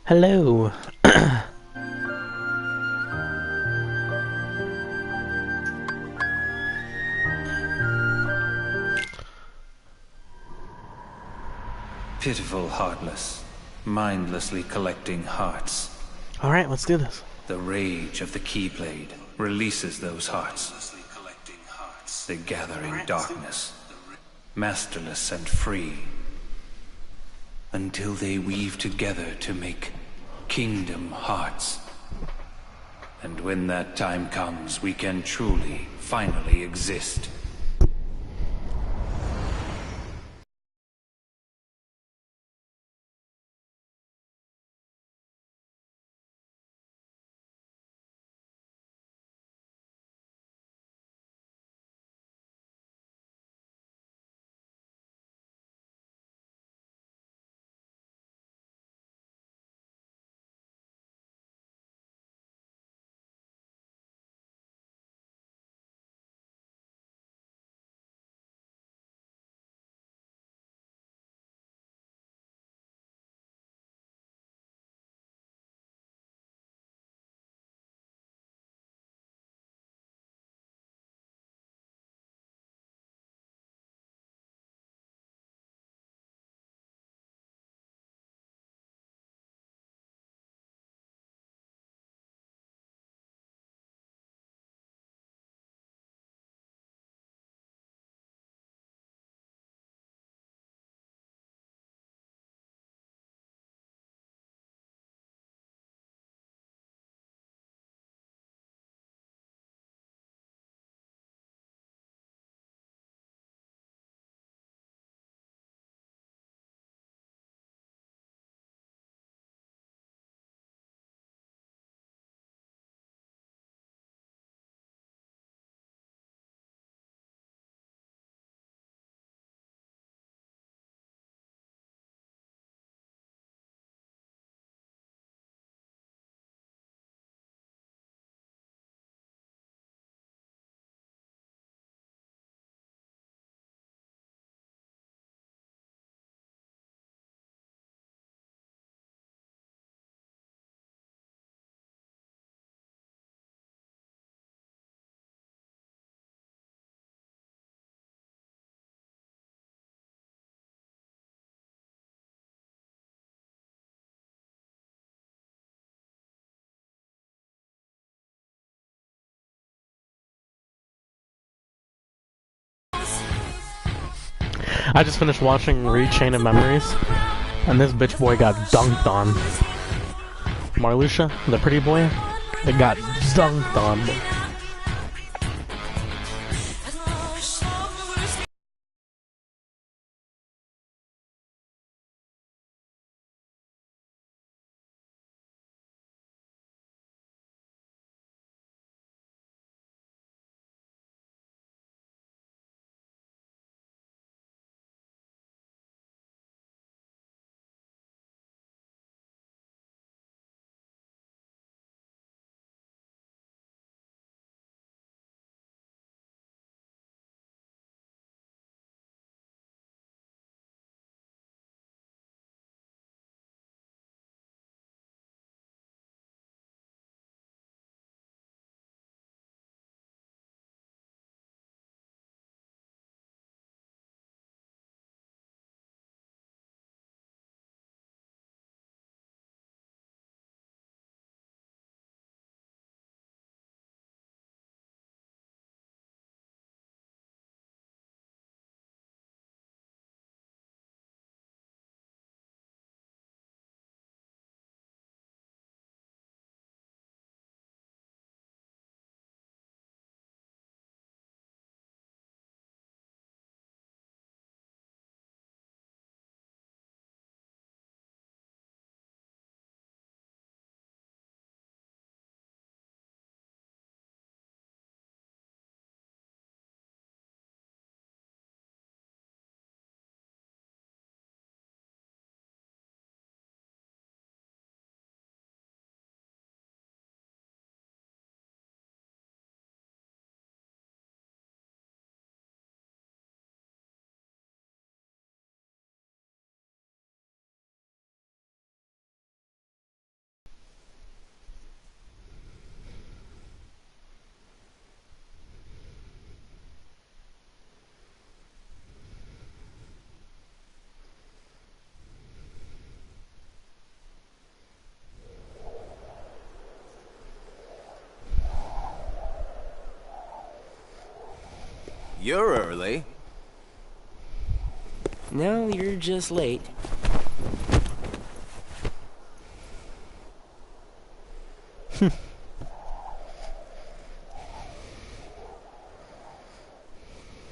Hello. Pitiful heartless, mindlessly collecting hearts. Alright, let's do this. The rage of the Keyblade releases those hearts. They gather in darkness, masterless and free, until they weave together to make kingdom hearts. And when that time comes, we can truly, finally exist. I just finished watching Rechain of Memories, and this bitch boy got dunked on. Marluxia, the pretty boy, they got dunked on. You're early. No, you're just late.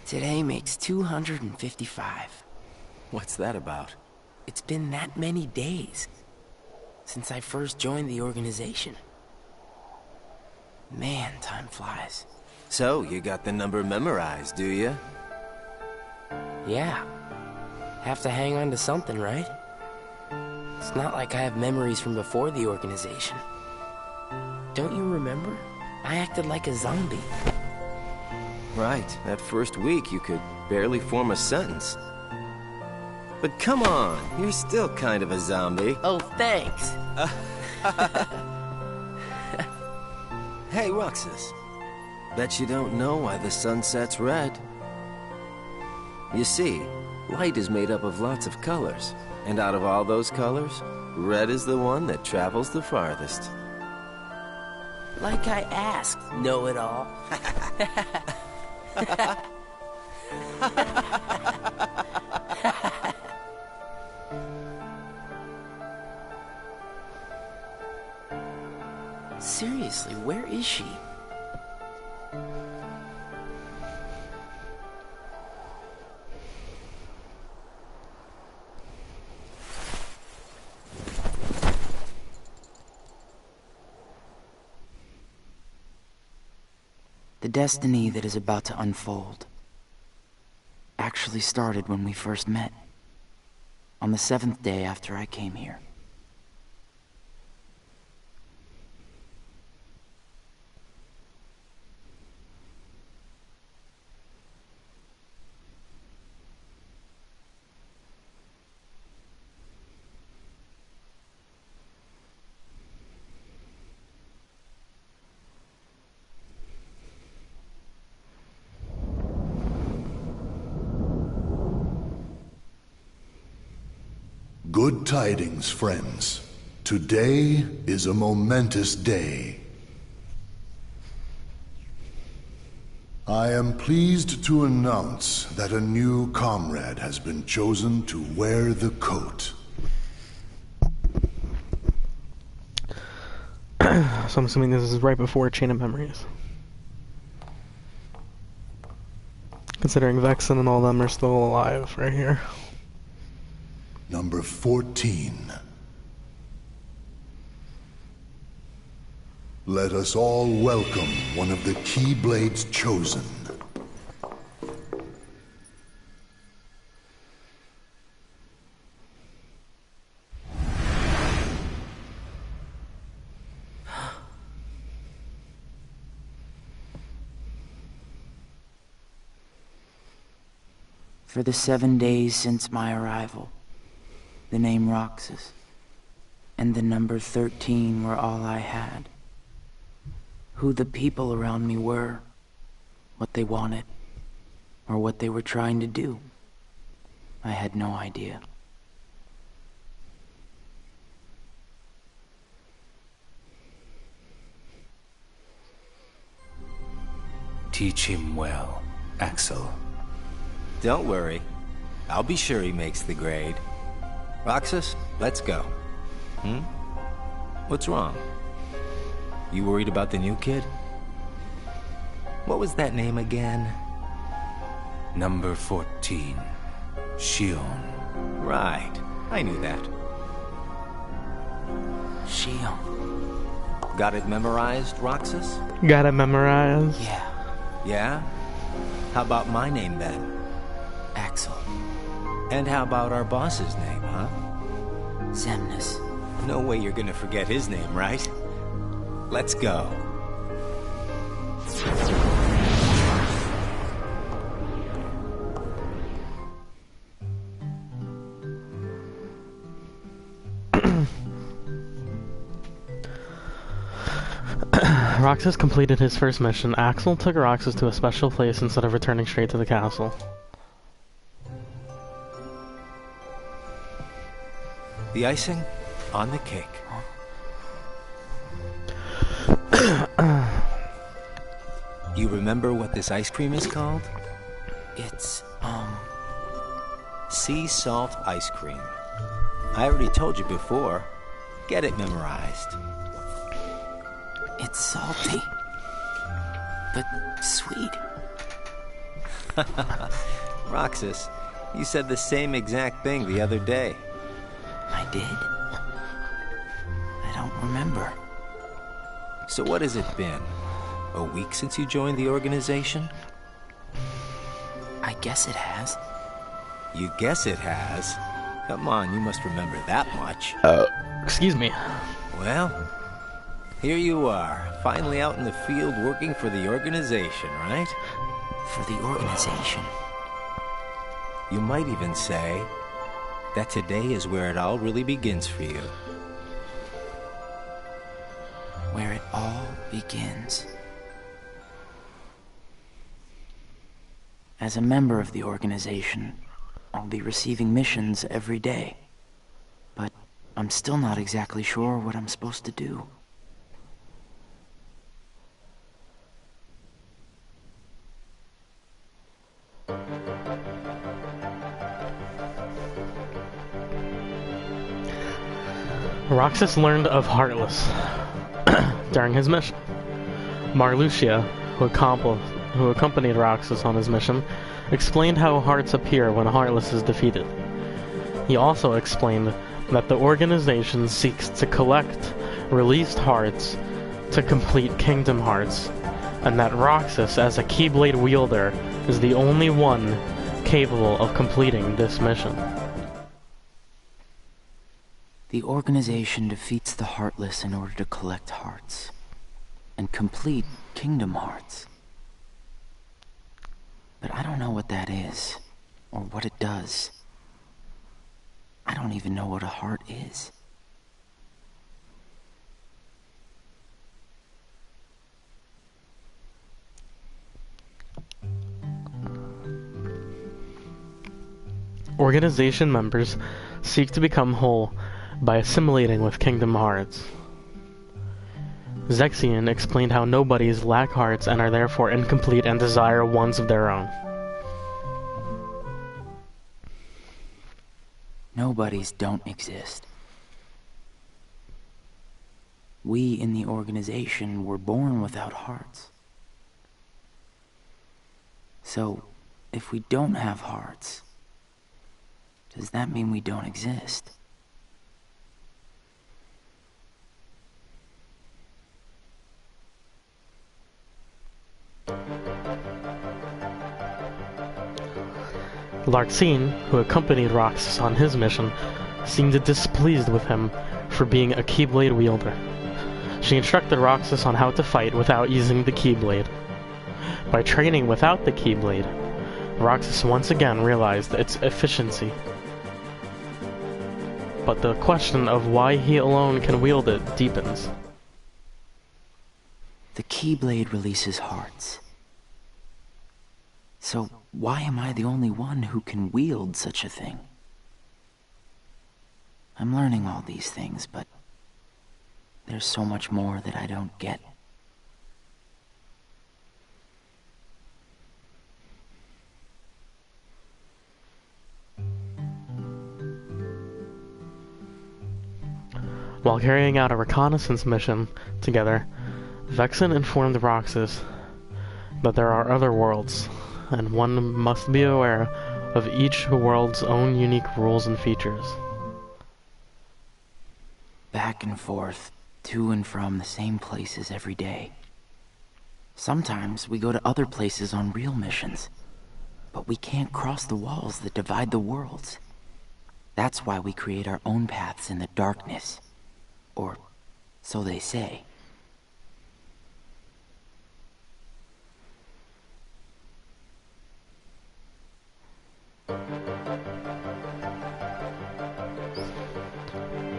Today makes 255. What's that about? It's been that many days since I first joined the organization. Man, time flies. So, you got the number memorized, do you? Yeah. Have to hang on to something, right? It's not like I have memories from before the organization. Don't you remember? I acted like a zombie. Right. That first week, you could barely form a sentence. But come on, you're still kind of a zombie. Oh, thanks. Hey, Roxas. Bet you don't know why the sun sets red. You see, light is made up of lots of colors. And out of all those colors, red is the one that travels the farthest. Like I asked, know-it-all. Seriously, where is she? The destiny that is about to unfold actually started when we first met, on the 7th day after I came here. Good tidings, friends. Today is a momentous day. I am pleased to announce that a new comrade has been chosen to wear the coat. So I'm assuming this is right before Chain of Memories. Considering Vexen and all them are still alive right here. Number 14. Let us all welcome one of the Keyblade's chosen. For the 7 days since my arrival, the name Roxas and the number 13 were all I had. Who the people around me were, what they wanted, or what they were trying to do, I had no idea. Teach him well, Axel. Don't worry. I'll be sure he makes the grade. Roxas, let's go. What's wrong? You worried about the new kid? What was that name again? Number 14, Shion. Right. I knew that. Shion. Got it memorized, Roxas? Gotta memorize. Yeah, Yeah? How about my name then? Axel. And how about our boss's name, huh? Xemnas. No way you're gonna forget his name, right? Let's go. Roxas completed his first mission. Axel took Roxas to a special place instead of returning straight to the castle. The icing on the cake. You remember what this ice cream is called? It's, sea salt ice cream. I already told you before. Get it memorized. It's salty, but sweet. Roxas, you said the same exact thing the other day. I did? I don't remember. So what has it been? A week since you joined the organization? I guess it has. You guess it has? Come on, you must remember that much. Excuse me. Well, here you are, finally out in the field working for the organization, right? For the organization? You might even say that today is where it all really begins for you. Where it all begins. As a member of the organization, I'll be receiving missions every day. But I'm still not exactly sure what I'm supposed to do. Roxas learned of Heartless during his mission. Marluxia, who accompanied Roxas on his mission, explained how hearts appear when Heartless is defeated. He also explained that the organization seeks to collect released hearts to complete Kingdom Hearts, and that Roxas, as a Keyblade wielder, is the only one capable of completing this mission. The organization defeats the Heartless in order to collect hearts and complete Kingdom Hearts. But I don't know what that is, or what it does. I don't even know what a heart is. Organization members seek to become whole by assimilating with Kingdom Hearts. Zexion explained how nobodies lack hearts and are therefore incomplete and desire ones of their own. Nobodies don't exist. We in the organization were born without hearts. So, if we don't have hearts, does that mean we don't exist? Larxene, who accompanied Roxas on his mission, seemed displeased with him for being a Keyblade wielder. She instructed Roxas on how to fight without using the Keyblade. By training without the Keyblade, Roxas once again realized its efficiency. But the question of why he alone can wield it deepens. The Keyblade releases hearts. So why am I the only one who can wield such a thing? I'm learning all these things, but there's so much more that I don't get. While carrying out a reconnaissance mission together, Vexen informed Roxas that there are other worlds, and one must be aware of each world's own unique rules and features. Back and forth, to and from the same places every day. Sometimes we go to other places on real missions, but we can't cross the walls that divide the worlds. That's why we create our own paths in the darkness. Or so they say.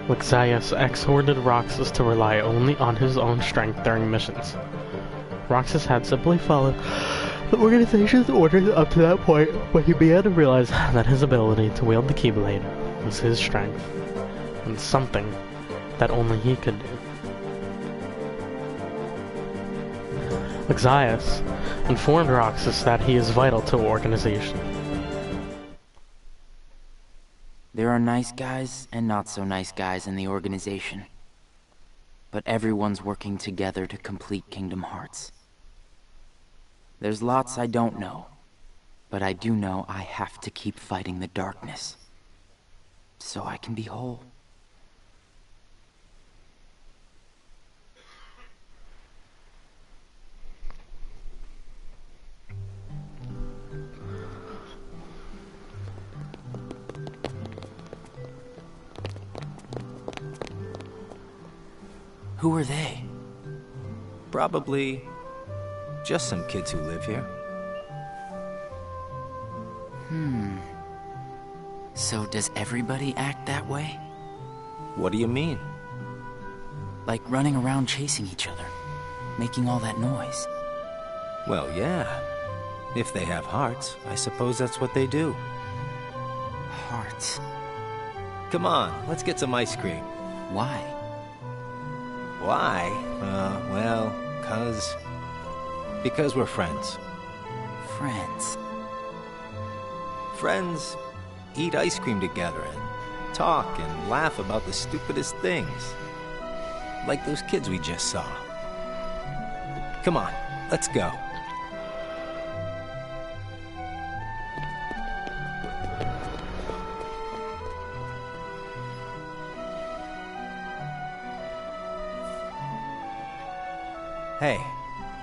Lixias exhorted Roxas to rely only on his own strength during missions. Roxas had simply followed the organization's orders up to that point, but he began to realize that his ability to wield the Keyblade was his strength, and something that only he could do. Exius informed Roxas that he is vital to the organization. There are nice guys and not so nice guys in the organization. But everyone's working together to complete Kingdom Hearts. There's lots I don't know, but I do know I have to keep fighting the darkness, so I can be whole. Who are they? Probably just some kids who live here. So does everybody act that way? What do you mean? Like running around chasing each other, making all that noise? Well, yeah. If they have hearts, I suppose that's what they do. Hearts. Come on, let's get some ice cream. Why? Why? Well, because we're friends. Friends. Friends eat ice cream together and talk and laugh about the stupidest things. Like those kids we just saw. Come on, let's go. Hey,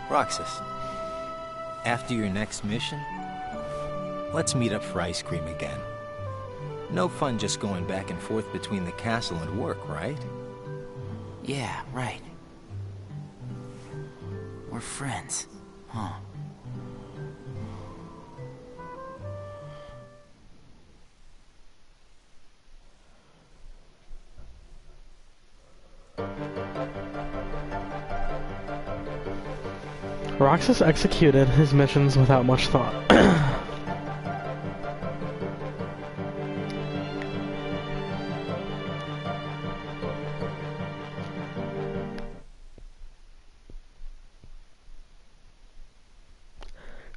Roxas. After your next mission, let's meet up for ice cream again. No fun just going back and forth between the castle and work, right? Yeah, right. We're friends, huh? Roxas executed his missions without much thought.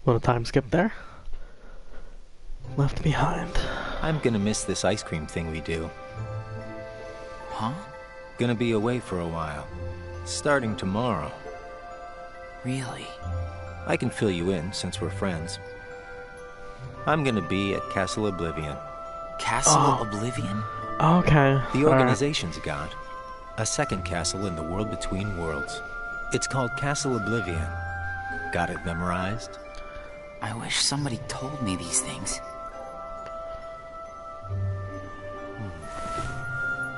Little time skip there. Left behind. I'm gonna miss this ice cream thing we do. Huh? Gonna be away for a while. Starting tomorrow. Really? I can fill you in since we're friends. I'm gonna be at Castle Oblivion. Castle Oblivion? Okay. The organization's got a second castle in the world between worlds. It's called Castle Oblivion. Got it memorized? I wish somebody told me these things.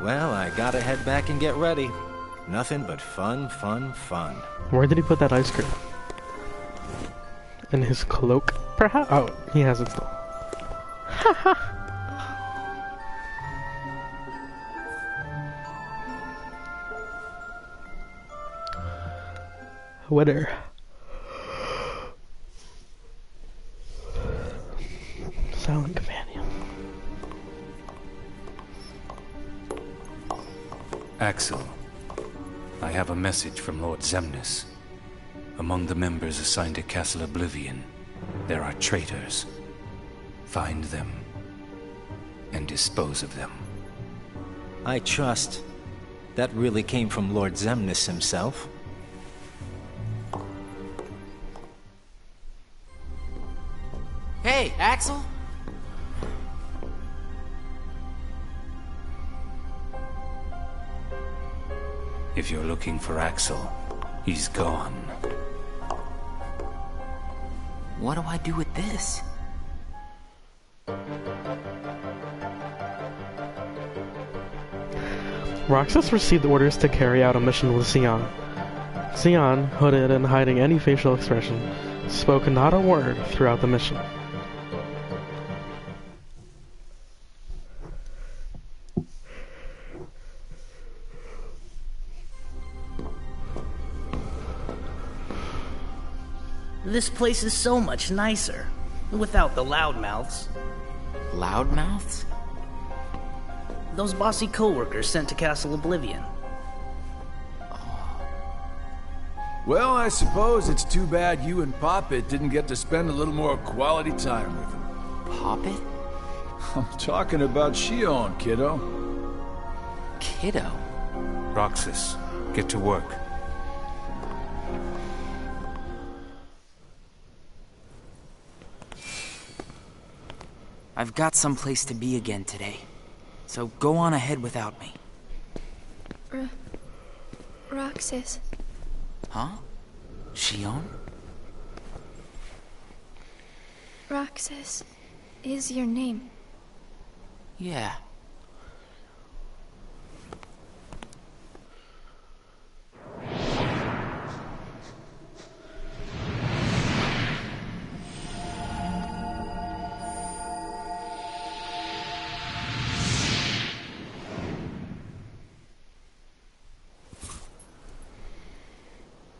Well, I gotta head back and get ready. Nothing but fun, fun, fun. Where did he put that ice cream? In his cloak, perhaps? Oh, he has it still. Haha. Winner. Silent companion. Axel, I have a message from Lord Zemnis. Among the members assigned to Castle Oblivion, there are traitors. Find them and dispose of them. I trust that really came from Lord Zemnis himself. Hey, Axel? If you're looking for Axel, he's gone. What do I do with this? Roxas received orders to carry out a mission with Xion. Xion, hooded and hiding any facial expression, spoke not a word throughout the mission. This place is so much nicer, without the loudmouths. Loudmouths? Those bossy co-workers sent to Castle Oblivion. Well, I suppose it's too bad you and Poppet didn't get to spend a little more quality time with him. Poppet? I'm talking about Shion, kiddo. Kiddo? Roxas, get to work. I've got someplace to be again today, so go on ahead without me. Roxas. Huh? Shion? Roxas is your name. Yeah.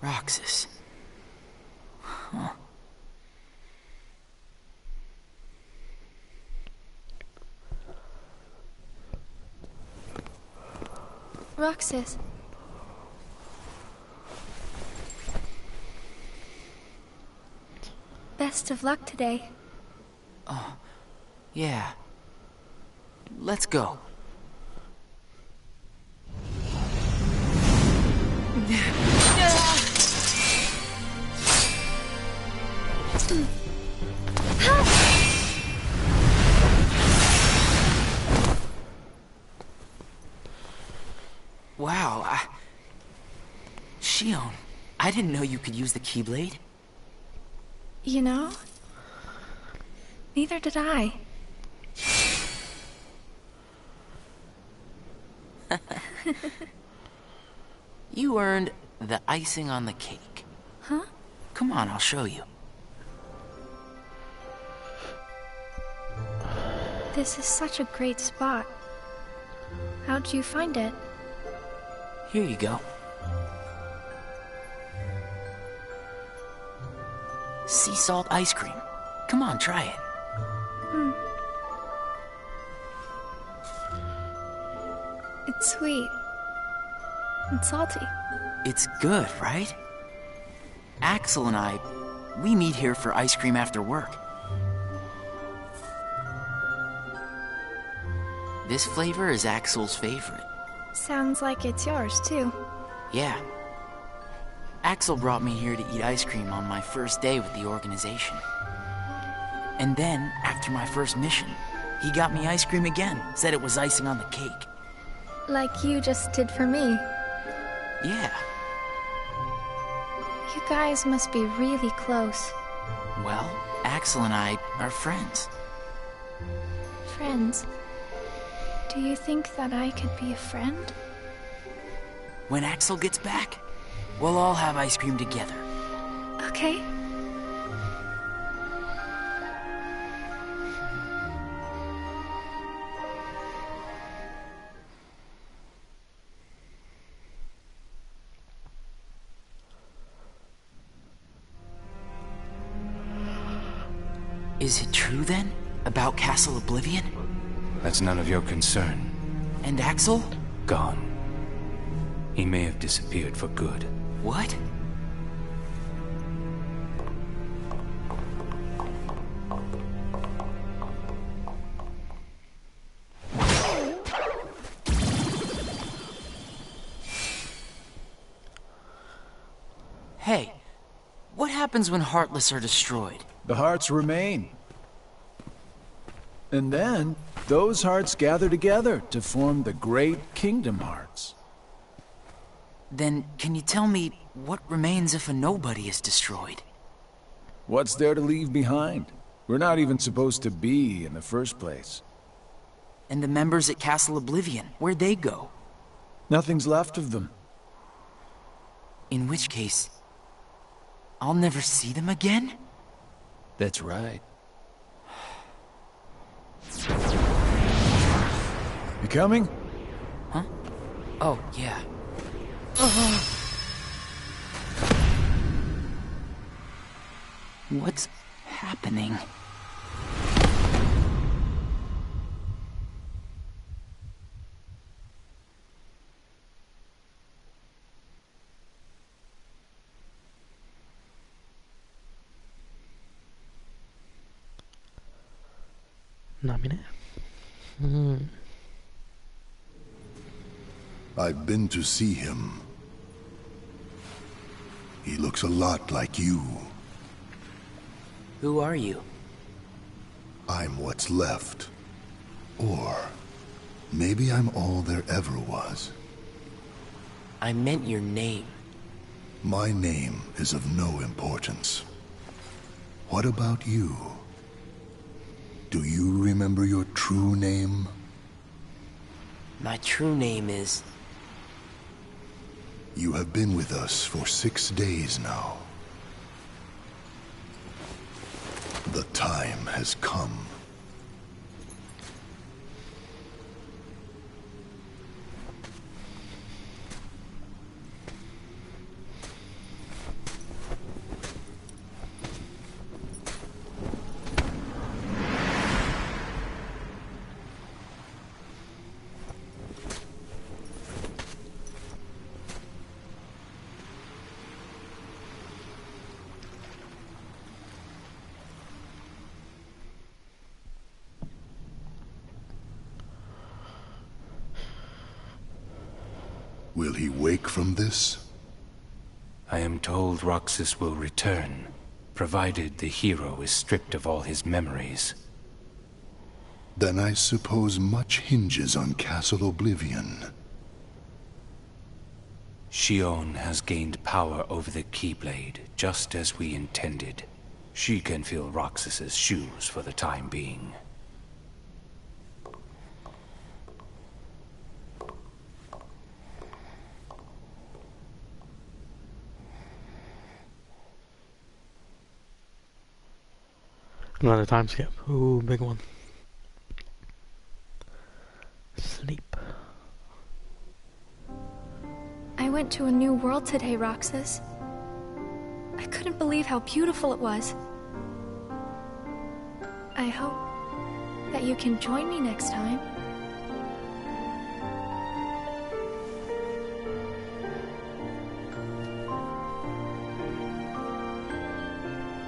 Roxas. Huh. Roxas. Best of luck today. Yeah. Let's go. Wow, Shion, I didn't know you could use the Keyblade. You know? Neither did I. You earned the icing on the cake. Huh? Come on, I'll show you. This is such a great spot. How'd you find it? Here you go. Sea salt ice cream. Come on, try it. It's sweet. And salty. It's good, right? Axel and I, we meet here for ice cream after work. This flavor is Axel's favorite. Sounds like it's yours, too. Yeah. Axel brought me here to eat ice cream on my first day with the organization. And then, after my first mission, he got me ice cream again, said it was icing on the cake. Like you just did for me. Yeah. You guys must be really close. Well, Axel and I are friends. Friends. Do you think that I could be a friend? When Axel gets back, we'll all have ice cream together. Okay. Is it true then? About Castle Oblivion? That's none of your concern. And Axel? Gone. He may have disappeared for good. What? Hey, what happens when Heartless are destroyed? The hearts remain. And then, those hearts gather together to form the great Kingdom Hearts. Then, can you tell me what remains if a nobody is destroyed? What's there to leave behind? We're not even supposed to be in the first place. And the members at Castle Oblivion, where'd they go? Nothing's left of them. In which case, I'll never see them again? That's right. You coming? Huh? Oh, yeah. What's happening? Namine. I've been to see him. He looks a lot like you. Who are you? I'm what's left. Or maybe I'm all there ever was. I meant your name. My name is of no importance. What about you? Do you remember your true name? My true name is... You have been with us for 6 days now. The time has come. Will he wake from this? I am told Roxas will return, provided the hero is stripped of all his memories. Then I suppose much hinges on Castle Oblivion. Shion has gained power over the Keyblade, just as we intended. She can fill Roxas's shoes for the time being. Another time skip. Ooh, big one. Sleep. I went to a new world today, Roxas. I couldn't believe how beautiful it was. I hope that you can join me next time.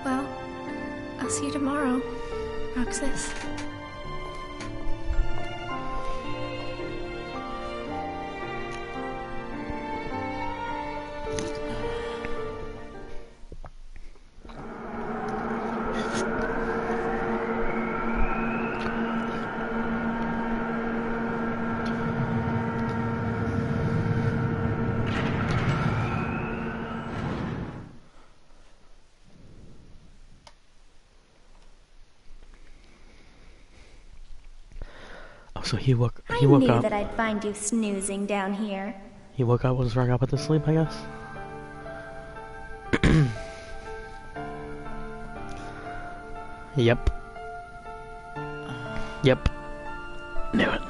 Well, I'll see you tomorrow, Roxas. So he woke I knew up. that I'd find you snoozing down here. He woke up, was got put to sleep, I guess. Yep. Yep. Knew it.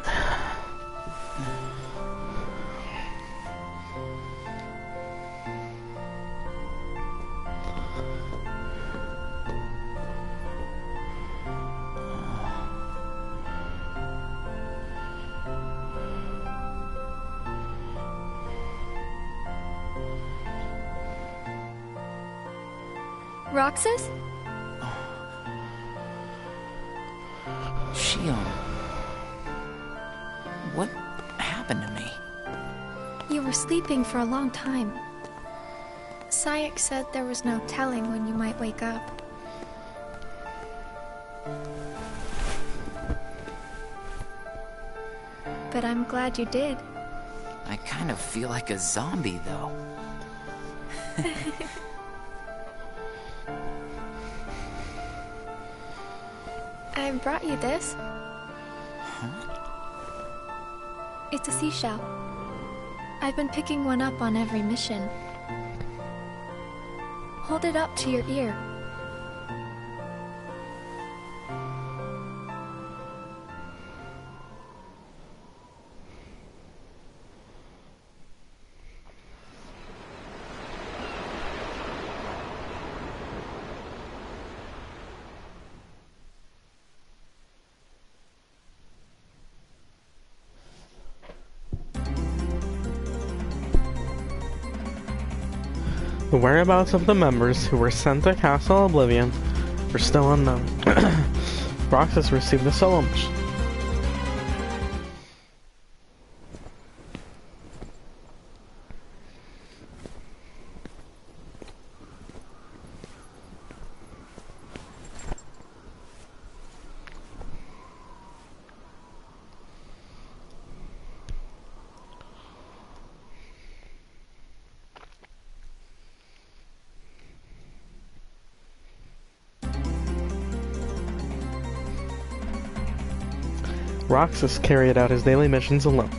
Roxas? Shion. What happened to me? You were sleeping for a long time. Sayek said there was no telling when you might wake up. But I'm glad you did. I kind of feel like a zombie, though. I brought you this. Huh? It's a seashell. I've been picking one up on every mission. Hold it up to your ear. The whereabouts of the members who were sent to Castle Oblivion are still unknown. Roxas received the solo mission. Roxas carried out his daily missions alone.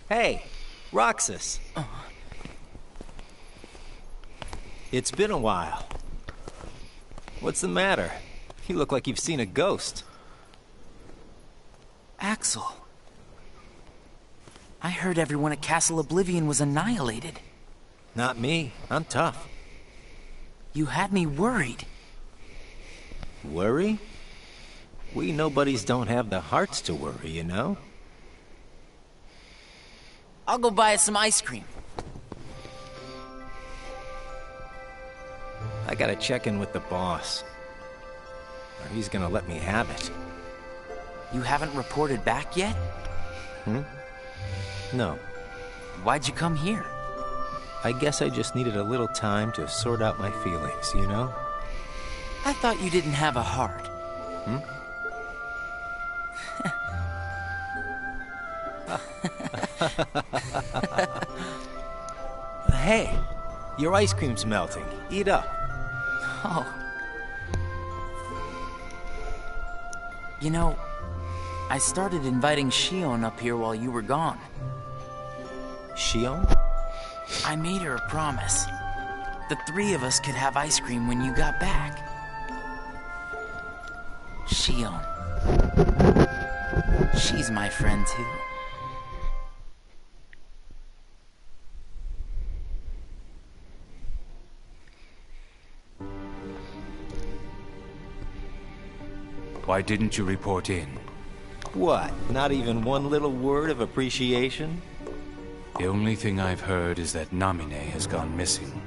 Hey, Roxas. It's been a while. What's the matter? You look like you've seen a ghost. Axel. I heard everyone at Castle Oblivion was annihilated. Not me. I'm tough. You had me worried. Worry? We nobodies don't have the hearts to worry, you know? I'll go buy us some ice cream. I gotta check in with the boss. Or he's gonna let me have it. You haven't reported back yet? No. Why'd you come here? I guess I just needed a little time to sort out my feelings, you know? I thought you didn't have a heart. Hey, your ice cream's melting. Eat up. Oh. You know, I started inviting Shion up here while you were gone. Shion? I made her a promise. The three of us could have ice cream when you got back. Shion. She's my friend too. Why didn't you report in? What? Not even one little word of appreciation? The only thing I've heard is that Namine has gone missing.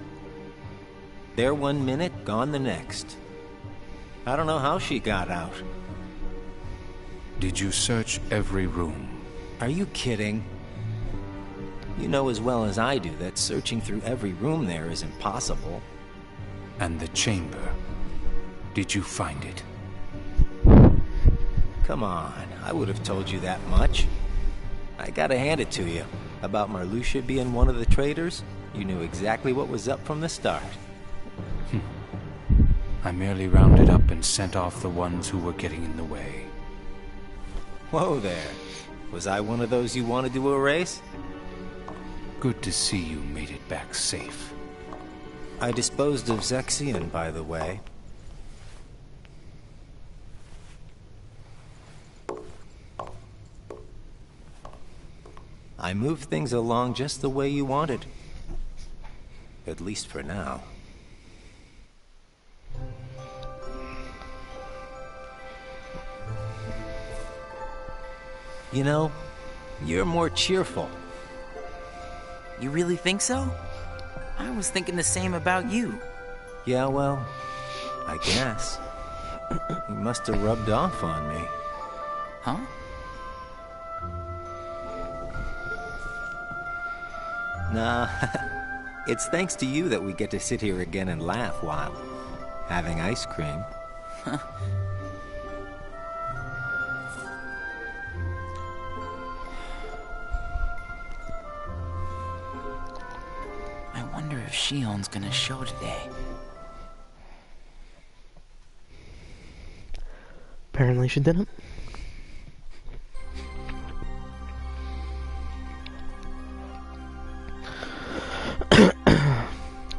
There 1 minute, gone the next. I don't know how she got out. Did you search every room? Are you kidding? You know as well as I do that searching through every room there is impossible. And the chamber? Did you find it? Come on, I would have told you that much. I gotta hand it to you. About Marluxia being one of the traitors, you knew exactly what was up from the start. I merely rounded up and sent off the ones who were getting in the way. Whoa there. Was I one of those you wanted to erase? Good to see you made it back safe. I disposed of Zexion, by the way. I moved things along just the way you wanted. At least for now. You know, you're more cheerful. You really think so? I was thinking the same about you. Yeah, well, I guess. You must have rubbed off on me. Huh? Nah, it's thanks to you that we get to sit here again and laugh while having ice cream. I wonder if Shion's gonna show today. Apparently she didn't.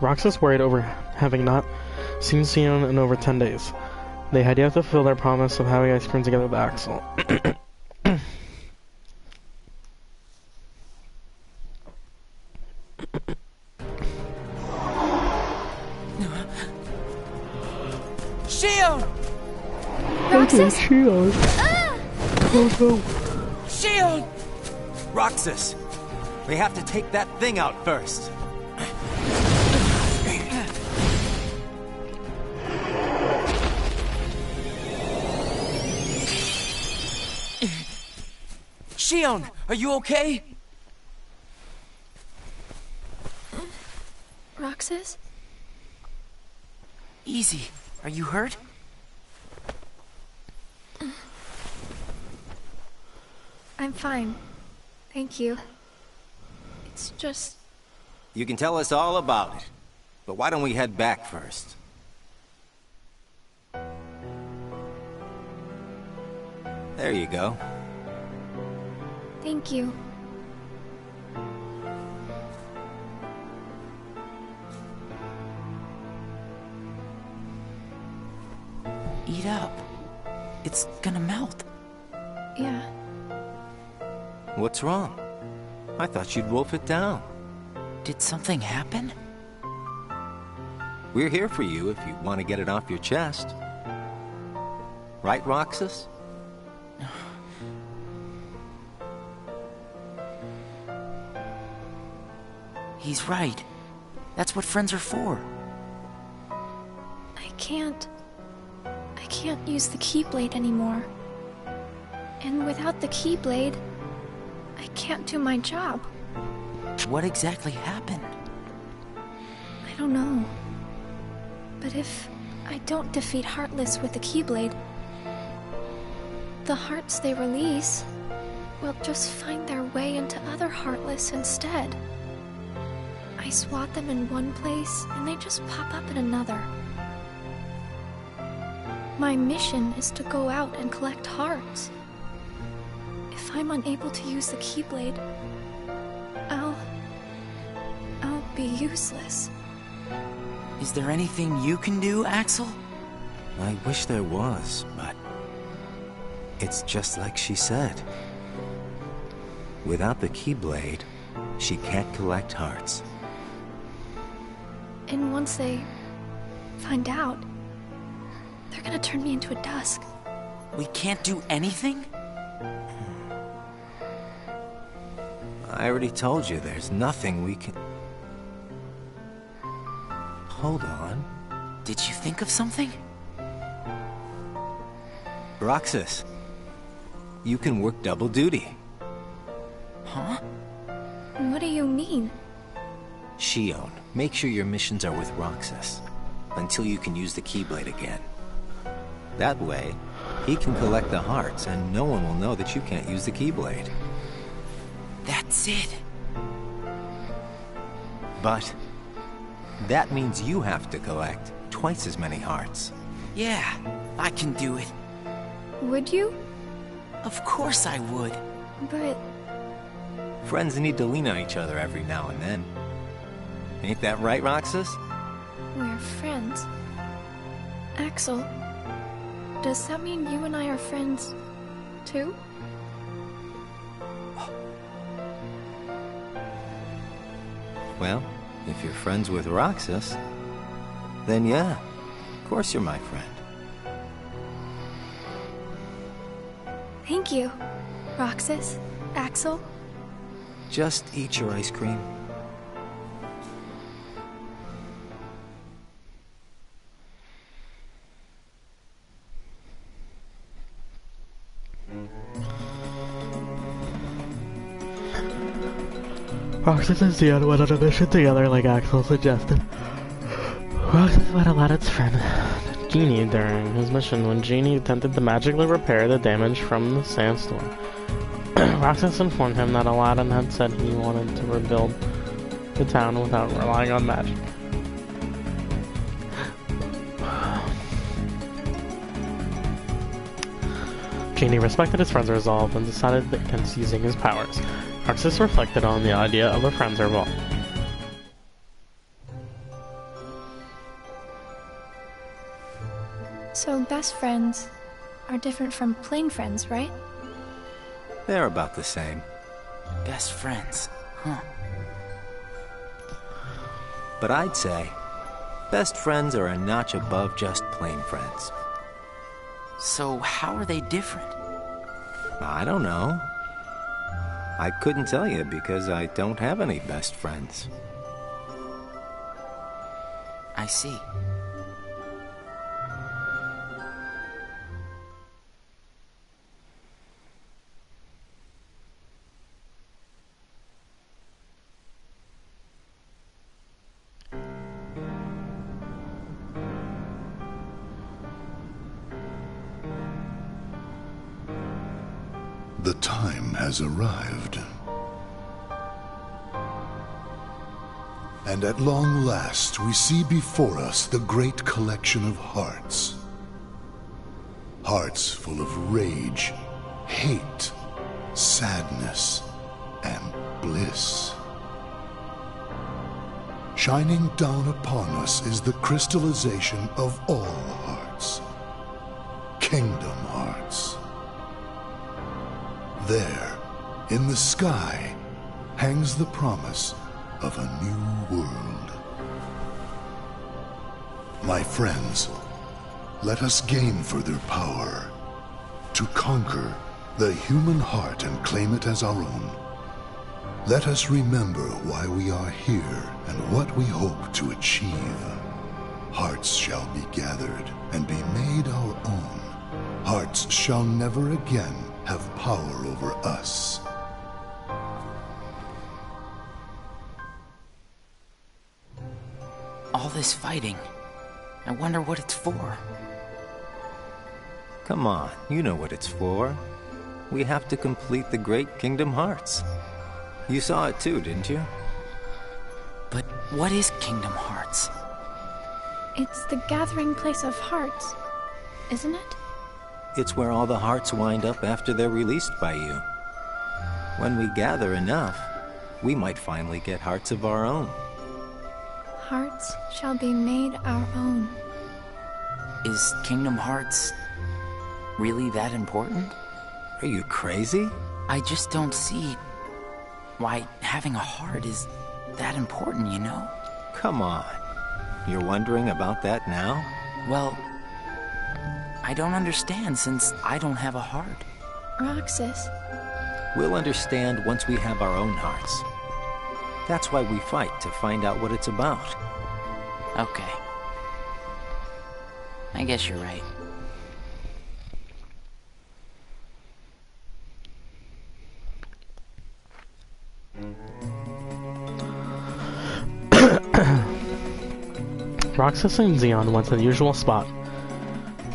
Roxas worried over having not seen Sion in over 10 days. They had yet to fulfill their promise of having ice cream together with Axel. Roxas? Shield. Oh no. Shield! Roxas, we have to take that thing out first. Shion, are you okay? Roxas? Easy. Are you hurt? I'm fine. Thank you. It's just... You can tell us all about it. But why don't we head back first? There you go. Thank you. Eat up. It's gonna melt. Yeah. What's wrong? I thought you'd wolf it down. Did something happen? We're here for you if you want to get it off your chest. Right, Roxas? He's right. That's what friends are for. I can't use the Keyblade anymore. And without the Keyblade, I can't do my job. What exactly happened? I don't know. But if I don't defeat Heartless with the Keyblade, the hearts they release will just find their way into other Heartless instead. I swat them in one place, and they just pop up in another. My mission is to go out and collect hearts. If I'm unable to use the Keyblade, I'll be useless. Is there anything you can do, Axel? I wish there was, but... it's just like she said. Without the Keyblade, she can't collect hearts. And once they find out, they're gonna turn me into a dusk. We can't do anything? I already told you there's nothing we can... Hold on. Did you think of something? Roxas, you can work double duty. Huh? What do you mean? Shion, make sure your missions are with Roxas until you can use the Keyblade again. That way, he can collect the hearts and no one will know that you can't use the Keyblade. That's it. But that means you have to collect twice as many hearts. Yeah, I can do it. Would you? Of course I would. But... Friends need to lean on each other every now and then. Ain't that right, Roxas? we're friends. Axel, does that mean you and I are friends, too? Well, if you're friends with Roxas, then yeah, of course you're my friend. Thank you, Roxas, Axel. Just eat your ice cream. Roxas and Xion went on a mission together like Axel suggested. Roxas met Aladdin's friend, Genie, during his mission when Genie attempted to magically repair the damage from the sandstorm. Roxas informed him that Aladdin had said he wanted to rebuild the town without relying on magic. Genie respected his friend's resolve and decided against using his powers. Roxas reflected on the idea of a friend's revolt. So best friends are different from plain friends, right? They're about the same. Best friends, huh? But I'd say, best friends are a notch above just plain friends. So how are they different? I don't know. I couldn't tell you because I don't have any best friends. I see. The time has arrived. And at long last, we see before us the great collection of hearts. Hearts full of rage, hate, sadness, and bliss. Shining down upon us is the crystallization of all hearts. Kingdom Hearts. There, in the sky, hangs the promise of a new world. My friends, let us gain further power to conquer the human heart and claim it as our own. Let us remember why we are here and what we hope to achieve. Hearts shall be gathered and be made our own. Hearts shall never again have power over us. All this fighting. I wonder what it's for. Come on, you know what it's for. We have to complete the Great Kingdom Hearts. You saw it too, didn't you? But what is Kingdom Hearts? It's the gathering place of hearts, isn't it? It's where all the hearts wind up after they're released by you. When we gather enough, we might finally get hearts of our own. Hearts shall be made our own. Is Kingdom Hearts really that important? Are you crazy? I just don't see why having a heart is that important, you know? Come on. You're wondering about that now? Well, I don't understand since I don't have a heart. Roxas. We'll understand once we have our own hearts. That's why we fight, to find out what it's about. Okay. I guess you're right. Roxas and Xeon went to the usual spot.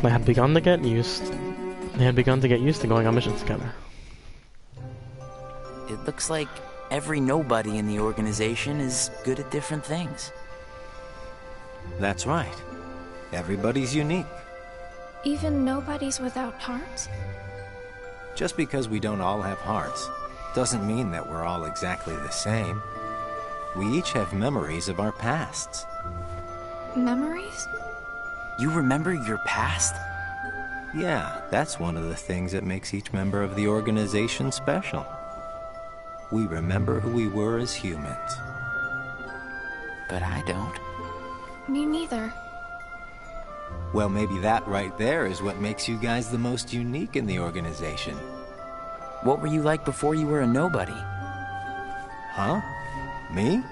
They had begun to get used to going on missions together. It looks like every nobody in the organization is good at different things. That's right. Everybody's unique. Even nobodies without hearts? Just because we don't all have hearts doesn't mean that we're all exactly the same. We each have memories of our pasts. Memories? You remember your past? Yeah, that's one of the things that makes each member of the organization special. We remember who we were as humans. But I don't. Me neither. Well, maybe that right there is what makes you guys the most unique in the organization. What were you like before you were a nobody? Huh? Me?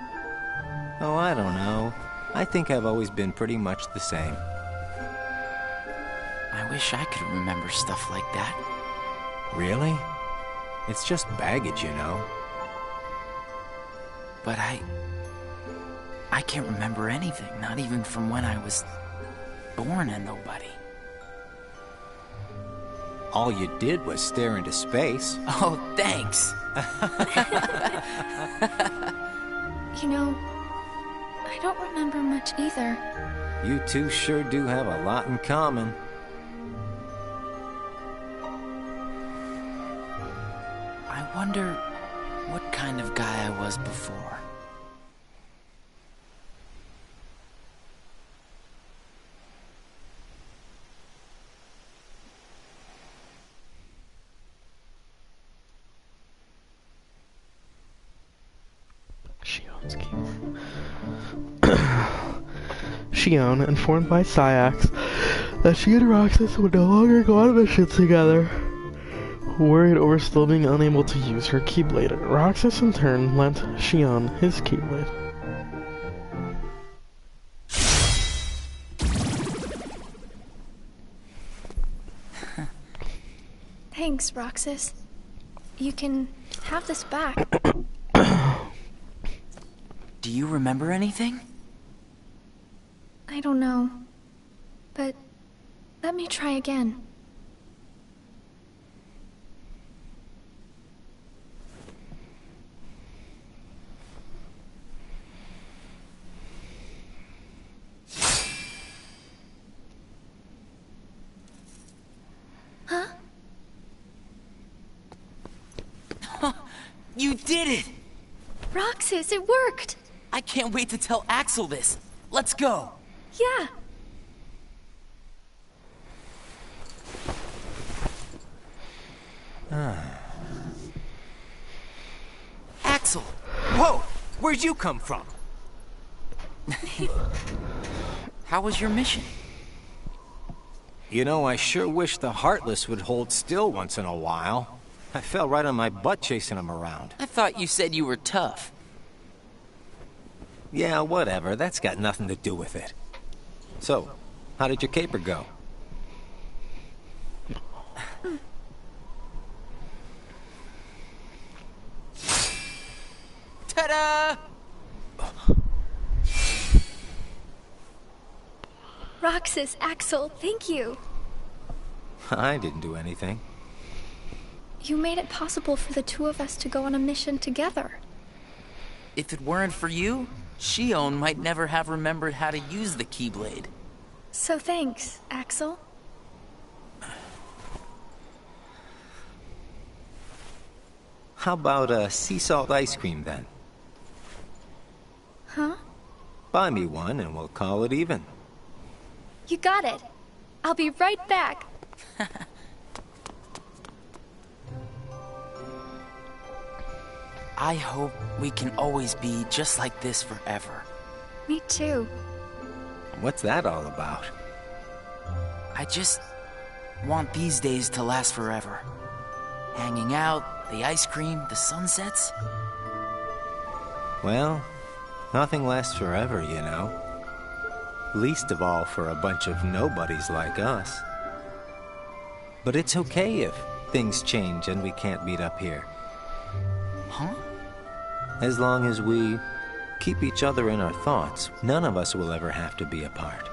Oh, I don't know. I think I've always been pretty much the same. I wish I could remember stuff like that. Really? It's just baggage, you know. But I can't remember anything, not even from when I was born a nobody. All you did was stare into space. Oh, thanks. You know, I don't remember much either. You two sure do have a lot in common. I wonder what kind of guy I was before. Shion, informed by Syax that she and Roxas would no longer go on missions together. Worried over still being unable to use her Keyblade, Roxas in turn lent Shion his Keyblade. Thanks, Roxas. You can have this back. Do you remember anything? I don't know. But let me try again. Huh? You did it! Roxas, it worked! I can't wait to tell Axel this. Let's go. Yeah. Axel! Whoa! Where'd you come from? How was your mission? You know, I sure wish the Heartless would hold still once in a while. I fell right on my butt chasing them around. I thought you said you were tough. Yeah, whatever. That's got nothing to do with it. So, how did your caper go? Ta-da! Roxas, Axel, thank you. I didn't do anything. You made it possible for the two of us to go on a mission together. If it weren't for you, Shion might never have remembered how to use the Keyblade. So thanks, Axel. How about sea salt ice cream then? Huh? Buy me one and we'll call it even. You got it. I'll be right back. I hope we can always be just like this forever. Me too. What's that all about? I just want these days to last forever. Hanging out, the ice cream, the sunsets. Well, nothing lasts forever, you know. Least of all for a bunch of nobodies like us. But it's okay if things change and we can't meet up here. Huh? As long as we keep each other in our thoughts, none of us will ever have to be apart.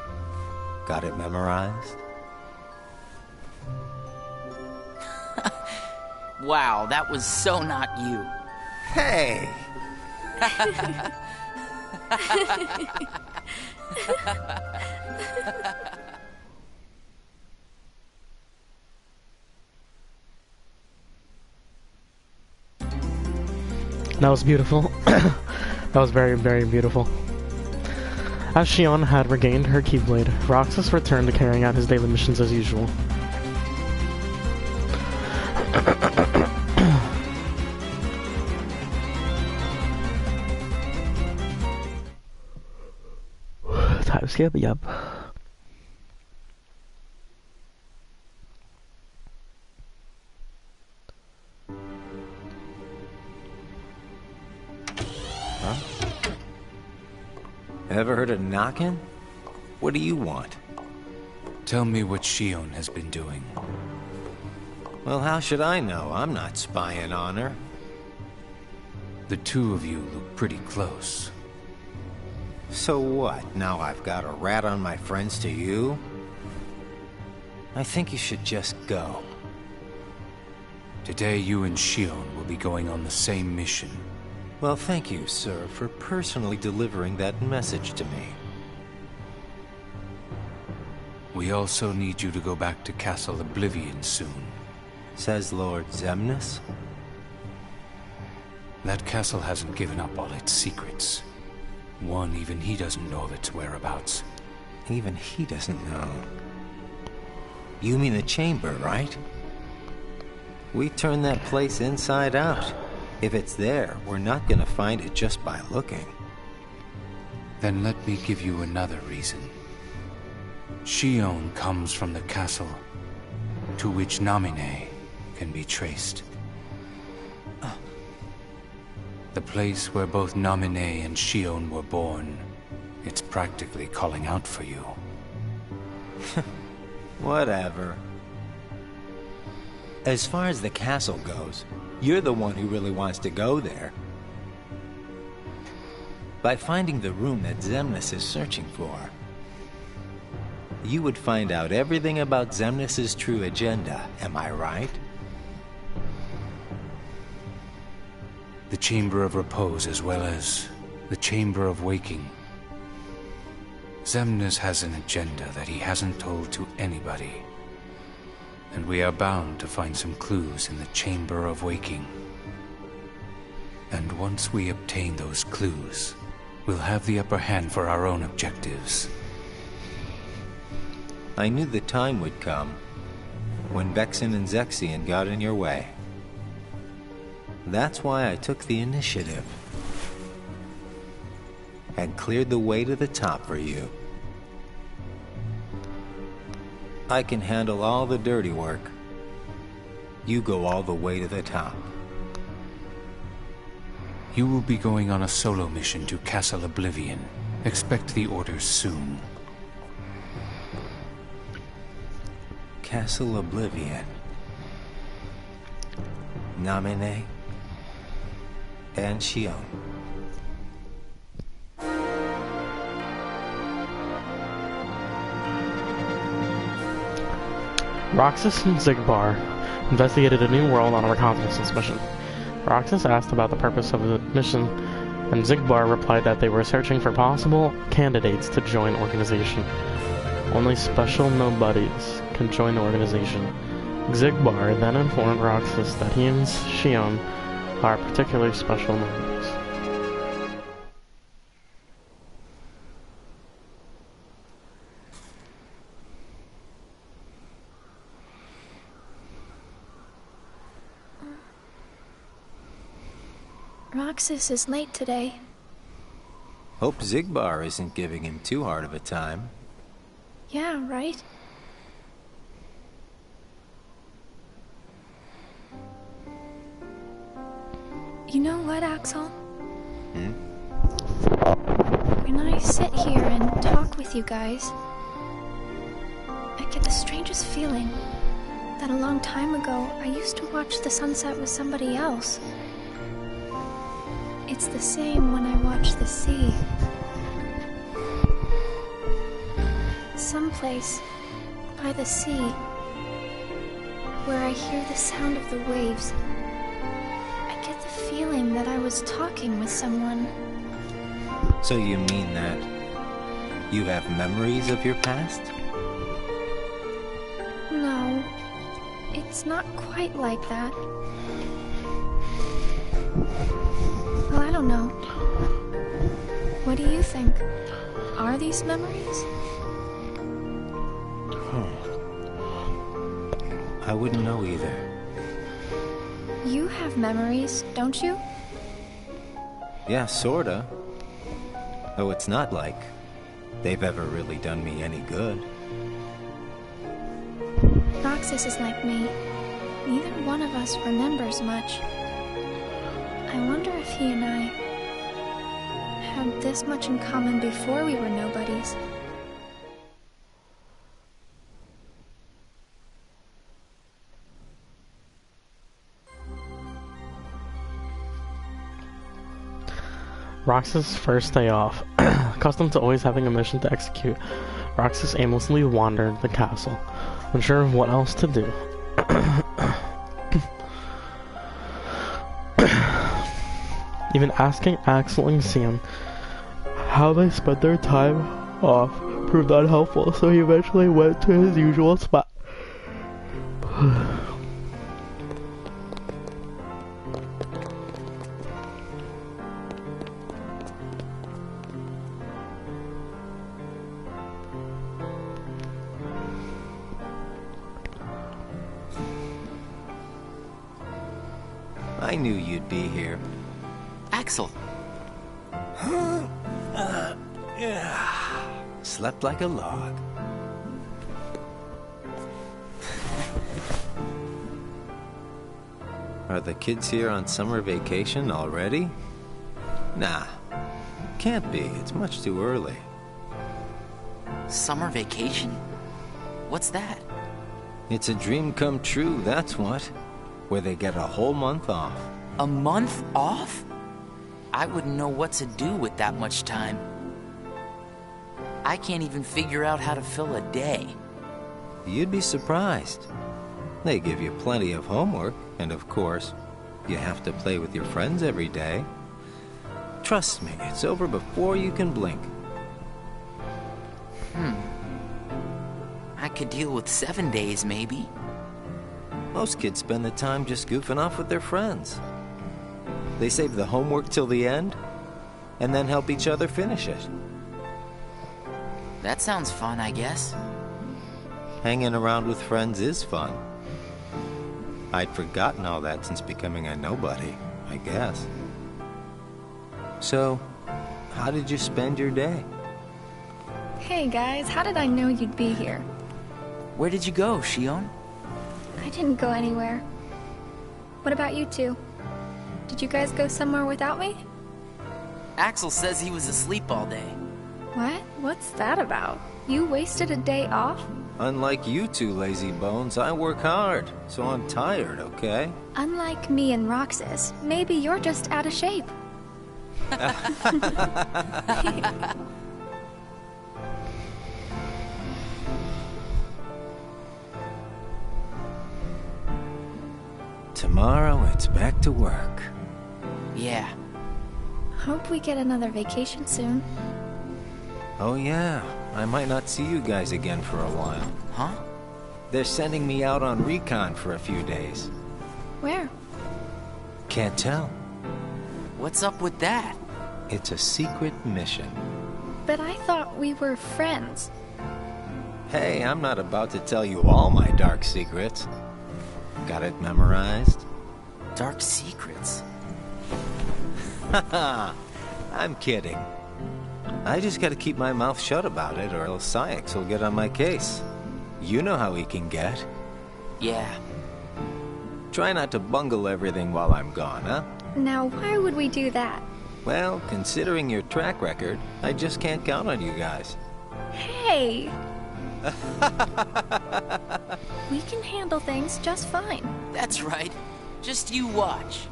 Got it memorized? Wow, that was so not you. Hey! That was beautiful. That was very, very beautiful. As Shion had regained her Keyblade, Roxas returned to carrying out his daily missions as usual. Time skip, yep. Ever heard of knocking? What do you want? Tell me what Shion has been doing. Well, how should I know? I'm not spying on her. The two of you look pretty close. So what? Now I've got a rat on my friends to you? I think you should just go. Today you and Shion will be going on the same mission. Well, thank you, sir, for personally delivering that message to me. We also need you to go back to Castle Oblivion soon. Says Lord Zemnis? That castle hasn't given up all its secrets. One, even he doesn't know of its whereabouts. Even he doesn't know. You mean the chamber, right? We turned that place inside out. If it's there, we're not gonna find it just by looking. Then let me give you another reason. Shion comes from the castle to which Namine can be traced. The place where both Namine and Shion were born. It's practically calling out for you. Whatever. As far as the castle goes, you're the one who really wants to go there. By finding the room that Xemnas is searching for, you would find out everything about Xemnas' true agenda, am I right? The Chamber of Repose as well as the Chamber of Waking. Xemnas has an agenda that he hasn't told to anybody. And we are bound to find some clues in the Chamber of Waking. And once we obtain those clues, we'll have the upper hand for our own objectives. I knew the time would come when Vexen and Zexion got in your way. That's why I took the initiative and cleared the way to the top for you. I can handle all the dirty work. You go all the way to the top. You will be going on a solo mission to Castle Oblivion. Expect the orders soon. Castle Oblivion. Namine and Shion. Roxas and Xigbar investigated a new world on a reconnaissance mission. Roxas asked about the purpose of the mission, and Xigbar replied that they were searching for possible candidates to join the organization. Only special nobodies can join the organization. Xigbar then informed Roxas that he and Shion are particularly special nobodies. Roxas is late today. Hope Xigbar isn't giving him too hard of a time. Yeah, right? You know what, Axel? When I sit here and talk with you guys, I get the strangest feeling that a long time ago I used to watch the sunset with somebody else. It's the same when I watch the sea. Someplace by the sea, where I hear the sound of the waves, I get the feeling that I was talking with someone. So you mean that you have memories of your past? No, it's not quite like that. Well, I don't know. What do you think? Are these memories? I wouldn't know either. You have memories, don't you? Yeah, sorta. Though it's not like they've ever really done me any good. Roxas is like me. Neither one of us remembers much. I wonder if he and I had this much in common before we were nobodies. Roxas' first day off. Accustomed to always having a mission to execute, Roxas aimlessly wandered the castle, unsure of what else to do. Even asking Axel and Sam how they spent their time off proved unhelpful, so he eventually went to his usual spot. I knew you'd be here. Axel! Slept like a log. Are the kids here on summer vacation already? Nah, can't be. It's much too early. Summer vacation? What's that? It's a dream come true, that's what. Where they get a whole month off. A month off? I wouldn't know what to do with that much time. I can't even figure out how to fill a day. You'd be surprised. They give you plenty of homework, and of course, you have to play with your friends every day. Trust me, it's over before you can blink. I could deal with 7 days, maybe. Most kids spend the time just goofing off with their friends. They save the homework till the end, and then help each other finish it. That sounds fun, I guess. Hanging around with friends is fun. I'd forgotten all that since becoming a nobody, I guess. So, how did you spend your day? Hey guys, how did I know you'd be here? Where did you go, Shion? I didn't go anywhere. What about you two? Did you guys go somewhere without me? Axel says he was asleep all day. What? What's that about? You wasted a day off? Unlike you two lazy bones, I work hard, so I'm tired, okay? Unlike me and Roxas, maybe you're just out of shape. Tomorrow, it's back to work. Yeah. Hope we get another vacation soon. Oh yeah, I might not see you guys again for a while. Huh? They're sending me out on recon for a few days. Where? Can't tell. What's up with that? It's a secret mission. But I thought we were friends. Hey, I'm not about to tell you all my dark secrets. Got it memorized? Dark secrets? Haha, I'm kidding. I just gotta keep my mouth shut about it, or else Sykes will get on my case. You know how he can get. Yeah. Try not to bungle everything while I'm gone, huh? Now, why would we do that? Well, considering your track record, I just can't count on you guys. Hey! We can handle things just fine. That's right. Just you watch.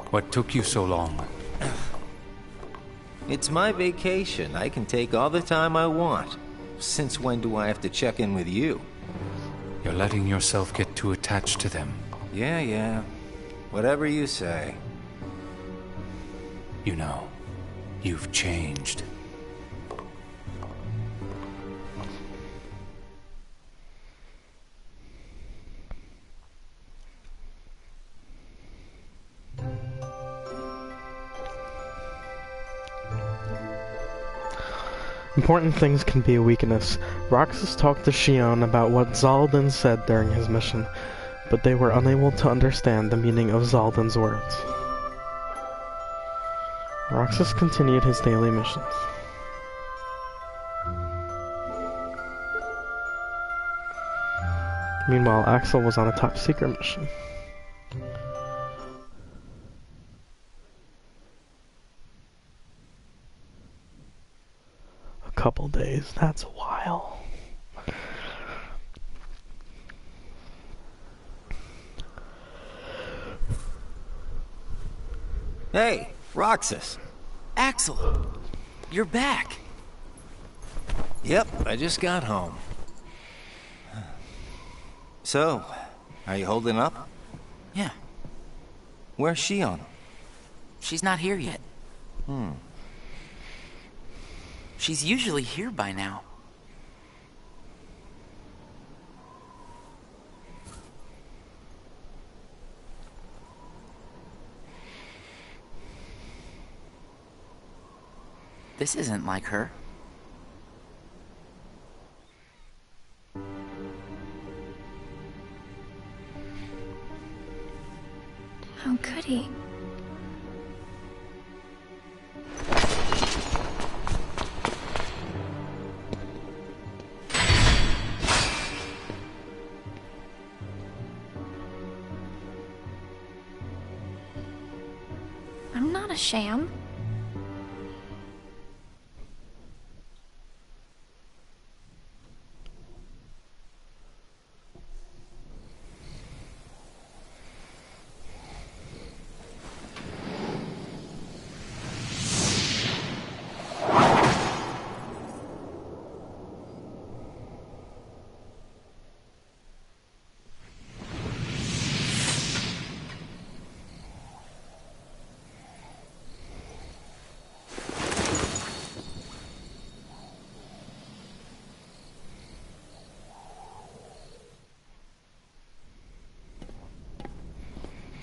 What took you so long? It's my vacation. I can take all the time I want. Since when do I have to check in with you? You're letting yourself get too attached to them. Yeah. Whatever you say. You know, you've changed. Important things can be a weakness. Roxas talked to Shion about what Zaldan said during his mission, but they were unable to understand the meaning of Zaldan's words. Roxas continued his daily missions. Meanwhile, Axel was on a top secret mission. Couple days, that's a while. Hey, Roxas. Axel, you're back. Yep, I just got home. So, are you holding up? Yeah. Where's Shion? She's not here yet. She's usually here by now. This isn't like her. How could he? a sham.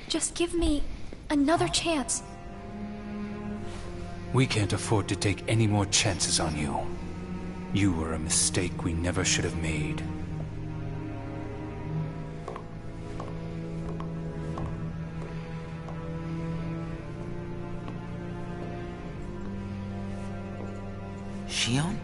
Just give me another chance. We can't afford to take any more chances on you. You were a mistake we never should have made. Shion?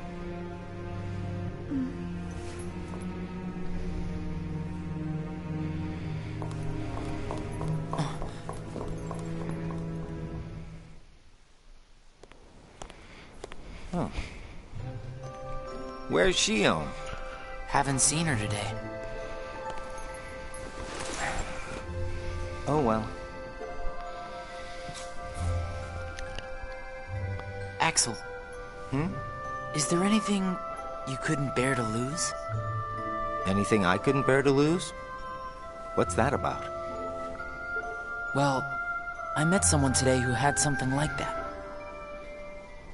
Oh. Where's Shion? Haven't seen her today. Oh well. Axel. Hmm? Is there anything you couldn't bear to lose? Anything I couldn't bear to lose? What's that about? Well, I met someone today who had something like that.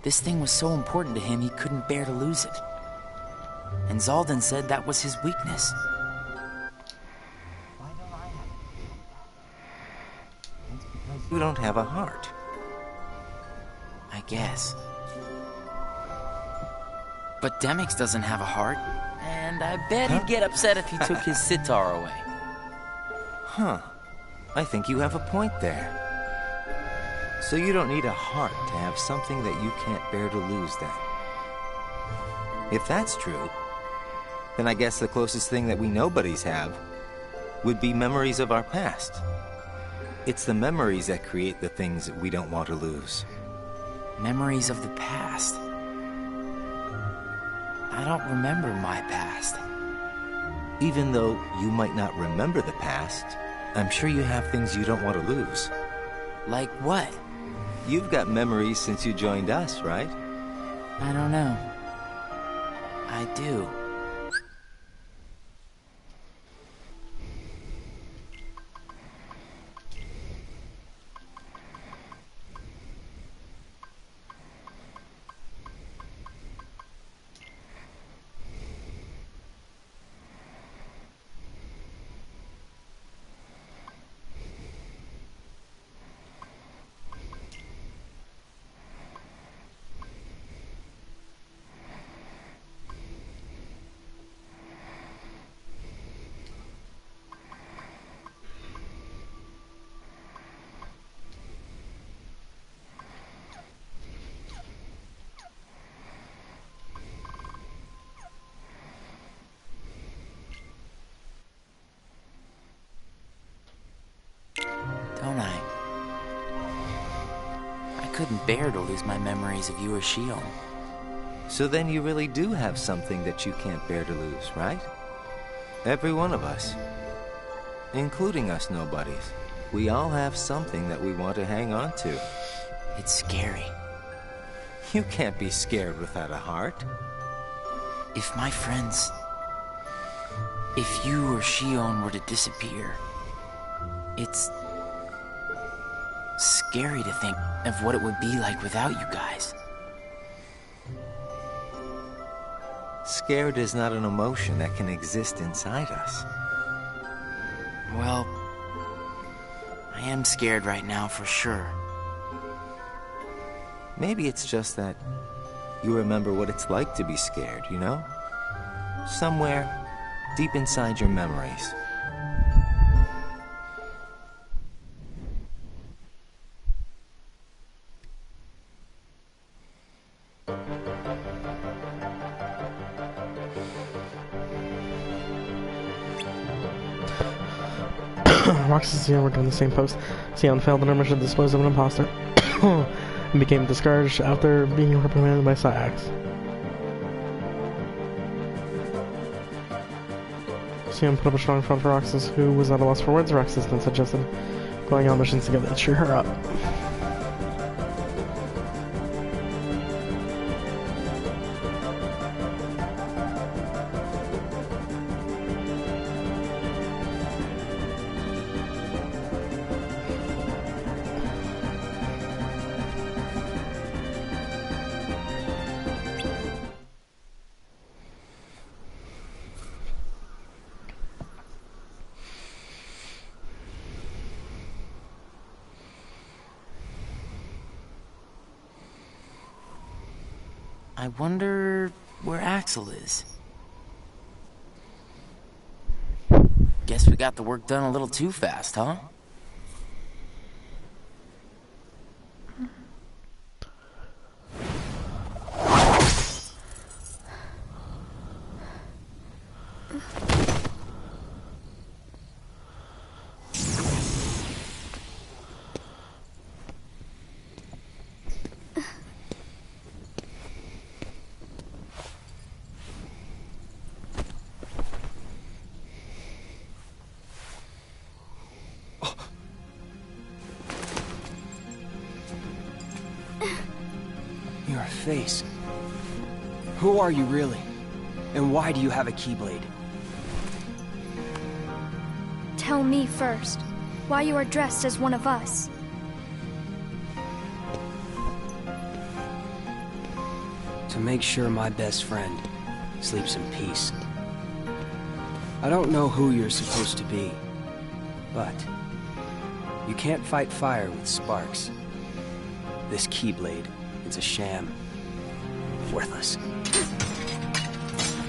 This thing was so important to him he couldn't bear to lose it. And Zaldan said that was his weakness. You don't have a heart. I guess. But Demix doesn't have a heart, and I bet he'd get upset if he took his sitar away. Huh. I think you have a point there. So you don't need a heart to have something that you can't bear to lose, then. If that's true, then I guess the closest thing that we nobodies have would be memories of our past. It's the memories that create the things that we don't want to lose. Memories of the past. I don't remember my past. Even though you might not remember the past, I'm sure you have things you don't want to lose. Like what? You've got memories since you joined us, right? I don't know. I do. Don't I? I couldn't bear to lose my memories of you or Shion. So then you really do have something that you can't bear to lose, right? Every one of us. Including us nobodies. We all have something that we want to hang on to. It's scary. You can't be scared without a heart. If my friends... If you or Shion were to disappear... It's... scary to think of what it would be like without you guys. Scared is not an emotion that can exist inside us. Well... I am scared right now for sure. Maybe it's just that you remember what it's like to be scared, you know? Somewhere deep inside your memories. Roxas and Sion were doing the same post. Sion failed in her mission to dispose of an imposter. and became discouraged after being reprimanded by Syax. Sion put up a strong front for Roxas, who was at a loss for words. Roxas then suggested going on missions together to cheer her up. I wonder where Axel is. Guess we got the work done a little too fast, huh? Your face. Who are you really? And why do you have a Keyblade? Tell me first, why you are dressed as one of us. To make sure my best friend sleeps in peace. I don't know who you're supposed to be, but you can't fight fire with sparks. This Keyblade, it's a sham. Worthless.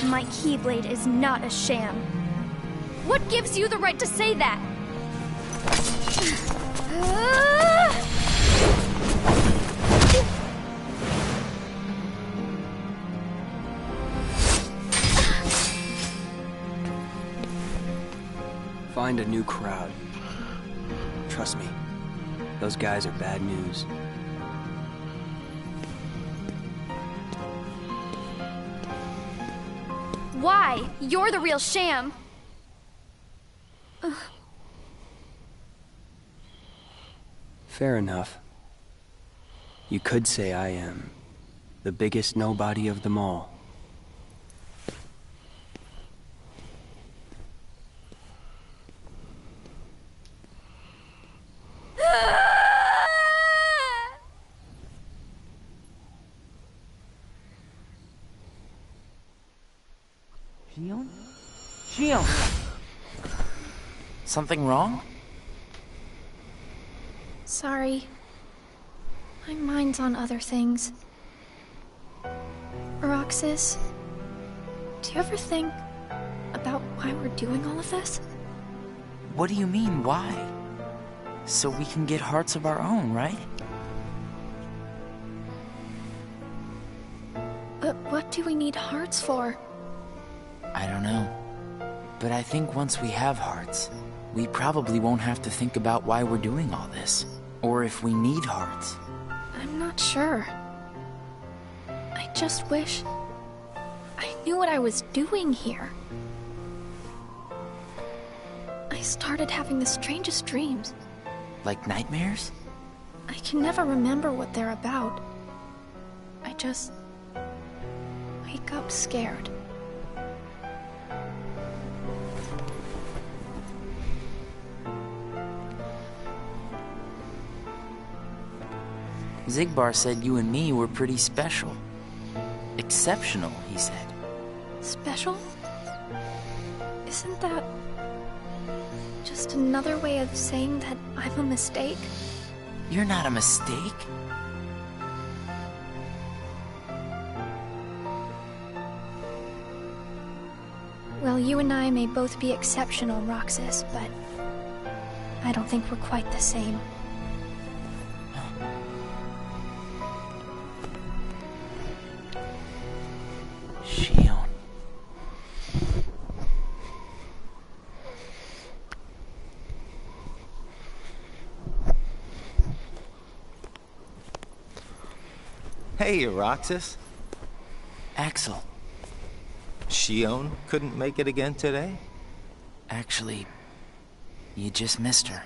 My Keyblade is not a sham. What gives you the right to say that? Find a new crowd. Trust me, those guys are bad news. Why? You're the real sham. Fair enough. You could say I am the biggest nobody of them all. Shion? Something wrong? Sorry. My mind's on other things. Roxas, do you ever think about why we're doing all of this? What do you mean, why? So we can get hearts of our own, right? But what do we need hearts for? I don't know. But I think once we have hearts, we probably won't have to think about why we're doing all this. Or if we need hearts. I'm not sure. I just wish I knew what I was doing here. I started having the strangest dreams. Like nightmares? I can never remember what they're about. I just wake up scared. Zigbar said you and me were pretty special. Exceptional, he said. Special? Isn't that just another way of saying that I'm a mistake? You're not a mistake. Well, you and I may both be exceptional, Roxas, but I don't think we're quite the same. Shion. Hey, Roxas. Axel. Shion couldn't make it again today? Actually, you just missed her.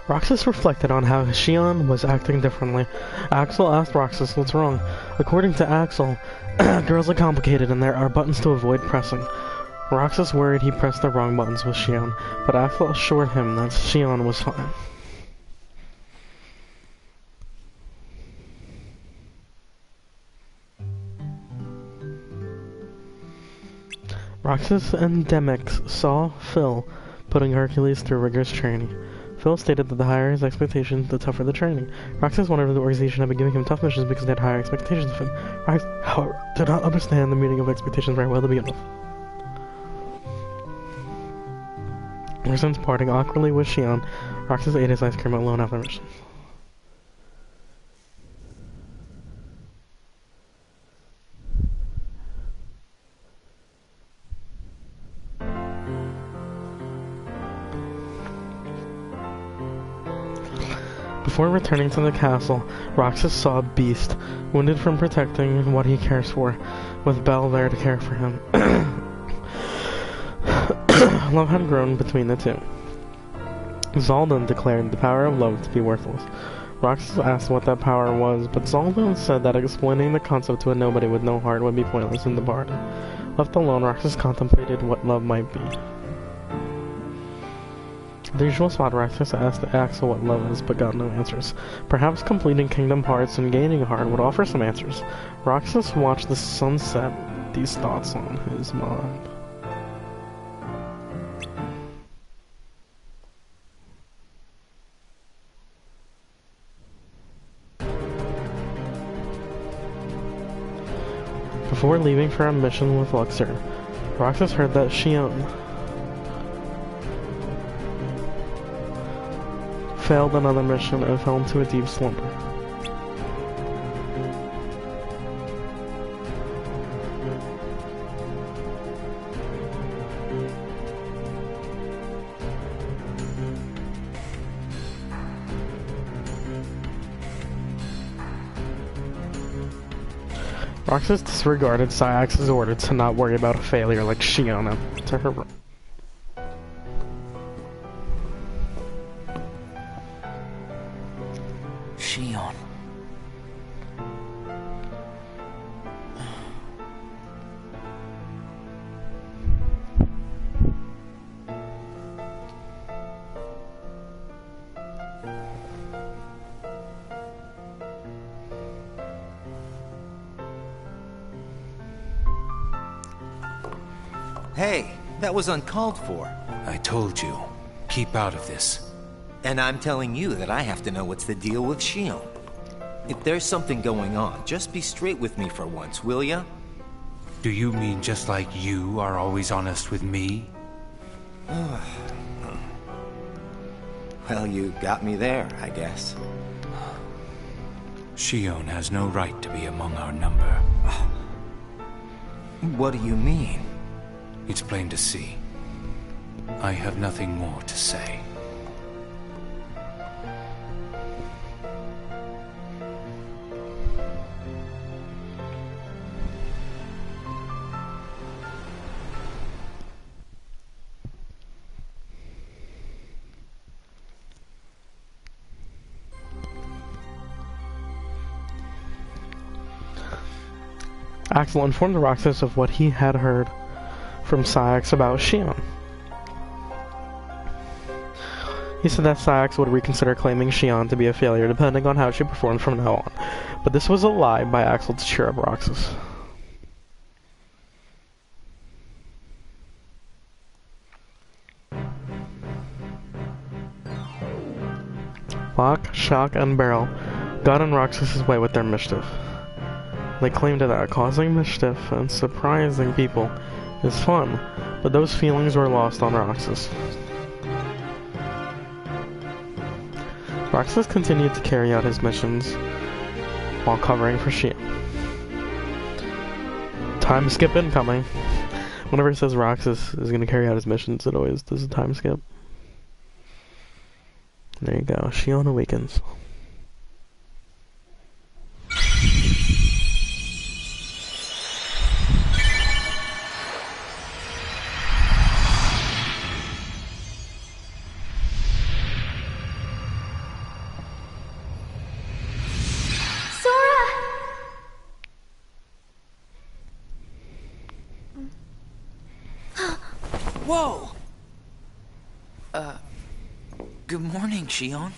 Roxas reflected on how Shion was acting differently. Axel asked Roxas what's wrong. According to Axel, girls are complicated and there are buttons to avoid pressing. Roxas worried he pressed the wrong buttons with Shion, but Axel assured him that Shion was fine. Roxas and Demyx saw Phil putting Hercules through rigorous training. Phil stated that the higher his expectations, the tougher the training. Roxas wondered if the organization had been giving him tough missions because they had higher expectations of him. Roxas, however, did not understand the meaning of expectations very well to begin with. Ever since parting awkwardly with Shion, Roxas ate his ice cream alone after mission. Before returning to the castle, Roxas saw Beast, wounded from protecting what he cares for, with Belle there to care for him. Love had grown between the two. Zaldun declared the power of love to be worthless. Roxas asked what that power was, but Zaldun said that explaining the concept to a nobody with no heart would be pointless in the bargain. Left alone, Roxas contemplated what love might be. The usual spot, Roxas asked Axel what love is, but got no answers. Perhaps completing Kingdom Hearts and gaining a heart would offer some answers. Roxas watched the sunset with these thoughts on his mind. Before leaving for a mission with Luxor, Roxas heard that Shion failed another mission and fell into a deep slumber. Roxas disregarded Syax's order to not worry about a failure like Shion to her room. Shion. Hey, that was uncalled for. I told you, keep out of this. And I'm telling you that I have to know what's the deal with Shion. If there's something going on, just be straight with me for once, will ya? Do you mean just like you are always honest with me? Well, you got me there, I guess. Shion has no right to be among our number. What do you mean? It's plain to see. I have nothing more to say. Axel informed Roxas of what he had heard from Syax about Shion. He said that Syax would reconsider claiming Shion to be a failure depending on how she performed from now on, but this was a lie by Axel to cheer up Roxas. Lock, Shock, and Barrel got in Roxas' way with their mischief. They claimed that causing mischief and surprising people is fun, but those feelings were lost on Roxas. Roxas continued to carry out his missions while covering for Shion. Time skip incoming. Whenever it says Roxas is going to carry out his missions, it always does a time skip. There you go. Shion awakens. Whoa! Good morning, Shion.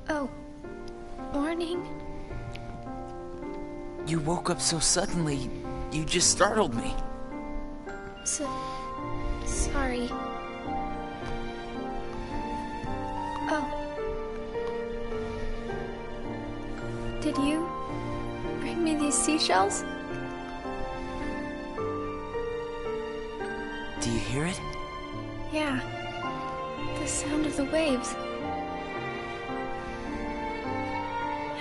Oh, morning. You woke up so suddenly, you just startled me. Sorry. Oh. Did you bring me these seashells? Do you hear it? Yeah. The sound of the waves.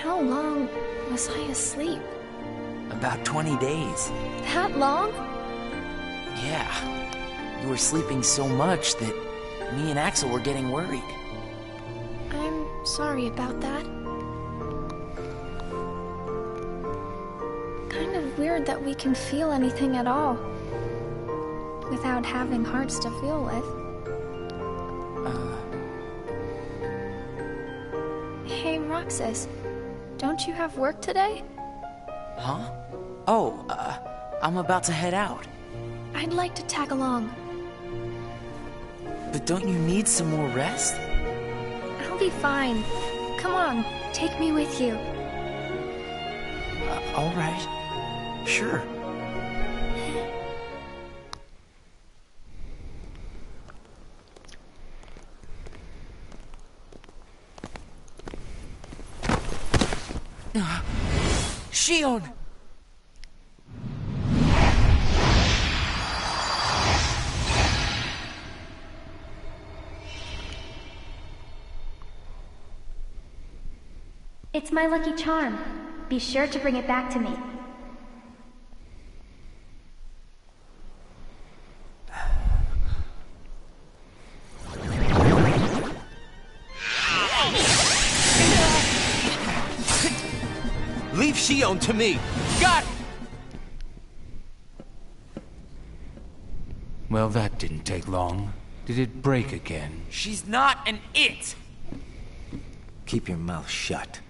How long was I asleep? About 20 days. That long? Yeah. You were sleeping so much that me and Axel were getting worried. I'm sorry about that. Kind of weird that we can feel anything at all without having hearts to feel with. Hey, Roxas, don't you have work today? Huh? Oh, I'm about to head out. I'd like to tag along. But don't you need some more rest? I'll be fine. Come on, take me with you. All right. Sure. Shion! It's my lucky charm. Be sure to bring it back to me. Leave Shion to me! Got it! Well, that didn't take long. Did it break again? She's not an it! Keep your mouth shut.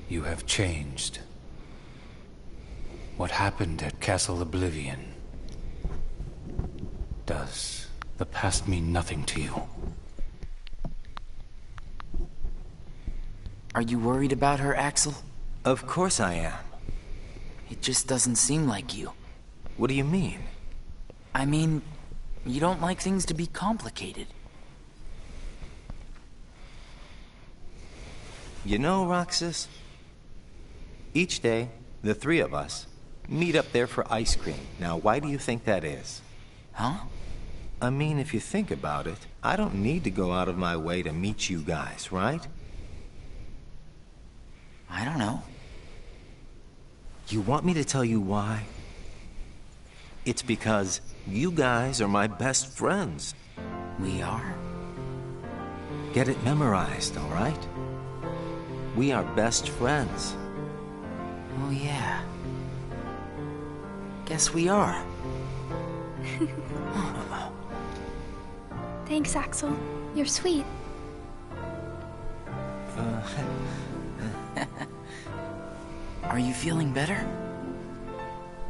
You have changed. What happened at Castle Oblivion? Does the past mean nothing to you? Are you worried about her, Axel? Of course I am. It just doesn't seem like you. What do you mean? I mean, you don't like things to be complicated. You know, Roxas, each day, the three of us meet up there for ice cream. Now, why do you think that is? Huh? I mean, if you think about it, I don't need to go out of my way to meet you guys, right? I don't know. You want me to tell you why? It's because you guys are my best friends. We are? Get it memorized, all right? We are best friends. Oh, yeah. Guess we are. Thanks, Axel. You're sweet. Are you feeling better?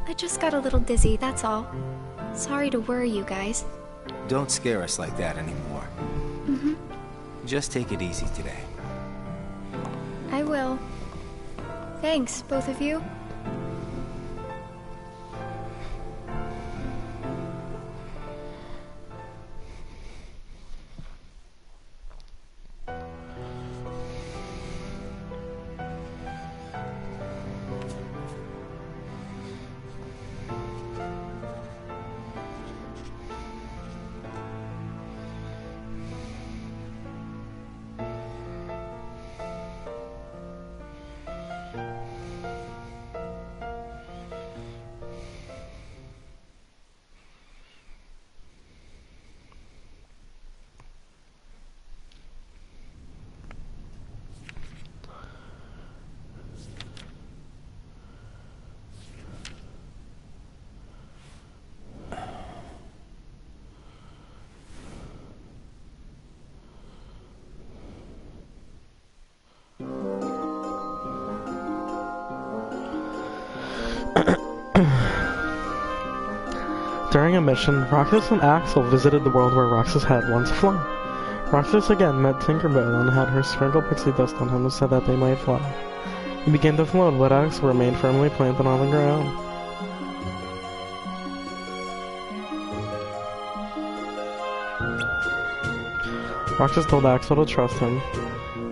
I just got a little dizzy, that's all. Sorry to worry you guys. Don't scare us like that anymore. Mm-hmm. Just take it easy today. I will. Thanks, both of you. During a mission, Roxas and Axel visited the world where Roxas had once flown. Roxas again met Tinkerbell and had her sprinkle pixie dust on him and said that they might fly. He began to float, but Axel remained firmly planted on the ground. Roxas told Axel to trust him,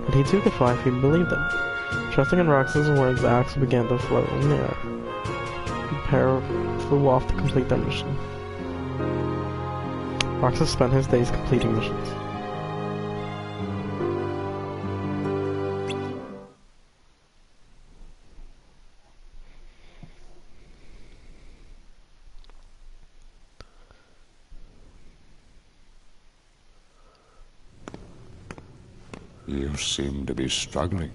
but he too could fly if he believed it. Trusting in Roxas' words, Axel began to float in the air. The pair flew off to complete their mission. Roxas spent his days completing missions. You seem to be struggling.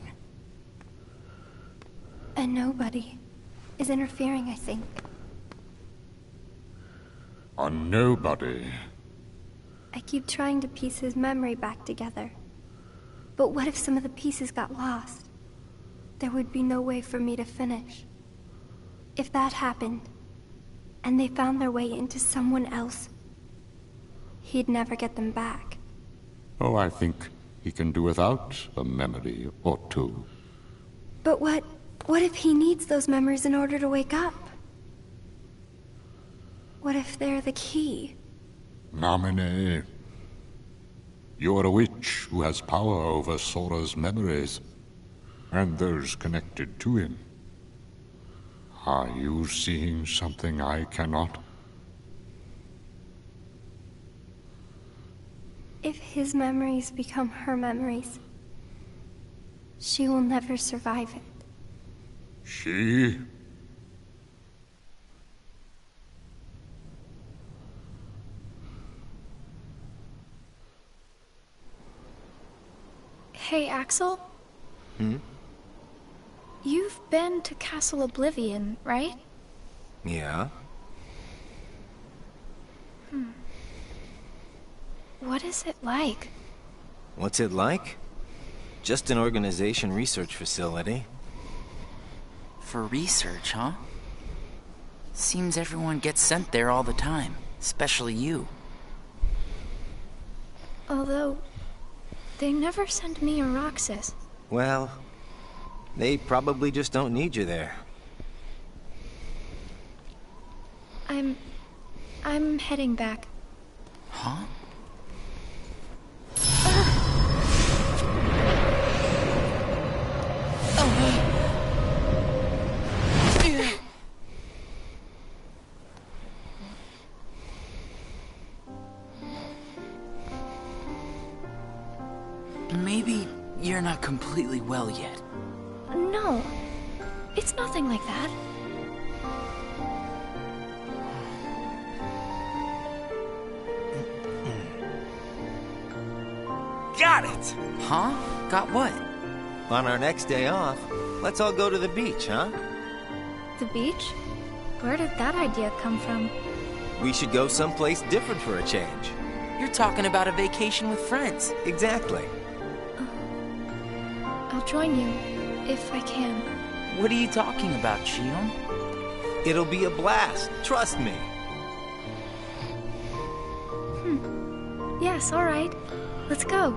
And nobody is interfering, I think. A nobody? I keep trying to piece his memory back together. But what if some of the pieces got lost? There would be no way for me to finish. If that happened, and they found their way into someone else, he'd never get them back. Oh, I think he can do without a memory or two. But what if he needs those memories in order to wake up? What if they're the key? Namine, you're a witch who has power over Sora's memories, and those connected to him. Are you seeing something I cannot? If his memories become her memories, she will never survive it. She? Hey, Axel? Hmm? You've been to Castle Oblivion, right? Yeah? What is it like? What's it like? Just an organization research facility. For research, huh? Seems everyone gets sent there all the time, especially you. Although, they never send me or Roxas. Well, they probably just don't need you there. I'm heading back. Huh? Maybe you're not completely well yet. No, it's nothing like that. Got it! Huh? Got what? On our next day off, let's all go to the beach, huh? The beach? Where did that idea come from? We should go someplace different for a change. You're talking about a vacation with friends. Exactly. I'll join you, if I can. What are you talking about, Shion? It'll be a blast, trust me. Yes, alright. Let's go.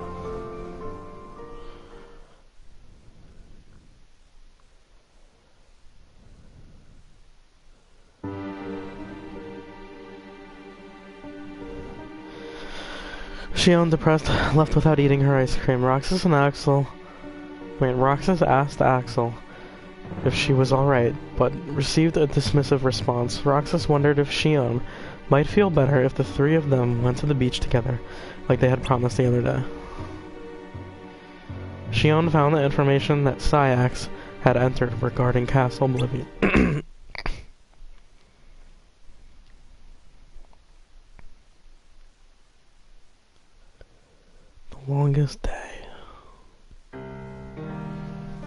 Shion, depressed, left without eating her ice cream. Roxas asked Axel if she was alright, but received a dismissive response. Roxas wondered if Shion might feel better if the three of them went to the beach together, like they had promised the other day. Shion found the information that Syax had entered regarding Castle Oblivion. The longest day.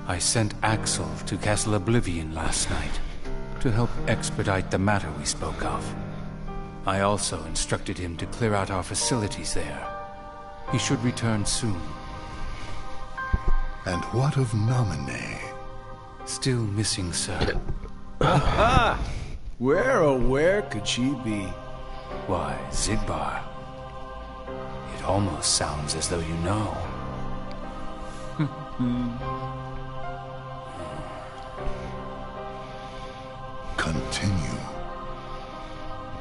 I sent Axel to Castle Oblivion last night to help expedite the matter we spoke of. I also instructed him to clear out our facilities there. He should return soon. And what of Naminé? Still missing, sir. Aha! Where, oh where could she be? Why, Zigbar. It almost sounds as though you know. Continue.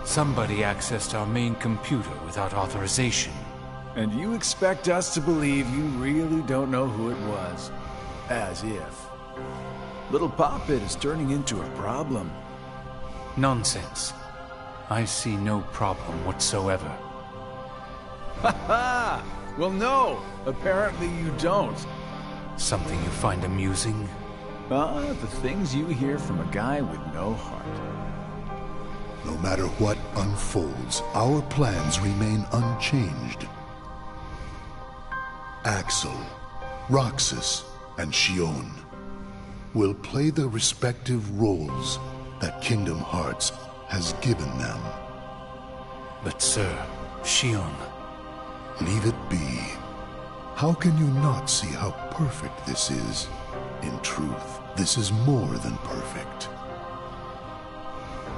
Somebody accessed our main computer without authorization. And you expect us to believe you really don't know who it was? As if. Little Poppet is turning into a problem. Nonsense. I see no problem whatsoever. Ha ha! Well, no! Apparently you don't. Something you find amusing? The things you hear from a guy with no heart. No matter what unfolds, our plans remain unchanged. Axel, Roxas, and Shion will play the respective roles that Kingdom Hearts has given them. But sir, Shion... Leave it be. How can you not see how perfect this is? In truth, this is more than perfect.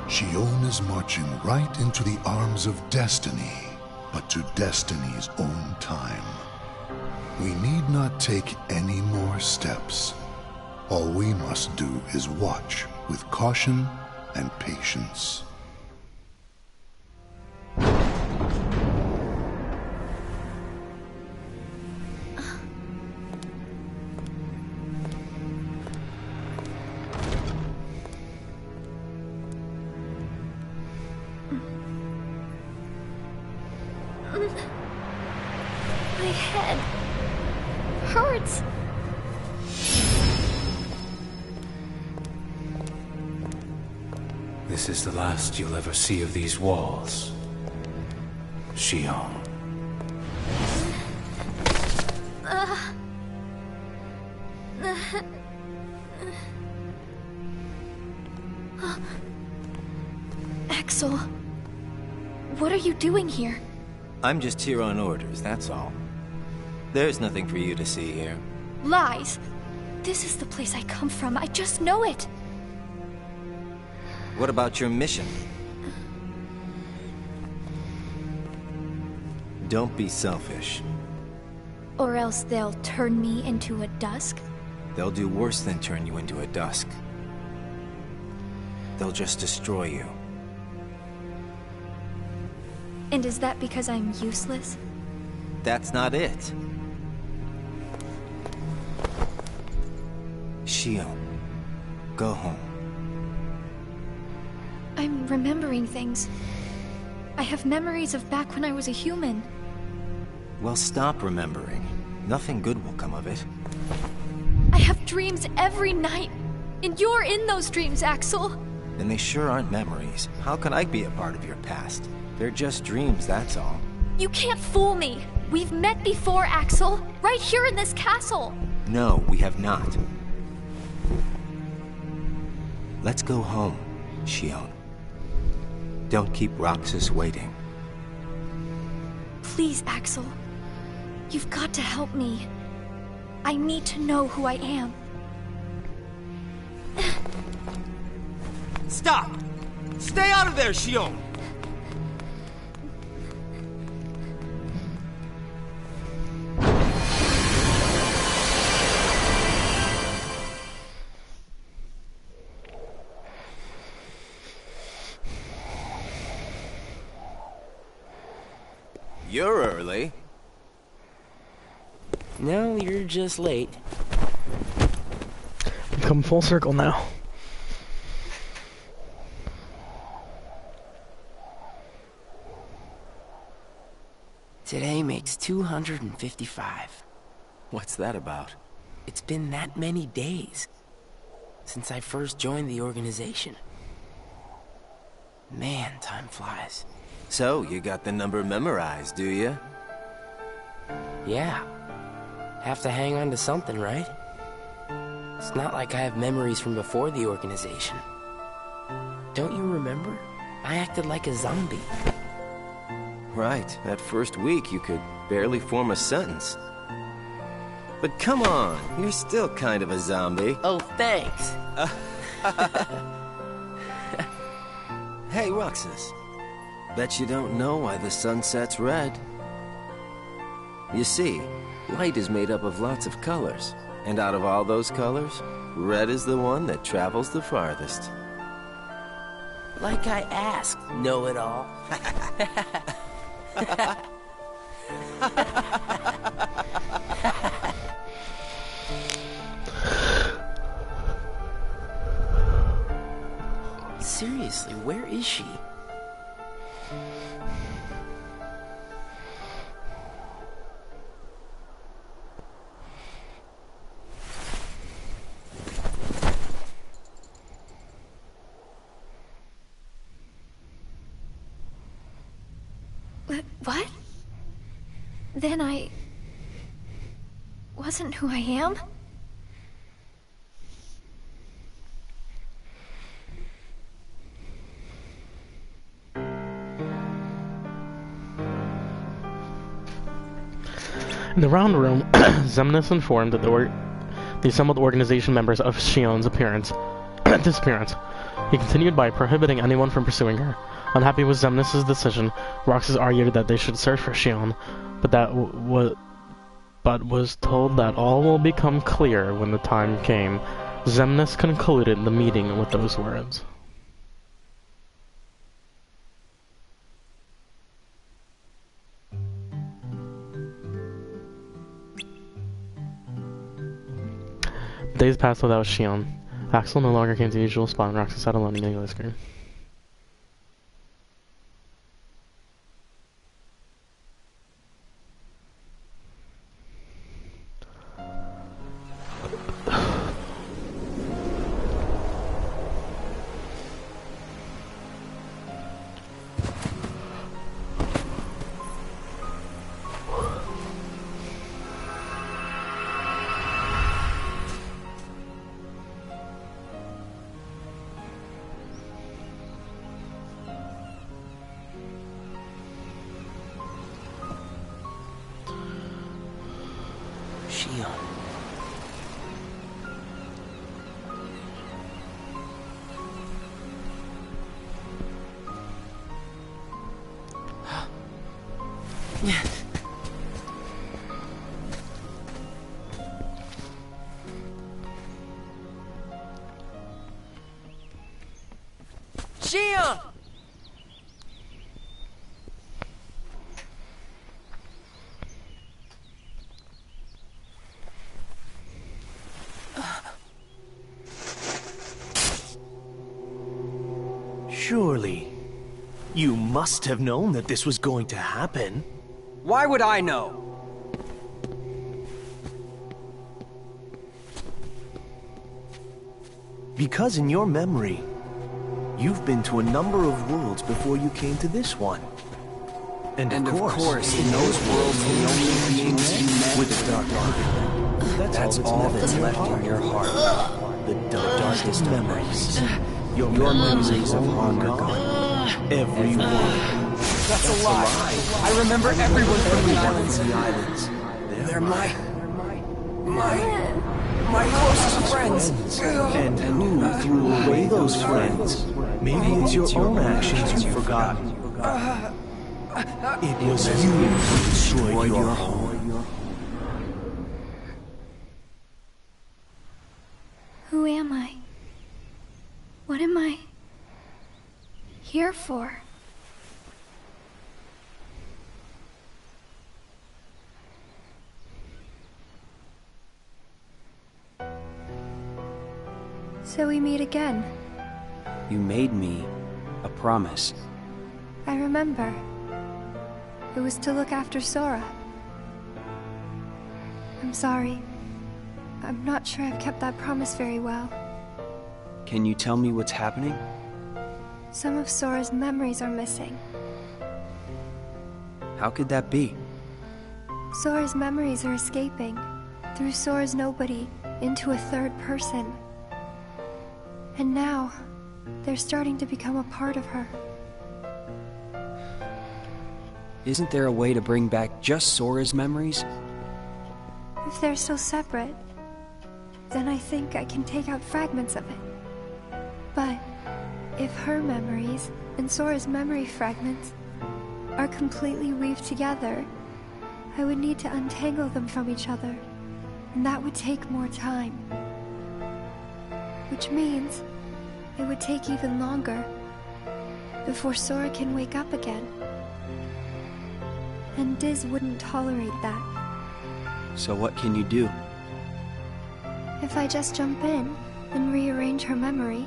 Shion is marching right into the arms of destiny, but to destiny's own time. We need not take any more steps. All we must do is watch with caution and patience. My head hurts. This is the last you'll ever see of these walls, Shion. Axel, what are you doing here? I'm just here on orders, that's all. There's nothing for you to see here. Lies. This is the place I come from. I just know it. What about your mission? Don't be selfish. Or else they'll turn me into a dusk? They'll do worse than turn you into a dusk. They'll just destroy you. And is that because I'm useless? That's not it. Shion, go home. I'm remembering things. I have memories of back when I was a human. Well, stop remembering. Nothing good will come of it. I have dreams every night. And you're in those dreams, Axel. And they sure aren't memories. How can I be a part of your past? They're just dreams, that's all. You can't fool me. We've met before, Axel. Right here in this castle. No, we have not. Let's go home, Shion. Don't keep Roxas waiting. Please, Axel. You've got to help me. I need to know who I am. Stop! Stay out of there, Shion! You're early. No, you're just late. We've come full circle now. Today makes 255. What's that about? It's been that many days since I first joined the organization. Man, time flies. So, you got the number memorized, do you? Yeah. Have to hang on to something, right? It's not like I have memories from before the organization. Don't you remember? I acted like a zombie. Right. That first week, you could barely form a sentence. But come on, you're still kind of a zombie. Oh, thanks. Hey, Roxas. Bet you don't know why the sun sets red. You see, light is made up of lots of colors, and out of all those colors, red is the one that travels the farthest. Like I asked, know-it-all. Seriously, where is she? What? Then I wasn't who I am? In the round room, Xemnas informed the assembled organization members of Shion's disappearance. He continued by prohibiting anyone from pursuing her. Unhappy with Xemnas' decision, Roxas argued that they should search for Shion, but was told that all will become clear when the time came. Xemnas concluded the meeting with those words. Days passed without Shion. Axel no longer came to the usual spot, and Roxas sat alone eating ice cream. Shion! Surely, you must have known that this was going to happen. Why would I know? Because in your memory, you've been to a number of worlds before you came to this one. And of course, in those worlds, the only beings you met with the dark arc. That's all that's left in your heart. The darkest memories. Your memories of hunger gone. Every one. That's a lie. I remember everyone from the islands. They're my closest friends. And who threw away those friends? Maybe it's your own actions you've forgotten. It was you who destroyed your home. Who am I? What am I here for? So we meet again. You made me a promise. I remember. It was to look after Sora. I'm sorry. I'm not sure I've kept that promise very well. Can you tell me what's happening? Some of Sora's memories are missing. How could that be? Sora's memories are escaping through Sora's nobody into a third person. And now, they're starting to become a part of her. Isn't there a way to bring back just Sora's memories? If they're still separate, then I think I can take out fragments of it. But if her memories and Sora's memory fragments are completely weaved together, I would need to untangle them from each other, and that would take more time. Which means it would take even longer before Sora can wake up again. And Diz wouldn't tolerate that. So what can you do? If I just jump in and rearrange her memory,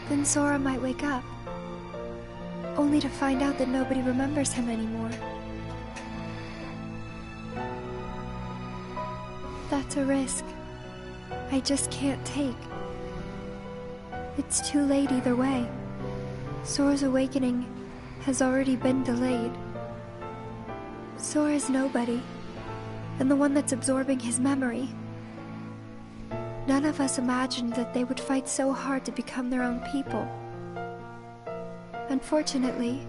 then Sora might wake up, only to find out that nobody remembers him anymore. That's a risk I just can't take. It's too late either way. Sora's awakening has already been delayed. Sora's nobody, and the one that's absorbing his memory. None of us imagined that they would fight so hard to become their own people. Unfortunately,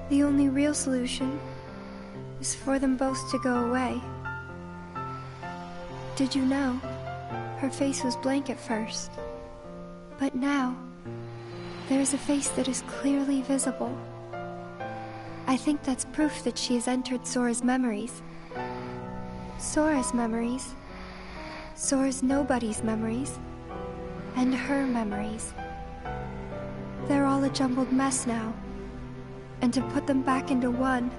the only real solution is for them both to go away. Did you know? Her face was blank at first. But now, there's a face that is clearly visible. I think that's proof that she has entered Sora's memories. Sora's memories. Sora's nobody's memories. And her memories. They're all a jumbled mess now. And to put them back into one,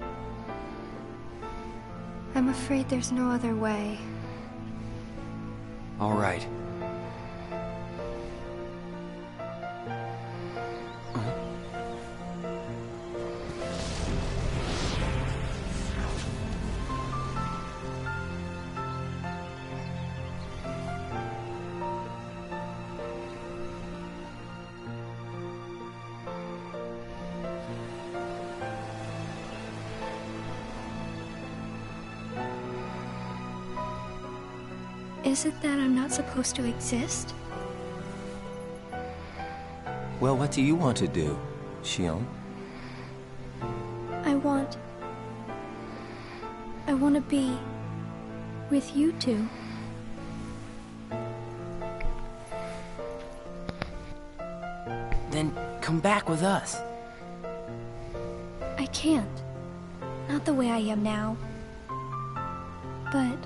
I'm afraid there's no other way. All right. Is it that I'm not supposed to exist? Well, what do you want to do, Xion? I want to be with you two. Then come back with us. I can't. Not the way I am now. But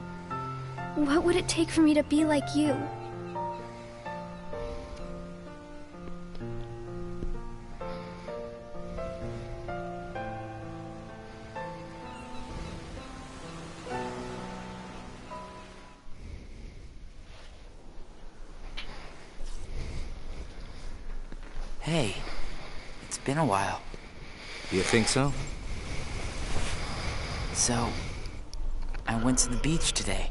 what would it take for me to be like you? Hey, it's been a while. You think so? So, I went to the beach today.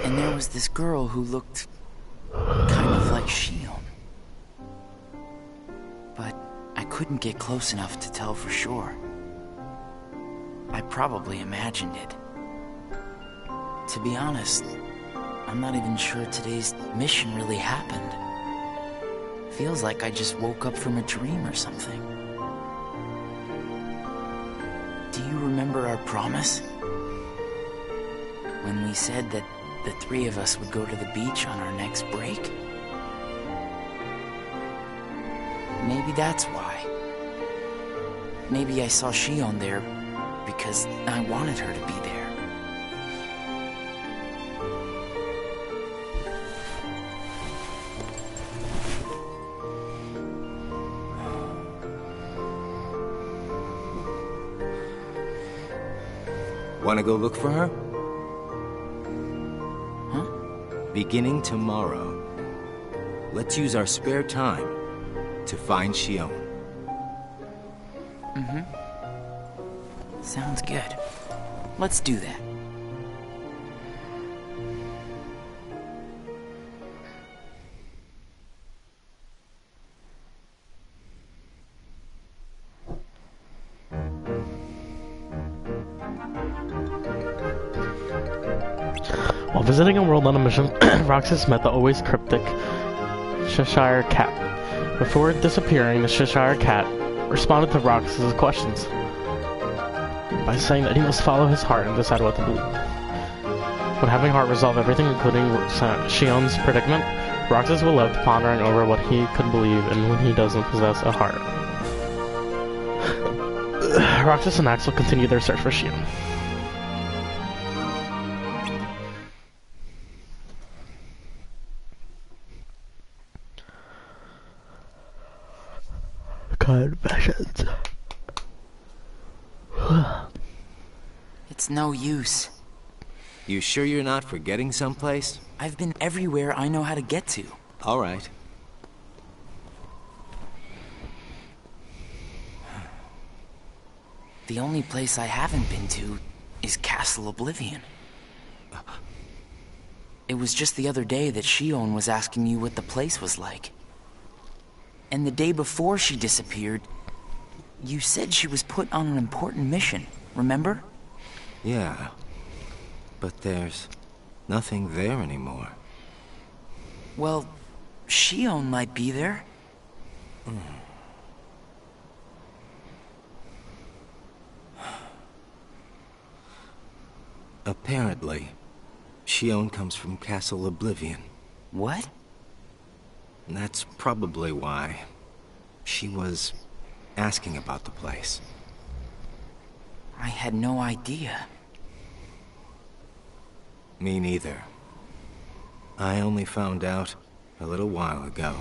And there was this girl who looked kind of like Xion. But I couldn't get close enough to tell for sure. I probably imagined it. To be honest, I'm not even sure today's mission really happened. Feels like I just woke up from a dream or something. Do you remember our promise? When we said that the three of us would go to the beach on our next break? Maybe that's why. Maybe I saw Xion there because I wanted her to be there. Want to go look for her? Beginning tomorrow, let's use our spare time to find Xion. Sounds good. Let's do that. While visiting a world on a mission, Roxas met the always cryptic Cheshire Cat. Before disappearing, the Cheshire Cat responded to Roxas' questions by saying that he must follow his heart and decide what to believe. When having heart resolve everything, including Xion's predicament, Roxas will left pondering over what he could believe and when he doesn't possess a heart. Roxas and Axel continue their search for Shion. Confessions. It's no use. You sure you're not forgetting someplace? I've been everywhere I know how to get to. All right. The only place I haven't been to is Castle Oblivion. It was just the other day that Shion was asking you what the place was like. And the day before she disappeared, you said she was put on an important mission, remember? Yeah. But there's nothing there anymore. Well, Shion might be there. Apparently, Shion comes from Castle Oblivion. What? And that's probably why she was asking about the place. I had no idea. Me neither. I only found out a little while ago.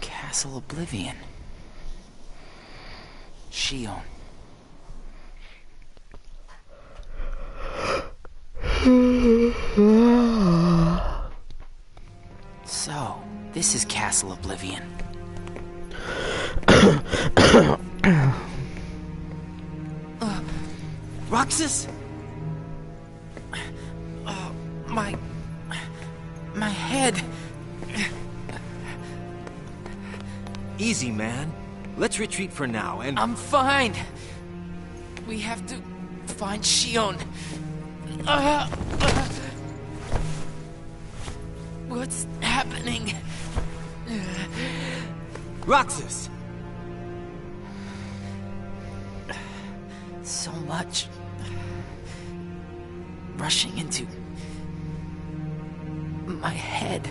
Castle Oblivion. Shion. So, this is Castle Oblivion. Roxas? My head. Easy, man. Let's retreat for now and... I'm fine. We have to find Shion. What's happening? Roxas! So much. Rushing into my head.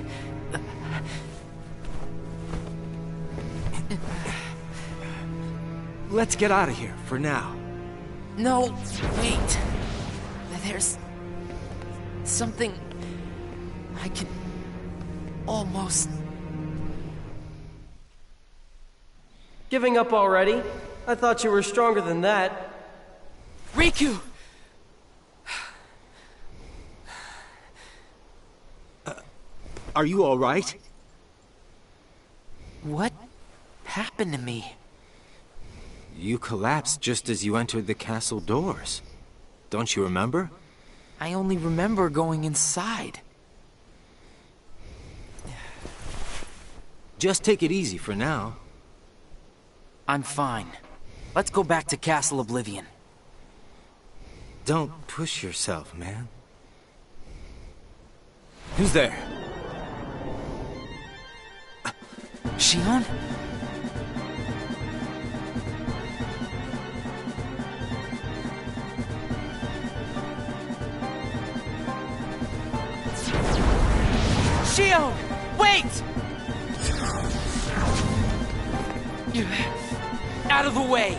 Let's get out of here for now. No, wait. There's something I can almost... Giving up already? I thought you were stronger than that. Riku! Are you all right? What happened to me? You collapsed just as you entered the castle doors. Don't you remember? I only remember going inside. Just take it easy for now. I'm fine. Let's go back to Castle Oblivion. Don't push yourself, man. Who's there? Shion? Shion! Wait! Out of the way!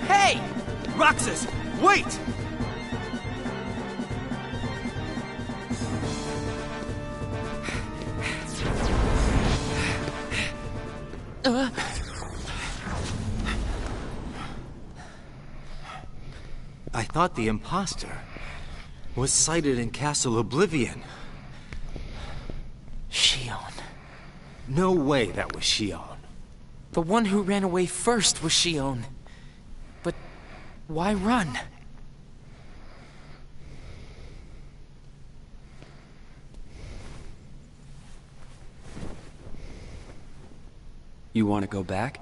Hey! Roxas, wait! I thought the imposter was sighted in Castle Oblivion. Shion. No way that was Shion. The one who ran away first was Shion. But why run? You want to go back?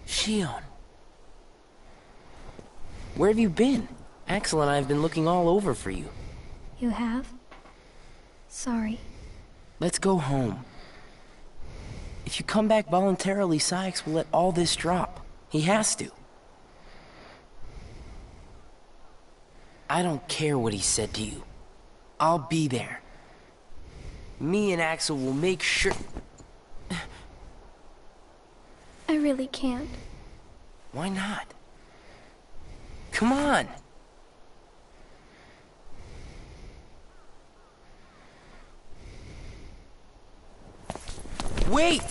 Shion. Where have you been? Axel and I have been looking all over for you. You have? Sorry. Let's go home. If you come back voluntarily, Sykes will let all this drop. He has to. I don't care what he said to you. I'll be there. Me and Axel will make sure... I really can't. Why not? Come on! Wait!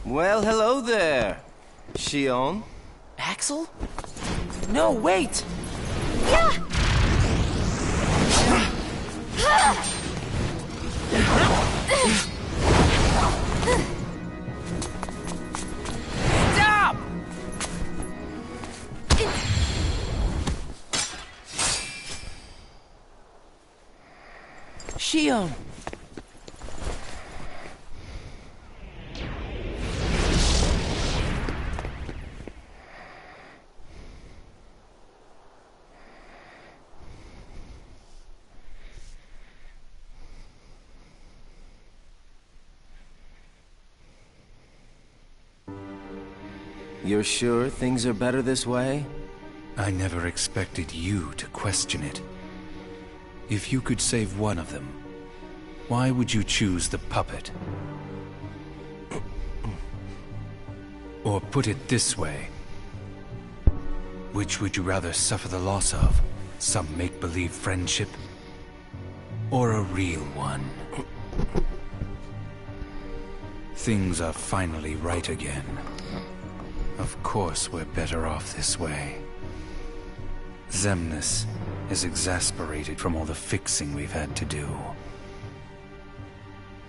Well, hello there, Shion. Axel? No, wait! Stop! Shion! You're sure things are better this way? I never expected you to question it. If you could save one of them, why would you choose the puppet? Or put it this way, which would you rather suffer the loss of? Some make-believe friendship? Or a real one? Things are finally right again. Of course we're better off this way. Xemnas is exasperated from all the fixing we've had to do.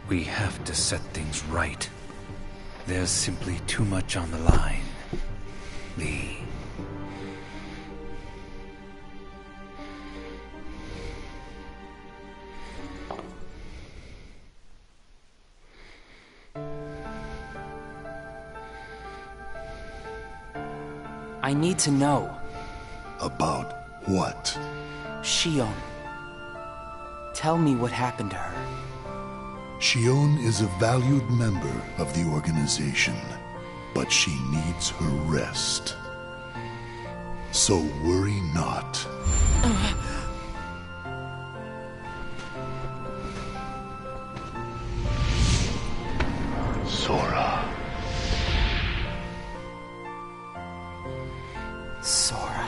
We have to set things right. There's simply too much on the line, Lee. I need to know. About what? Shion. Tell me what happened to her. Shion is a valued member of the organization, but she needs her rest. So worry not. Sora. Sora.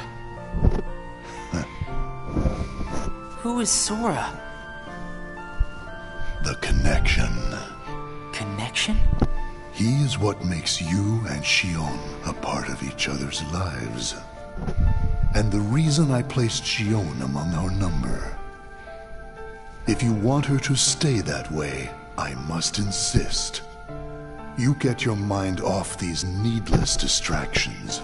Who is Sora? The connection. Connection? He is what makes you and Shion a part of each other's lives. And the reason I placed Shion among our number. If you want her to stay that way, I must insist. You get your mind off these needless distractions.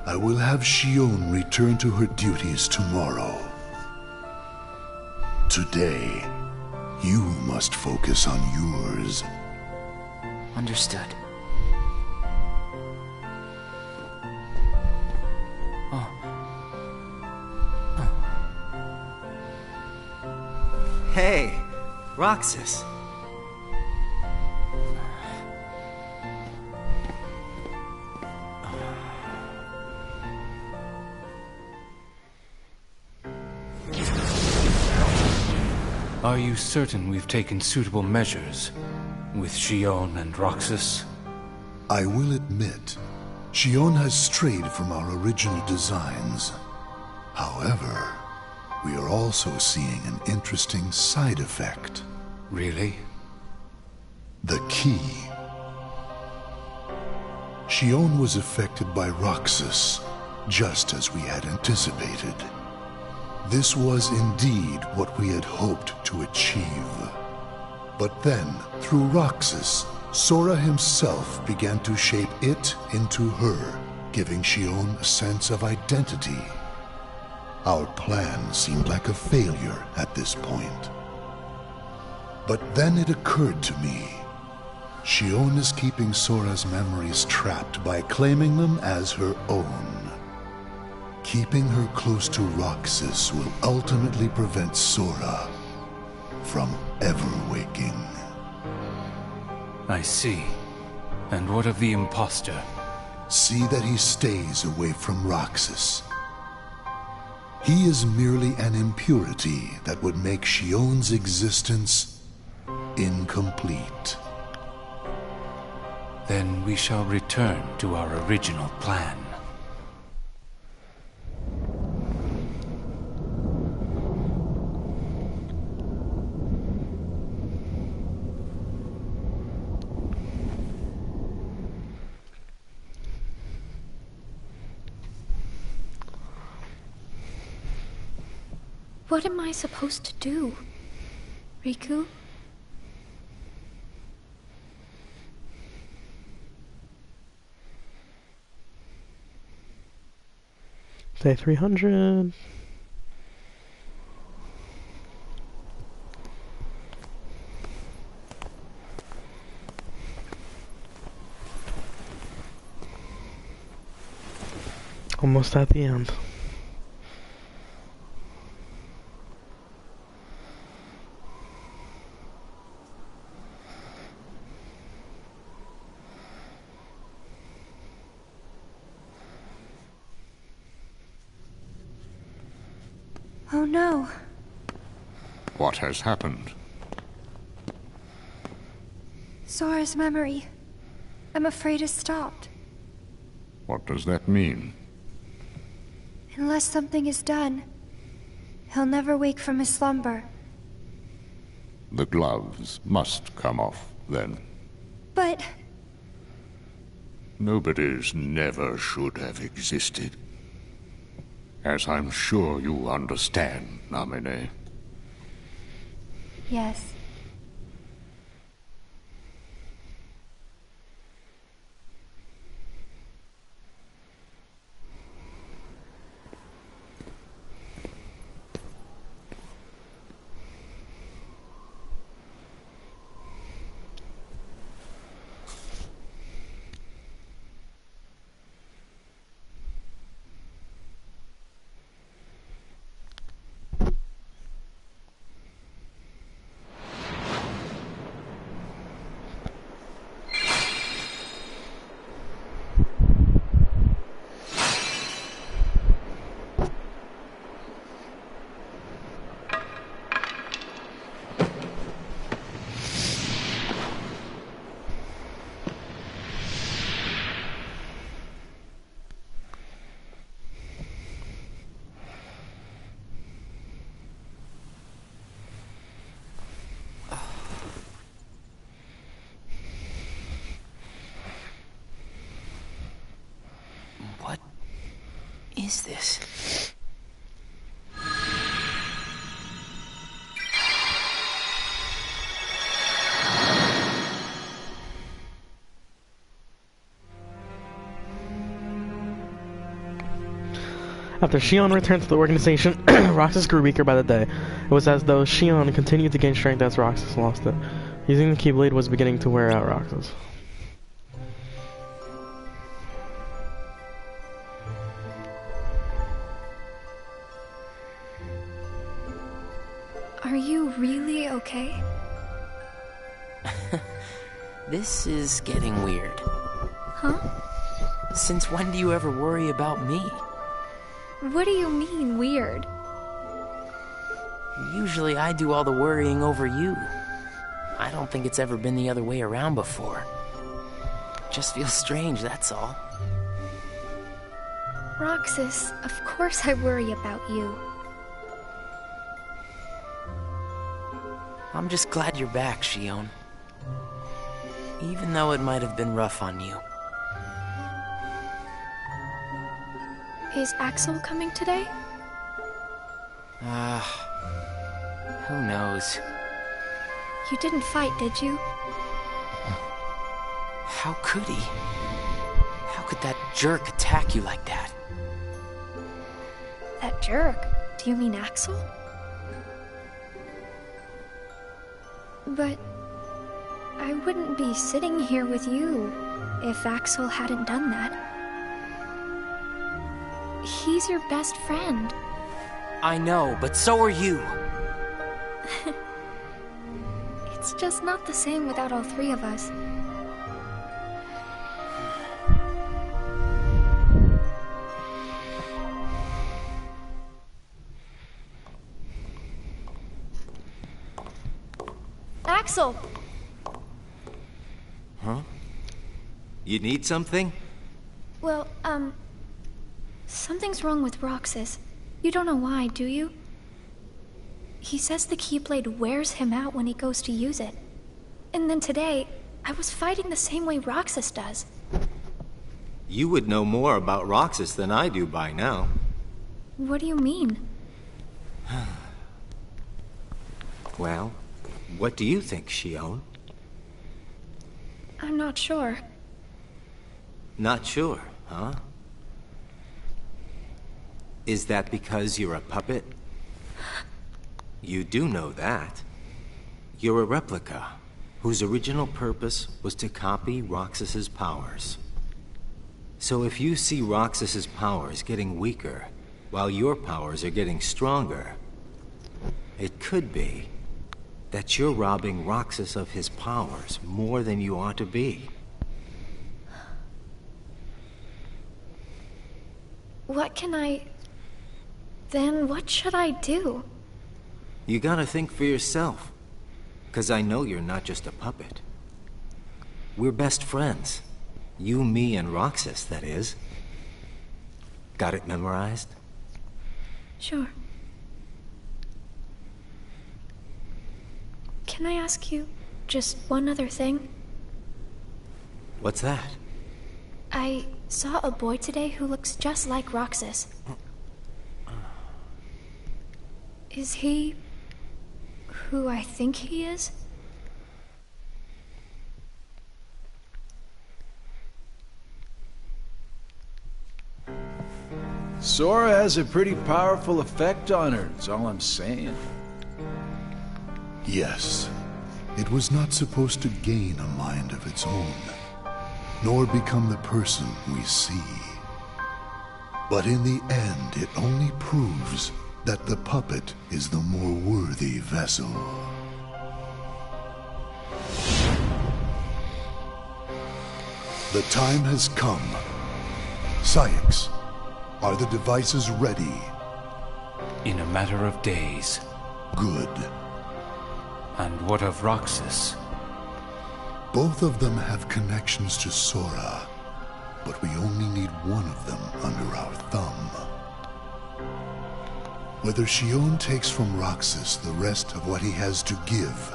I will have Shion return to her duties tomorrow. Today, you must focus on yours. Understood. Hey, Roxas. Are you certain we've taken suitable measures with Shion and Roxas? I will admit, Shion has strayed from our original designs. However, we are also seeing an interesting side effect. Really? The key. Shion was affected by Roxas, just as we had anticipated. This was indeed what we had hoped to achieve. But then, through Roxas, Sora himself began to shape it into her, giving Shion a sense of identity Our plan seemed like a failure at this point. But then it occurred to me. Shion is keeping Sora's memories trapped by claiming them as her own. Keeping her close to Roxas will ultimately prevent Sora from ever waking. I see. And what of the imposter? See that he stays away from Roxas. He is merely an impurity that would make Shion's existence incomplete. Then we shall return to our original plan. What am I supposed to do, Riku? Day 300. Almost at the end. Oh no. What has happened? Sora's memory. I'm afraid it's stopped. What does that mean? Unless something is done, he'll never wake from his slumber. The gloves must come off, then. But... Nobody's never should have existed. As I'm sure you understand, Namine. yes. What is this? After Shion returned to the organization, Roxas grew weaker by the day. It was as though Shion continued to gain strength as Roxas lost it. Using the Keyblade was beginning to wear out Roxas. Are you really okay? This is getting weird. Huh? Since when do you ever worry about me? What do you mean, weird? Usually I do all the worrying over you. I don't think it's ever been the other way around before. Just feels strange, that's all. Roxas, of course I worry about you. I'm just glad you're back, Shion. Even though it might have been rough on you. Is Axel coming today? Who knows? You didn't fight, did you? How could he? How could that jerk attack you like that? That jerk? Do you mean Axel? But I wouldn't be sitting here with you if Axel hadn't done that. He's your best friend. I know, but so are you. It's just not the same without all three of us. Axel! Huh? You need something? Well, something's wrong with Roxas. You don't know why, do you? He says the Keyblade wears him out when he goes to use it. And then today, I was fighting the same way Roxas does. You would know more about Roxas than I do by now. What do you mean? Well, what do you think, Shion? I'm not sure. Not sure, huh? Is that because you're a puppet? You do know that. You're a replica, whose original purpose was to copy Roxas's powers. So if you see Roxas's powers getting weaker, while your powers are getting stronger, it could be that you're robbing Roxas of his powers more than you ought to be. What can I... Then what should I do? You gotta think for yourself. 'Cause I know you're not just a puppet. We're best friends. You, me, and Roxas, that is. Got it memorized? Sure. Can I ask you just one other thing? What's that? I saw a boy today who looks just like Roxas. Is he who I think he is? Sora has a pretty powerful effect on her, is all I'm saying. Yes, it was not supposed to gain a mind of its own, nor become the person we see. But in the end, it only proves that the puppet is the more worthy vessel. The time has come. Syx, are the devices ready? In a matter of days. Good. And what of Roxas? Both of them have connections to Sora, but we only need one of them under our thumb. Whether Shion takes from Roxas the rest of what he has to give,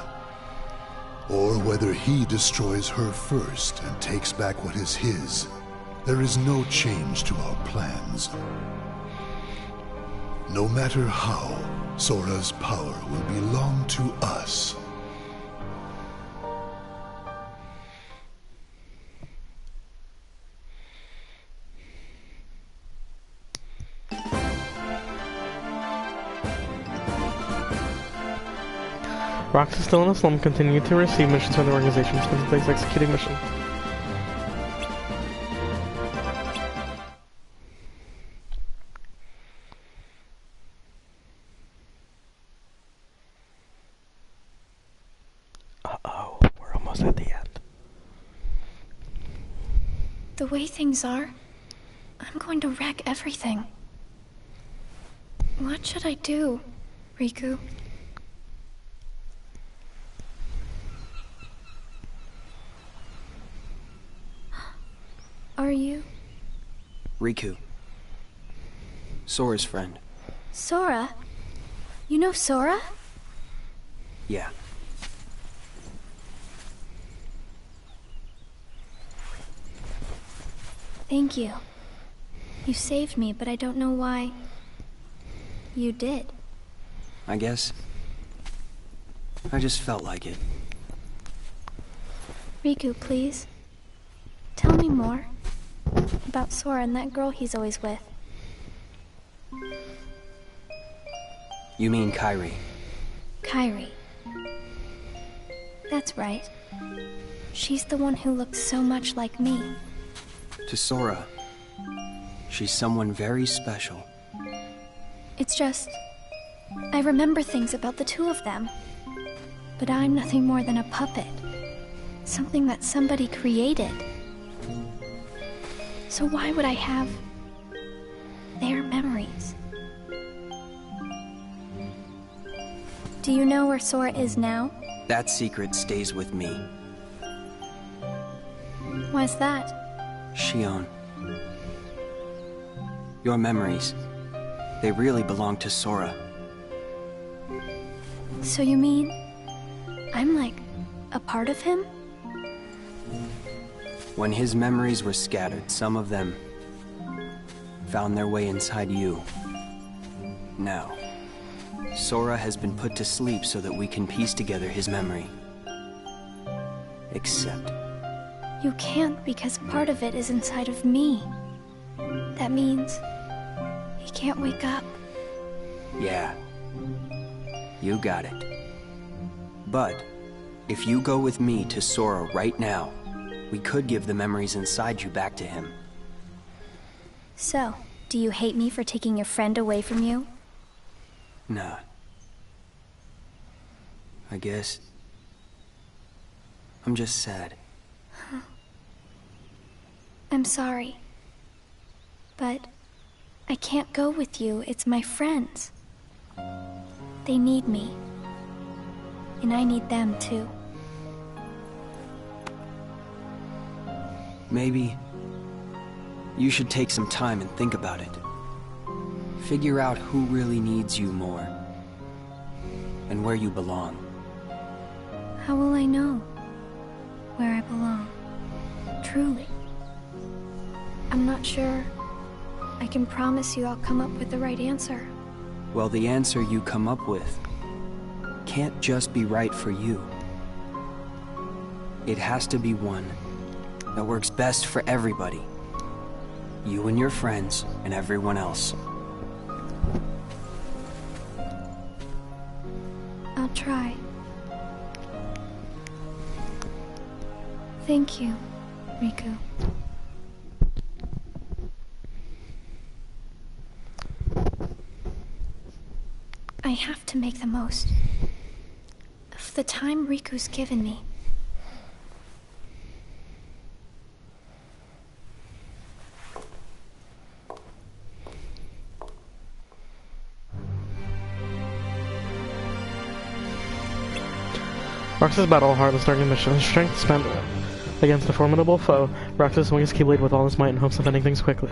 or whether he destroys her first and takes back what is his, there is no change to our plans. No matter how, Sora's power will belong to us. Roxas still in a slum, continued to receive missions from the organization, which contemplates executing mission. Uh-oh, we're almost at the end. The way things are, I'm going to wreck everything. What should I do, Riku? Are you? Riku. Sora's friend. Sora? You know Sora? Yeah. Thank you. You saved me, but I don't know why you did. I guess I just felt like it. Riku, please. Tell me more about Sora and that girl he's always with. You mean Kairi. Kairi. That's right. She's the one who looks so much like me. To Sora, she's someone very special. It's just... I remember things about the two of them. But I'm nothing more than a puppet. Something that somebody created. So why would I have... their memories? Do you know where Sora is now? That secret stays with me. Why's that? Shion. Your memories, they really belong to Sora. So you mean... I'm like... a part of him? When his memories were scattered, some of them found their way inside you. Now, Sora has been put to sleep so that we can piece together his memory. Except... You can't because part of it is inside of me. That means... he can't wake up. Yeah. You got it. But, if you go with me to Sora right now, we could give the memories inside you back to him. So, do you hate me for taking your friend away from you? Nah. I guess... I'm just sad. I'm sorry. But... I can't go with you, it's my friends. They need me. And I need them too. Maybe... you should take some time and think about it. Figure out who really needs you more. And where you belong. How will I know where I belong? Truly. I'm not sure I can promise you I'll come up with the right answer. Well, the answer you come up with can't just be right for you. It has to be one that works best for everybody. You and your friends and everyone else. I'll try. Thank you, Riku. I have to make the most of the time Riku's given me. Roxas battle Heartless starting mission. Strength spent against a formidable foe. Roxas swings Keyblade with all his might in hopes of ending things quickly.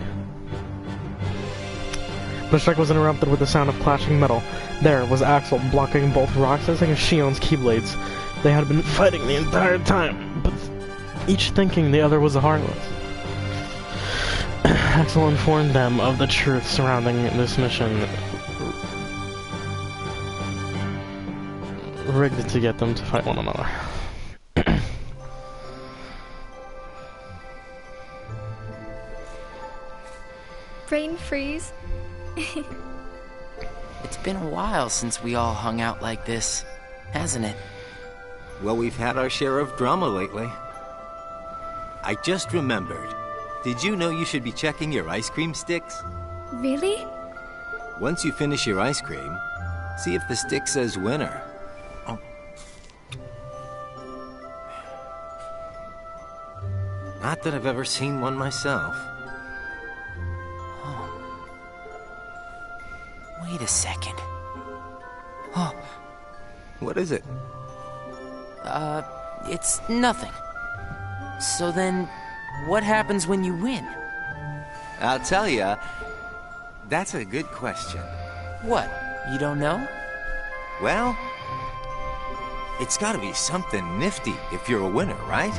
The strike was interrupted with the sound of clashing metal. There was Axel blocking both Roxas and Shion's Keyblades. They had been fighting the entire time, but each thinking the other was a Heartless. Axel informed them of the truth surrounding this mission, rigged to get them to fight one another. Brain freeze. It's been a while since we all hung out like this, hasn't it? Well, we've had our share of drama lately. I just remembered. Did you know you should be checking your ice cream sticks? Really? Once you finish your ice cream, see if the stick says winner. Oh. Not that I've ever seen one myself. Wait a second. Oh. What is it? It's nothing. So then, what happens when you win? I'll tell ya. That's a good question. What? You don't know? Well, it's gotta be something nifty if you're a winner, right?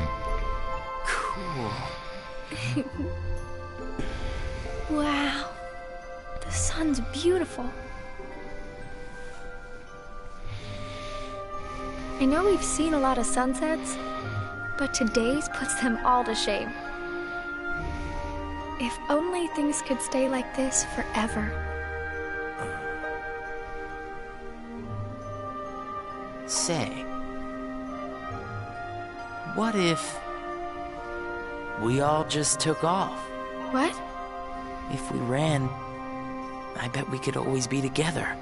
Cool. Wow. The sun's beautiful. I know we've seen a lot of sunsets, but today's puts them all to shame. If only things could stay like this forever. Say, what if we all just took off? What? If we ran, I bet we could always be together.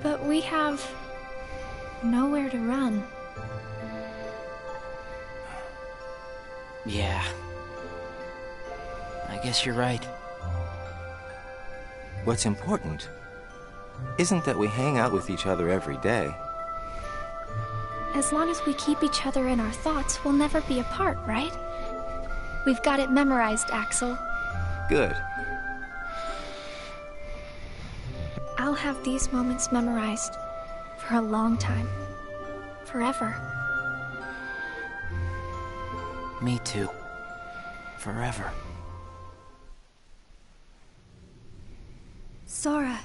But we have nowhere to run. Yeah. I guess you're right. What's important isn't that we hang out with each other every day. As long as we keep each other in our thoughts, we'll never be apart, right? We've got it memorized, Axel. Good. I'll have these moments memorized for a long time. Forever. Me too. Forever. Sora.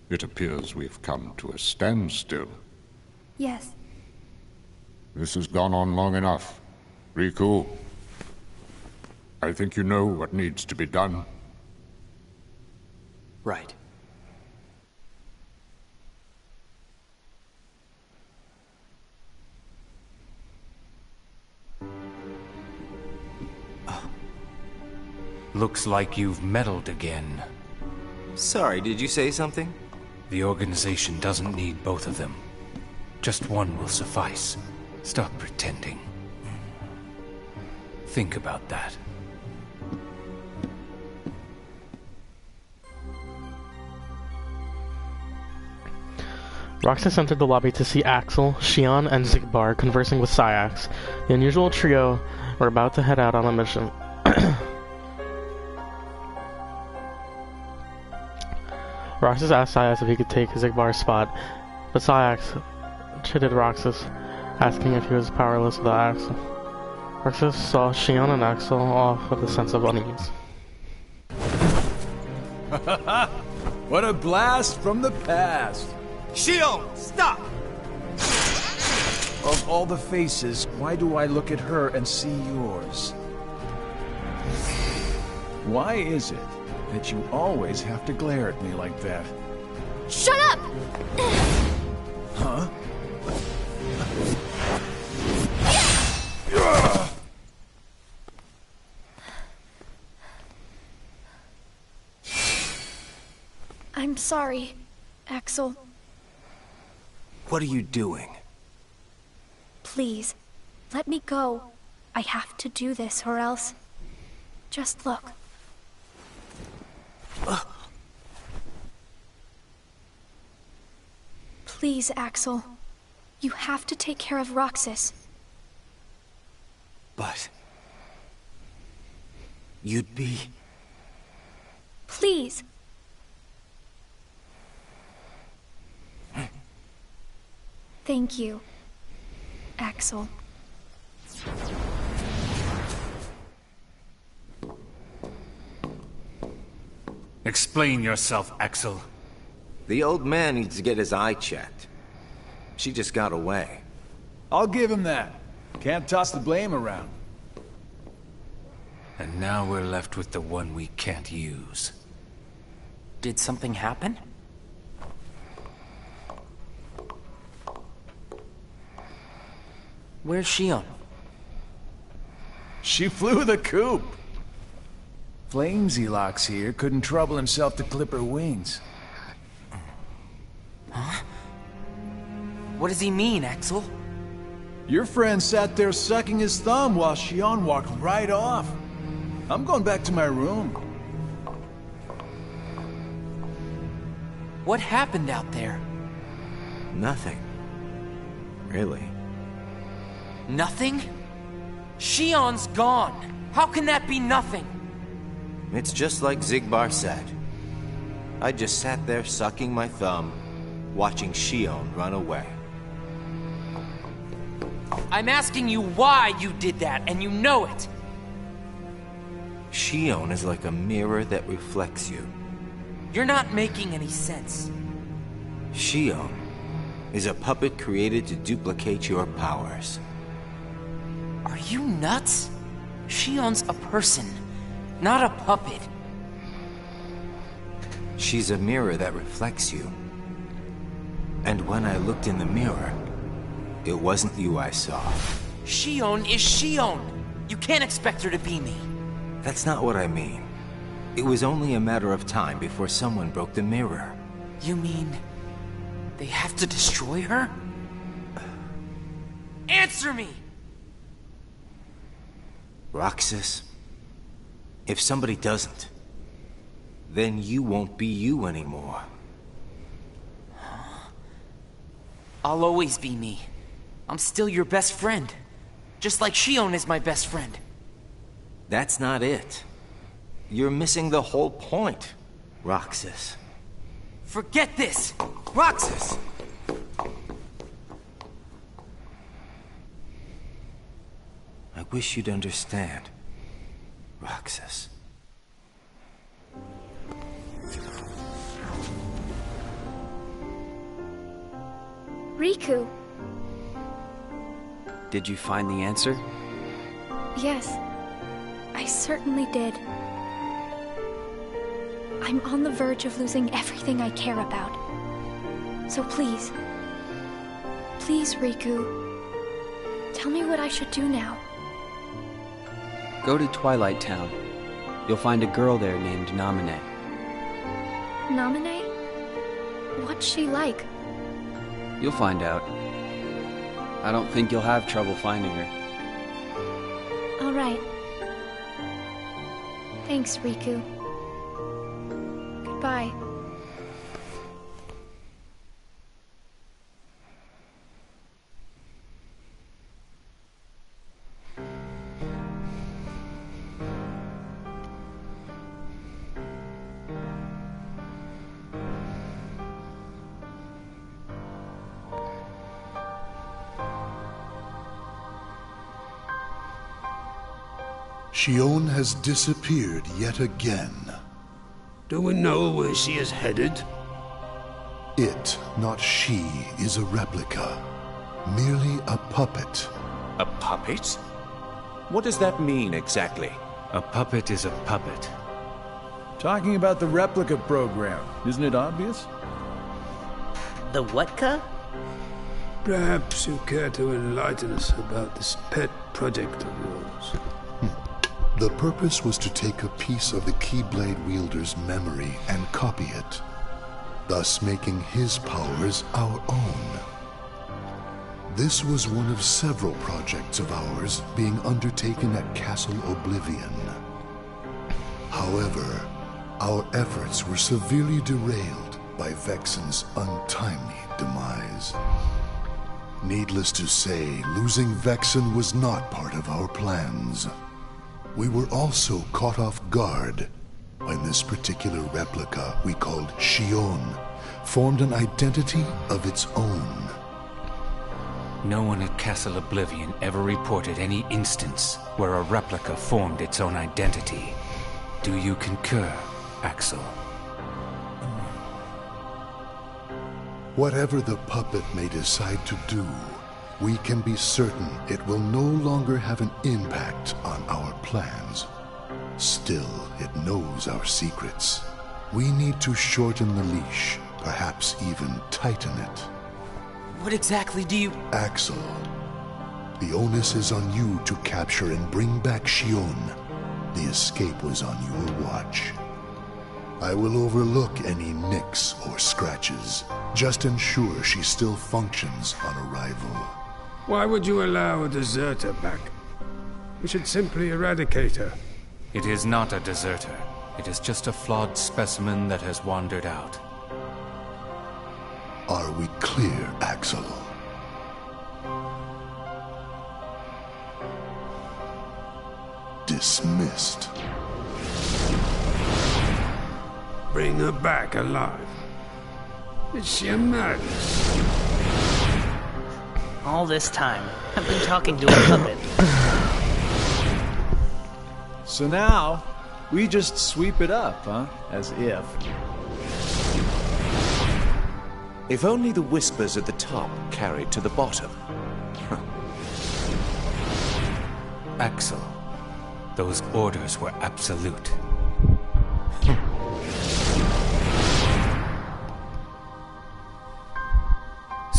It appears we've come to a standstill. Yes. This has gone on long enough. Riku, I think you know what needs to be done. Right. Looks like you've meddled again. Sorry, did you say something? The organization doesn't need both of them. Just one will suffice. Stop pretending. Think about that. Roxas entered the lobby to see Axel, Shion, and Xigbar conversing with Syax. The unusual trio were about to head out on a mission. Roxas asked Syax if he could take Xigbar's spot, but Syax chided Roxas, asking if he was powerless without Axel. Roxas saw Shion and Axel off with a sense of unease. What a blast from the past! Shion, stop! Of all the faces, why do I look at her and see yours? Why is it that you always have to glare at me like that? Shut up! Huh? I'm sorry, Axel. What are you doing? Please, let me go. I have to do this, or else... Just look. Please, Axel. You have to take care of Roxas. But... you'd be... Please. Thank you, Axel. Explain yourself, Axel. The old man needs to get his eye checked. She just got away. I'll give him that. Can't toss the blame around. And now we're left with the one we can't use. Did something happen? Where's Shion? She flew the coop. Flamesy Locks here couldn't trouble himself to clip her wings. Huh? What does he mean, Axel? Your friend sat there sucking his thumb while Shion walked right off. I'm going back to my room. What happened out there? Nothing. Really. Nothing? Shion's gone. How can that be nothing? It's just like Xigbar said. I just sat there sucking my thumb, watching Shion run away. I'm asking you why you did that, and you know it. Shion is like a mirror that reflects you. You're not making any sense. Shion is a puppet created to duplicate your powers. Are you nuts? Shion's a person, not a puppet. She's a mirror that reflects you. And when I looked in the mirror, it wasn't you I saw. Shion is Shion! You can't expect her to be me. That's not what I mean. It was only a matter of time before someone broke the mirror. You mean... they have to destroy her? Answer me! Roxas, if somebody doesn't, then you won't be you anymore. I'll always be me. I'm still your best friend. Just like Shion is my best friend. That's not it. You're missing the whole point, Roxas. Forget this! Roxas! I wish you'd understand, Roxas. Riku. Did you find the answer? Yes, I certainly did. I'm on the verge of losing everything I care about. So please, please, Riku, tell me what I should do now. Go to Twilight Town. You'll find a girl there named Namine. Namine? What's she like? You'll find out. I don't think you'll have trouble finding her. All right. Thanks, Riku. Goodbye. Shion has disappeared yet again. Do we know where she is headed? It, not she, is a replica. Merely a puppet. A puppet? What does that mean exactly? A puppet is a puppet. Talking about the replica program, isn't it obvious? The what-ca? Perhaps you care to enlighten us about this pet project of yours. The purpose was to take a piece of the Keyblade wielder's memory and copy it, thus making his powers our own. This was one of several projects of ours being undertaken at Castle Oblivion. However, our efforts were severely derailed by Vexen's untimely demise. Needless to say, losing Vexen was not part of our plans. We were also caught off guard when this particular replica we called Shion formed an identity of its own. No one at Castle Oblivion ever reported any instance where a replica formed its own identity. Do you concur, Axel? Whatever the puppet may decide to do, we can be certain it will no longer have an impact on our plans. Still, it knows our secrets. We need to shorten the leash, perhaps even tighten it. What exactly do you... Axel, the onus is on you to capture and bring back Shion. The escape was on your watch. I will overlook any nicks or scratches. Just ensure she still functions on arrival. Why would you allow a deserter back? We should simply eradicate her. It is not a deserter. It is just a flawed specimen that has wandered out. Are we clear, Axel? Dismissed. Bring her back alive. Is she a madness? All this time, I've been talking to a puppet. So now, we just sweep it up, huh? As if. If only the whispers at the top carried to the bottom. Axel, those orders were absolute.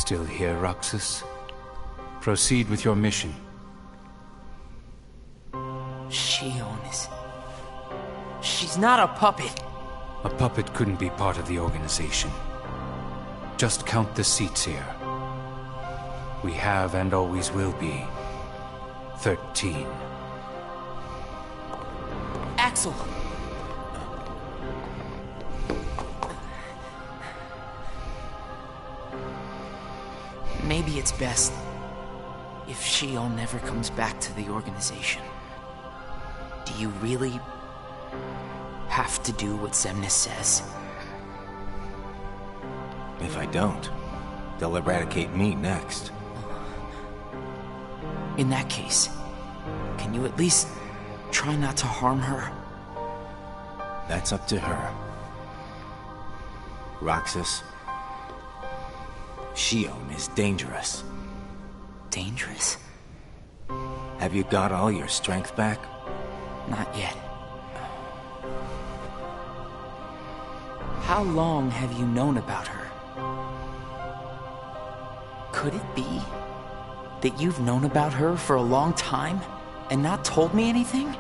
Still here, Roxas? Proceed with your mission. Shion is... She's not a puppet. A puppet couldn't be part of the organization. Just count the seats here. We have and always will be 13. Axel! Maybe it's best if Shion never comes back to the organization. Do you really have to do what Xemnas says? If I don't, they'll eradicate me next. In that case, can you at least try not to harm her? That's up to her. Roxas, Shion is dangerous. Dangerous? Have you got all your strength back? Not yet. How long have you known about her? Could it be that you've known about her for a long time and not told me anything?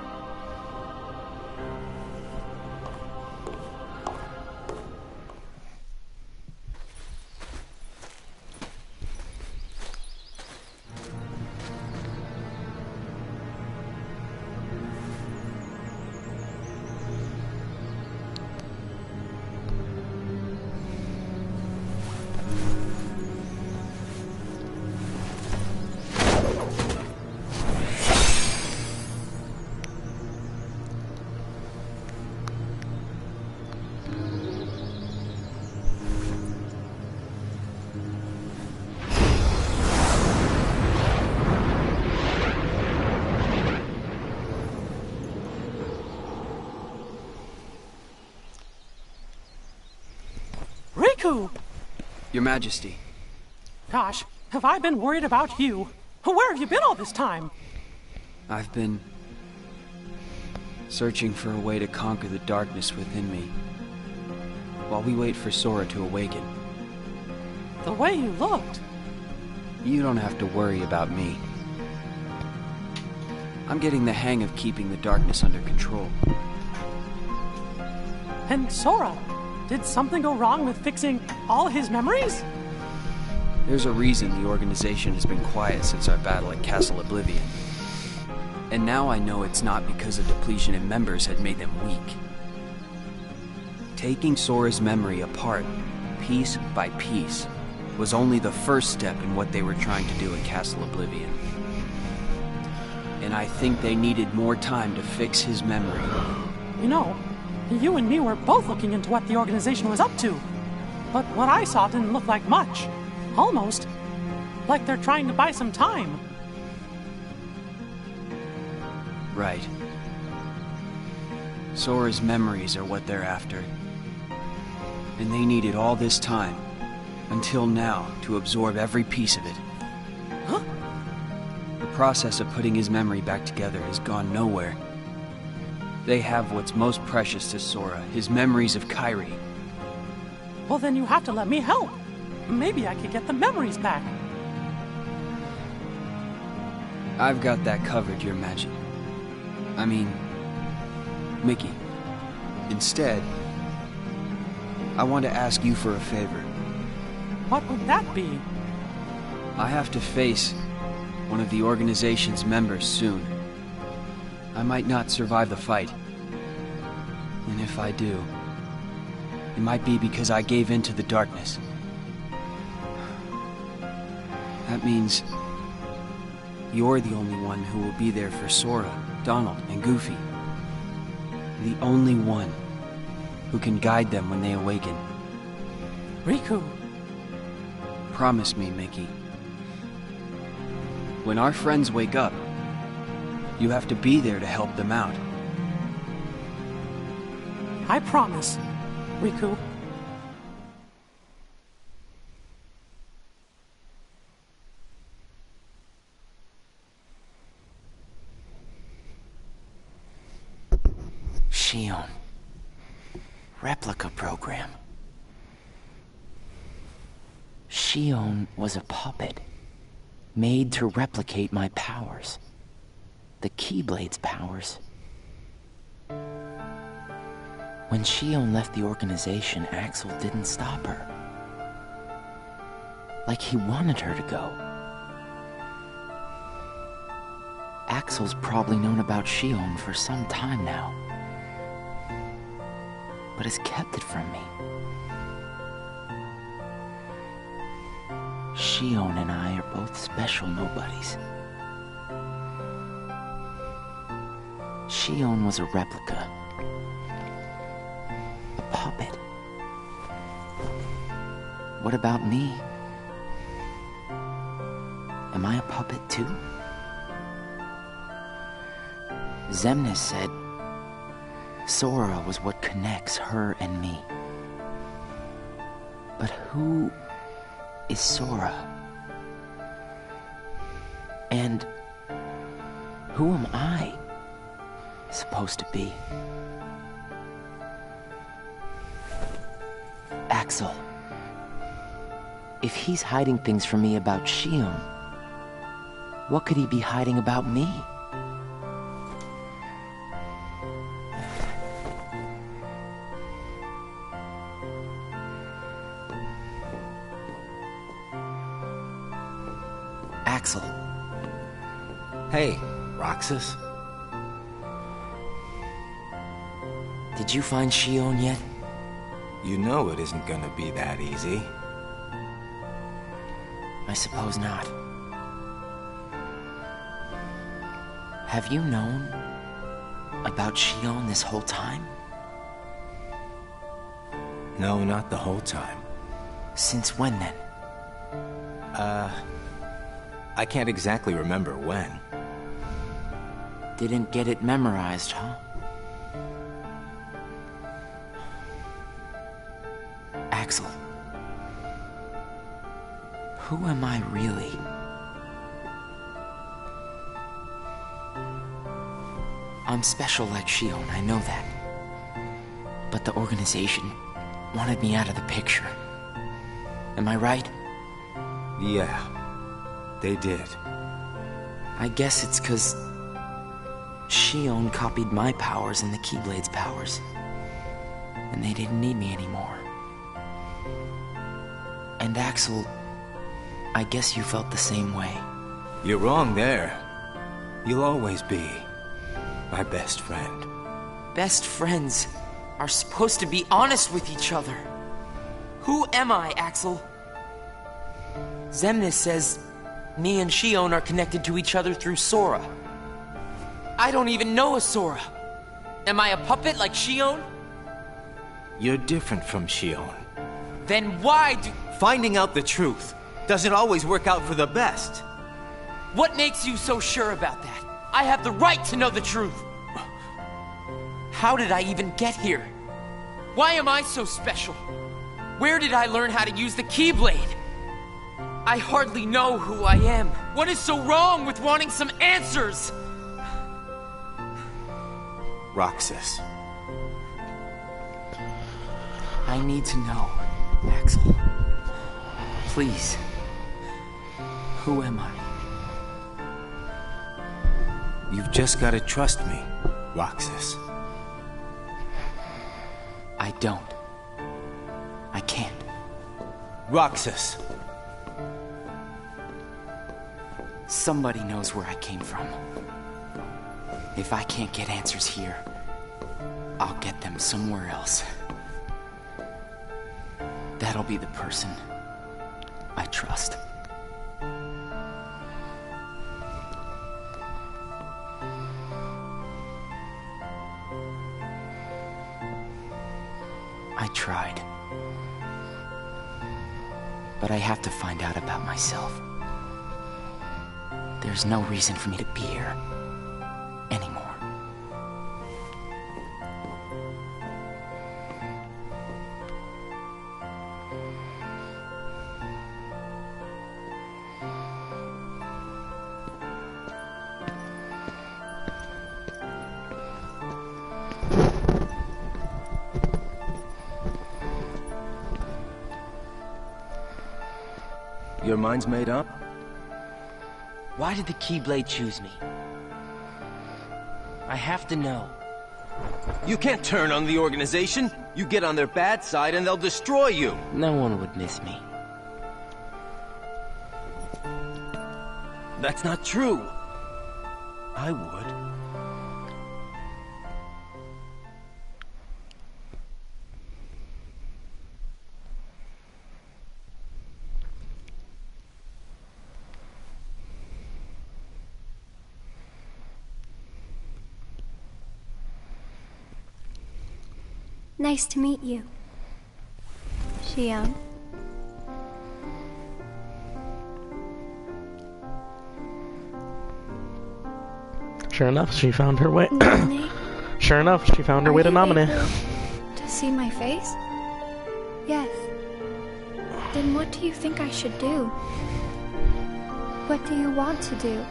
Your Majesty. Gosh, have I been worried about you? Where have you been all this time? I've been searching for a way to conquer the darkness within me, while we wait for Sora to awaken. The way you looked. You don't have to worry about me. I'm getting the hang of keeping the darkness under control. And Sora, did something go wrong with fixing all his memories? There's a reason the organization has been quiet since our battle at Castle Oblivion. And now I know it's not because a depletion in members had made them weak. Taking Sora's memory apart, piece by piece, was only the first step in what they were trying to do at Castle Oblivion. And I think they needed more time to fix his memory. You know, you and me were both looking into what the organization was up to. But what I saw didn't look like much. Almost like they're trying to buy some time. Right. Sora's memories are what they're after. And they needed all this time, until now, to absorb every piece of it. Huh? The process of putting his memory back together has gone nowhere. They have what's most precious to Sora, his memories of Kairi. Well, then you have to let me help. Maybe I could get the memories back. I've got that covered, Your Majesty. I mean, Mickey. Instead, I want to ask you for a favor. What would that be? I have to face one of the organization's members soon. I might not survive the fight. And if I do, it might be because I gave in to the darkness. That means you're the only one who will be there for Sora, Donald, and Goofy. The only one who can guide them when they awaken. Riku. Promise me, Mickey. When our friends wake up, you have to be there to help them out. I promise, Riku. Shion. Replica program. Shion was a puppet, made to replicate my powers. The Keyblade's powers. When Shion left the organization, Axel didn't stop her. Like he wanted her to go. Axel's probably known about Shion for some time now, but has kept it from me. Shion and I are both special nobodies. Shion was a replica. A puppet. What about me? Am I a puppet too? Xemnas said Sora was what connects her and me. But who is Sora? And who am I supposed to be? Axel. If he's hiding things from me about Shion, what could he be hiding about me? Axel. Hey, Roxas. Did you find Shion yet? You know it isn't gonna be that easy. I suppose not. Have you known about Shion this whole time? No, not the whole time. Since when then? I can't exactly remember when. Didn't get it memorized, huh? Axel. Who am I really? I'm special like Shion, I know that. But the organization wanted me out of the picture. Am I right? Yeah, they did. I guess it's 'cause Shion copied my powers and the Keyblade's powers. And they didn't need me anymore. And Axel, I guess you felt the same way. You're wrong there. You'll always be my best friend. Best friends are supposed to be honest with each other. Who am I, Axel? Xemnas says me and Shion are connected to each other through Sora. I don't even know a Sora. Am I a puppet like Shion? You're different from Shion. Then why do... Finding out the truth doesn't always work out for the best. What makes you so sure about that? I have the right to know the truth. How did I even get here? Why am I so special? Where did I learn how to use the Keyblade? I hardly know who I am. What is so wrong with wanting some answers? Roxas. I need to know, Axel. Please. Who am I? You've just gotta trust me, Roxas. I don't. I can't. Roxas. Somebody knows where I came from. If I can't get answers here, I'll get them somewhere else. That'll be the person I trust. I tried. But I have to find out about myself. There's no reason for me to be here anymore. Your mind's made up? Why did the Keyblade choose me? I have to know. You can't turn on the organization. You get on their bad side and they'll destroy you. No one would miss me. That's not true. I would. Nice to meet you, Xion. Sure enough, she found her way. Sure enough, she found her way to nominate. To see my face? Yes. Then what do you think I should do? What do you want to do?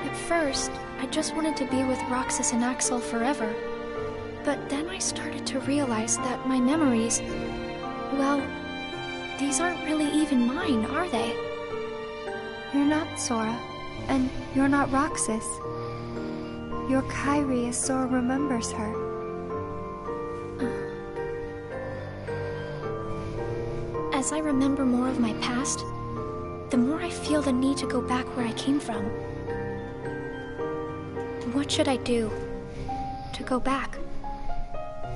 At first, I just wanted to be with Roxas and Axel forever. But then I started to realize that my memories, well, these aren't really even mine, are they? You're not Sora, and you're not Roxas. You're Kairi as Sora remembers her. As I remember more of my past, the more I feel the need to go back where I came from. What should I do to go back?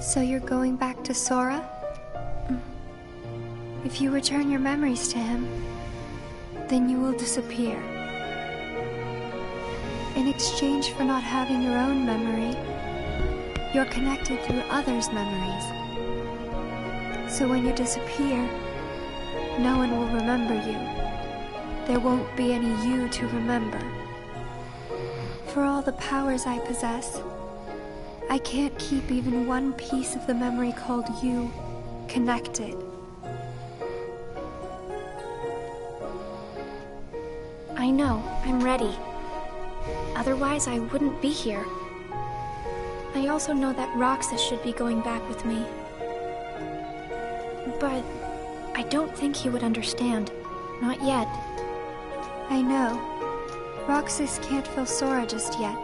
So you're going back to Sora? If you return your memories to him, then you will disappear. In exchange for not having your own memory, you're connected through others' memories. So when you disappear, no one will remember you. There won't be any you to remember. For all the powers I possess, I can't keep even one piece of the memory called you connected. I know, I'm ready. Otherwise, I wouldn't be here. I also know that Roxas should be going back with me. But I don't think he would understand. Not yet. I know. Roxas can't feel Sora just yet.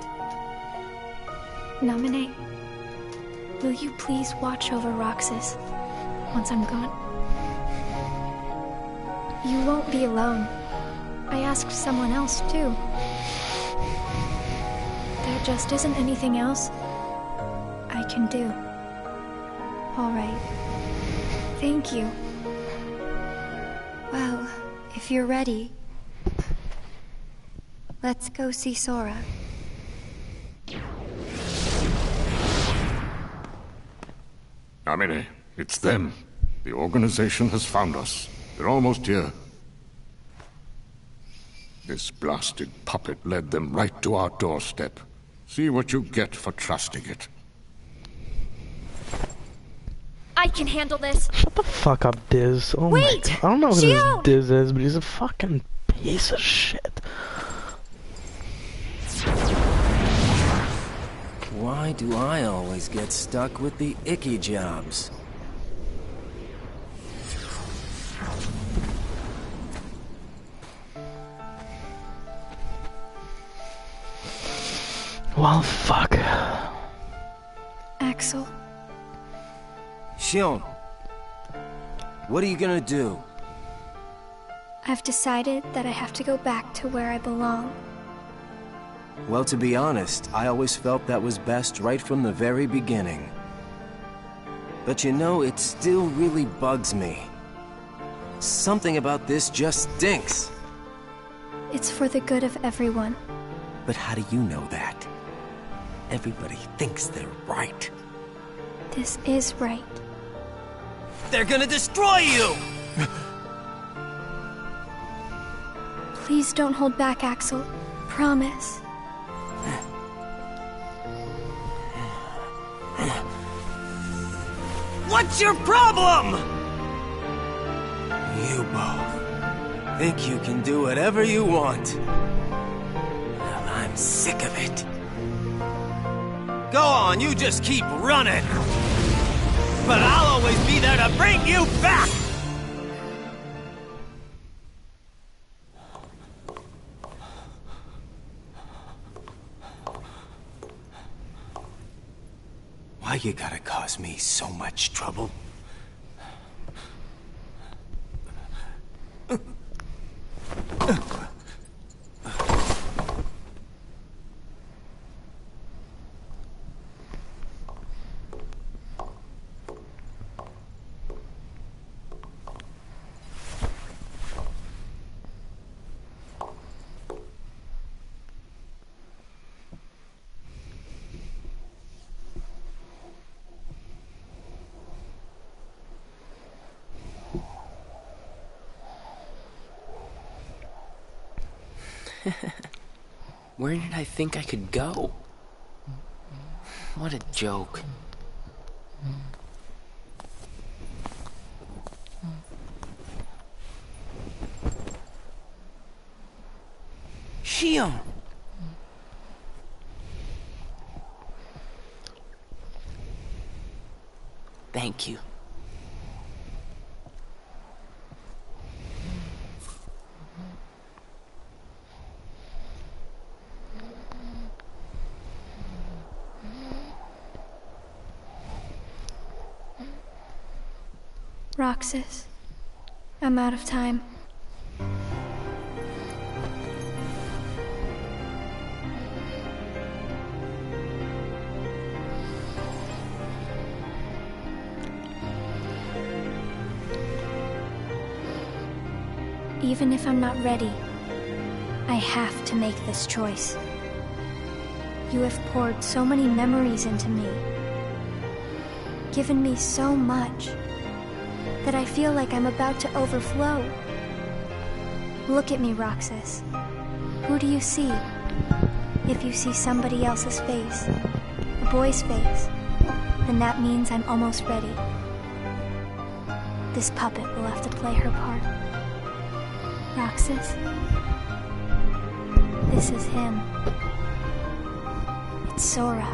Naminé, will you please watch over Roxas once I'm gone? You won't be alone. I asked someone else, too. There just isn't anything else I can do. All right. Thank you. Well, if you're ready, let's go see Sora. Naminé, it's them. The organization has found us. They're almost here. This blasted puppet led them right to our doorstep. See what you get for trusting it. I can handle this. Shut the fuck up, Diz. Oh my God. I don't know who this Diz is, but he's a fucking piece of shit. Why do I always get stuck with the icky jobs? Well, fuck. Axel. Xion, what are you gonna do? I've decided that I have to go back to where I belong. Well, to be honest, I always felt that was best right from the very beginning. But you know, it still really bugs me. Something about this just stinks. It's for the good of everyone. But how do you know that? Everybody thinks they're right. This is right. They're gonna destroy you! Please don't hold back, Axel. Promise. What's your problem? You both think you can do whatever you want. Well, I'm sick of it. Go on, you just keep running. But I'll always be there to bring you back! Why you gotta cause me so much trouble? Where did I think I could go? What a joke. Shion! Thank you. Roxas, I'm out of time. Even if I'm not ready, I have to make this choice. You have poured so many memories into me, given me so much, that I feel like I'm about to overflow. Look at me, Roxas. Who do you see? If you see somebody else's face, a boy's face, then that means I'm almost ready. This puppet will have to play her part. Roxas, this is him. It's Sora.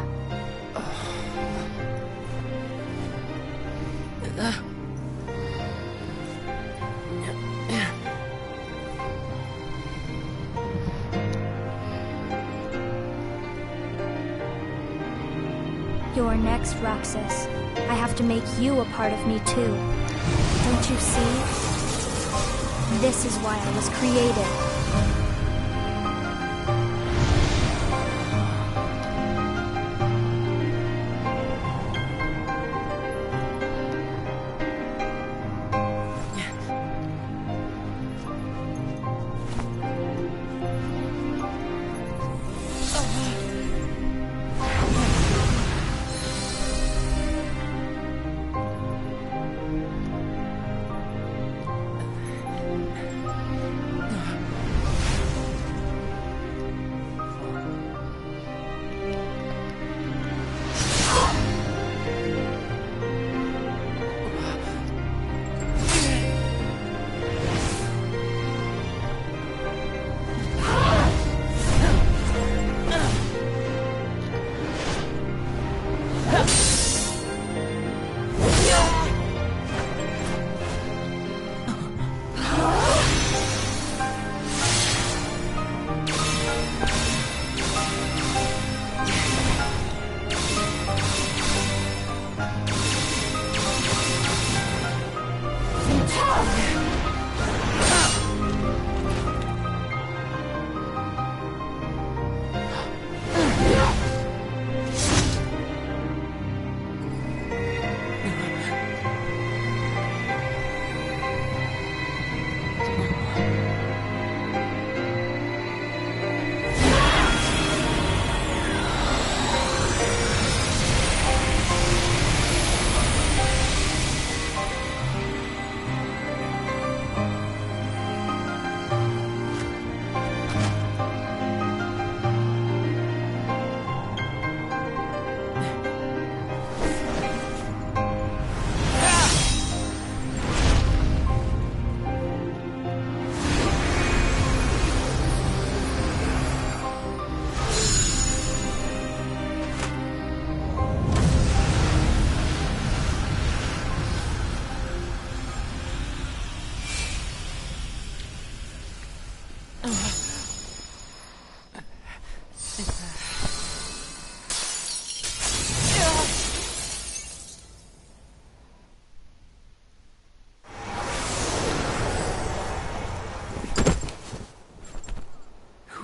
You're next, Roxas. I have to make you a part of me too. Don't you see? This is why I was created.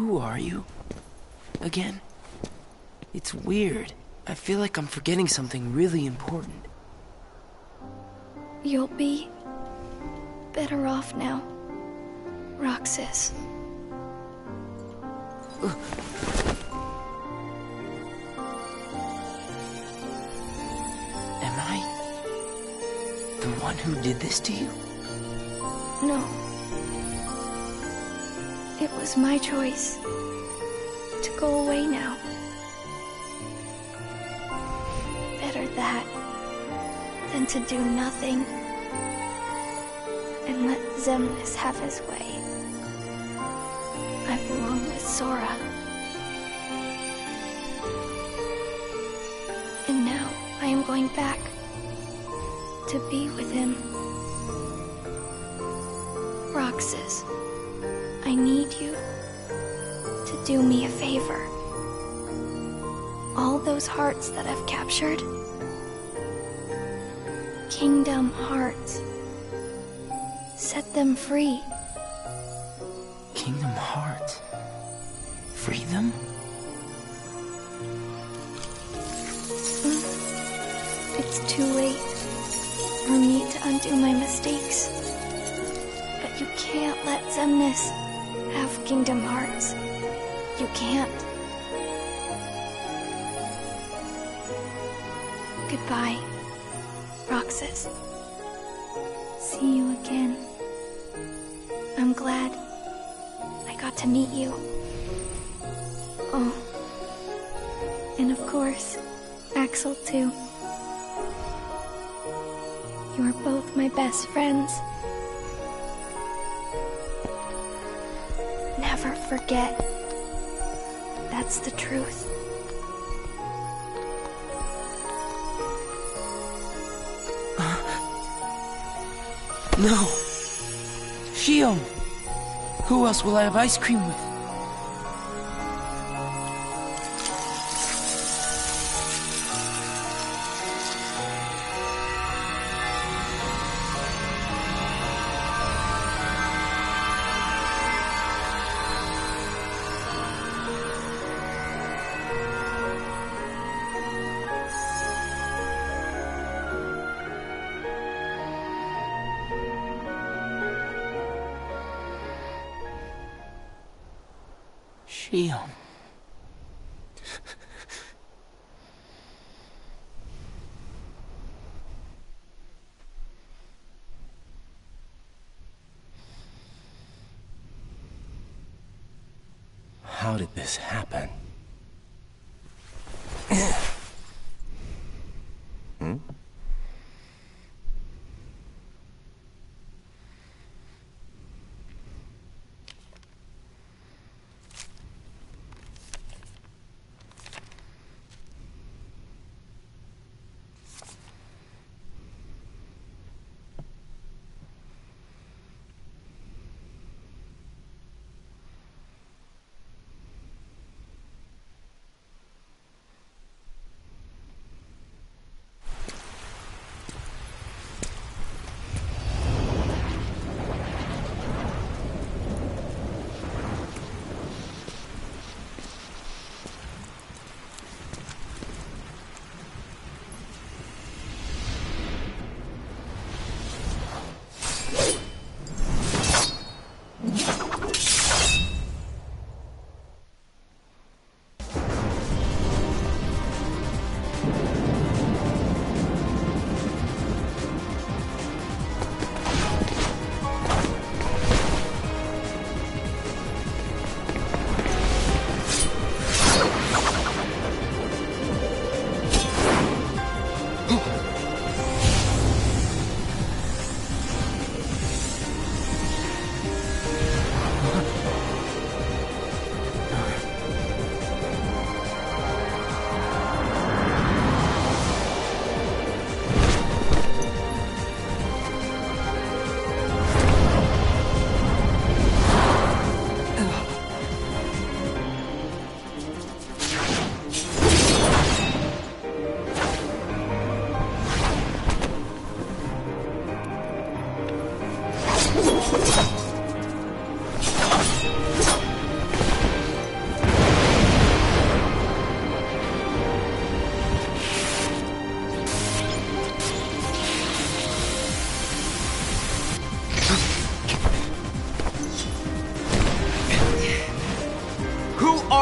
Who are you? Again? It's weird. I feel like I'm forgetting something really important. You'll be better off now, Roxas. Am I the one who did this to you? No. It was my choice to go away now. Better that than to do nothing and let Xemnas have his way. I belong with Sora. And now I am going back to be with him. Roxas, I need you to do me a favor. All those hearts that I've captured, Kingdom Hearts, set them free. Kingdom Hearts? Free them? It's too late for me to undo my mistakes. But you can't let Xemnas have Kingdom Hearts. You can't. Goodbye, Roxas. See you again. I'm glad I got to meet you. Oh, and of course, Axel too. You are both my best friends. Never forget. That's the truth. No! Shion! Who else will I have ice cream with? Shion. How did this happen? Hmm?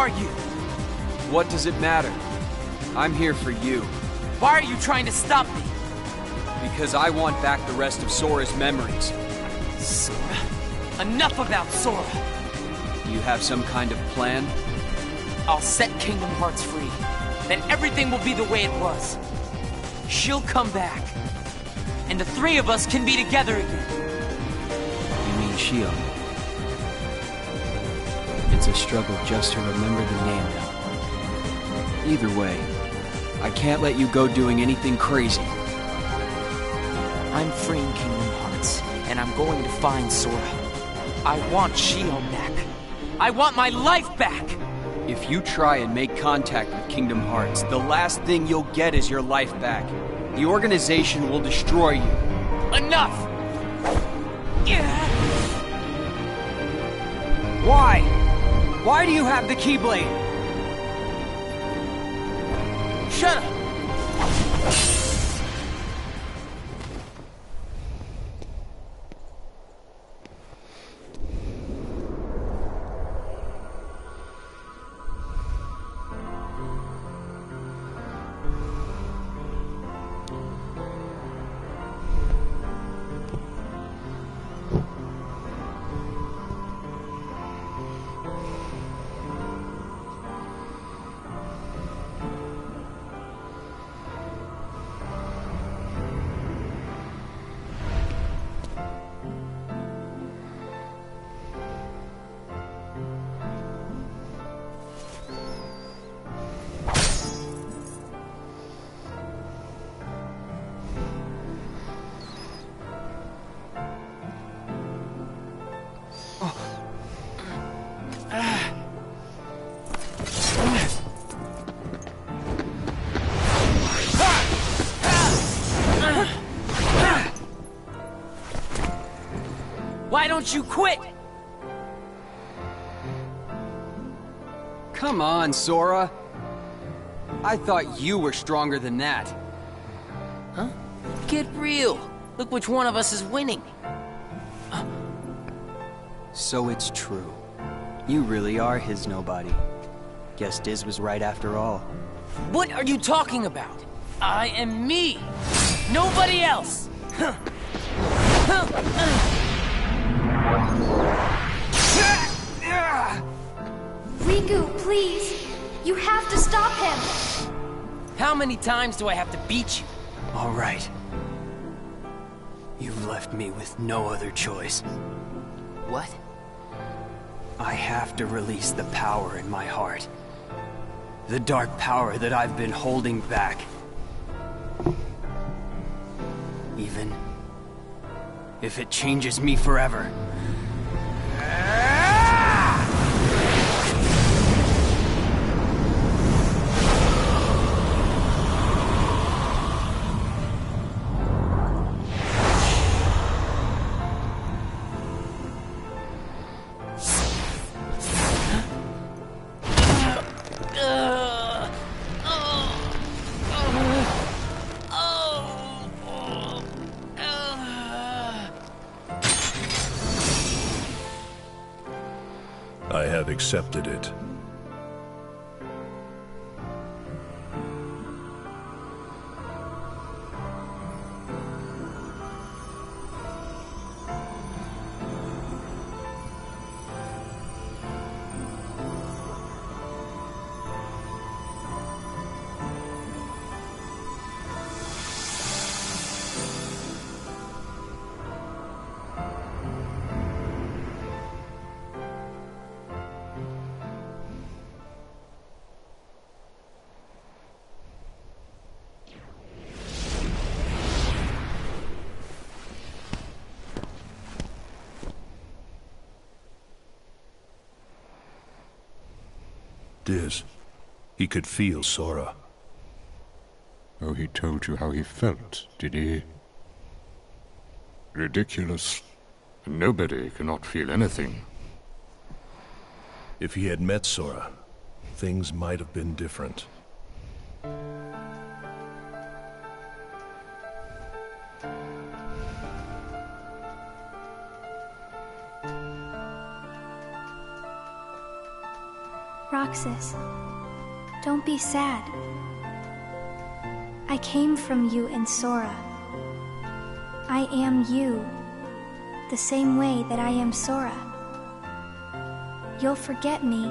are you? What does it matter? I'm here for you. Why are you trying to stop me? Because I want back the rest of Sora's memories. Sora? Enough about Sora! Do you have some kind of plan? I'll set Kingdom Hearts free. Then everything will be the way it was. She'll come back. And the three of us can be together again. You mean Shio? It's a struggle just to remember the name now. Either way, I can't let you go doing anything crazy. I'm freeing Kingdom Hearts, and I'm going to find Sora. I want Shio back. I want my life back! If you try and make contact with Kingdom Hearts, the last thing you'll get is your life back. The organization will destroy you. Enough! Why? Why do you have the Keyblade? Shut up! Why don't you quit? Come on, Sora. I thought you were stronger than that. Huh? Get real. Look which one of us is winning. So it's true. You really are his nobody. Guess Diz was right after all. What are you talking about? I am me. Nobody else. Riku, please! You have to stop him! How many times do I have to beat you? All right. You left me with no other choice. What? I have to release the power in my heart. The dark power that I've been holding back. Even if it changes me forever. I have accepted it. Diz, he could feel Sora. Oh, he told you how he felt, did he? Ridiculous. Nobody cannot feel anything. If he had met Sora, things might have been different. Roxas, don't be sad. I came from you in Sora. I am you, the same way that I am Sora. You'll forget me,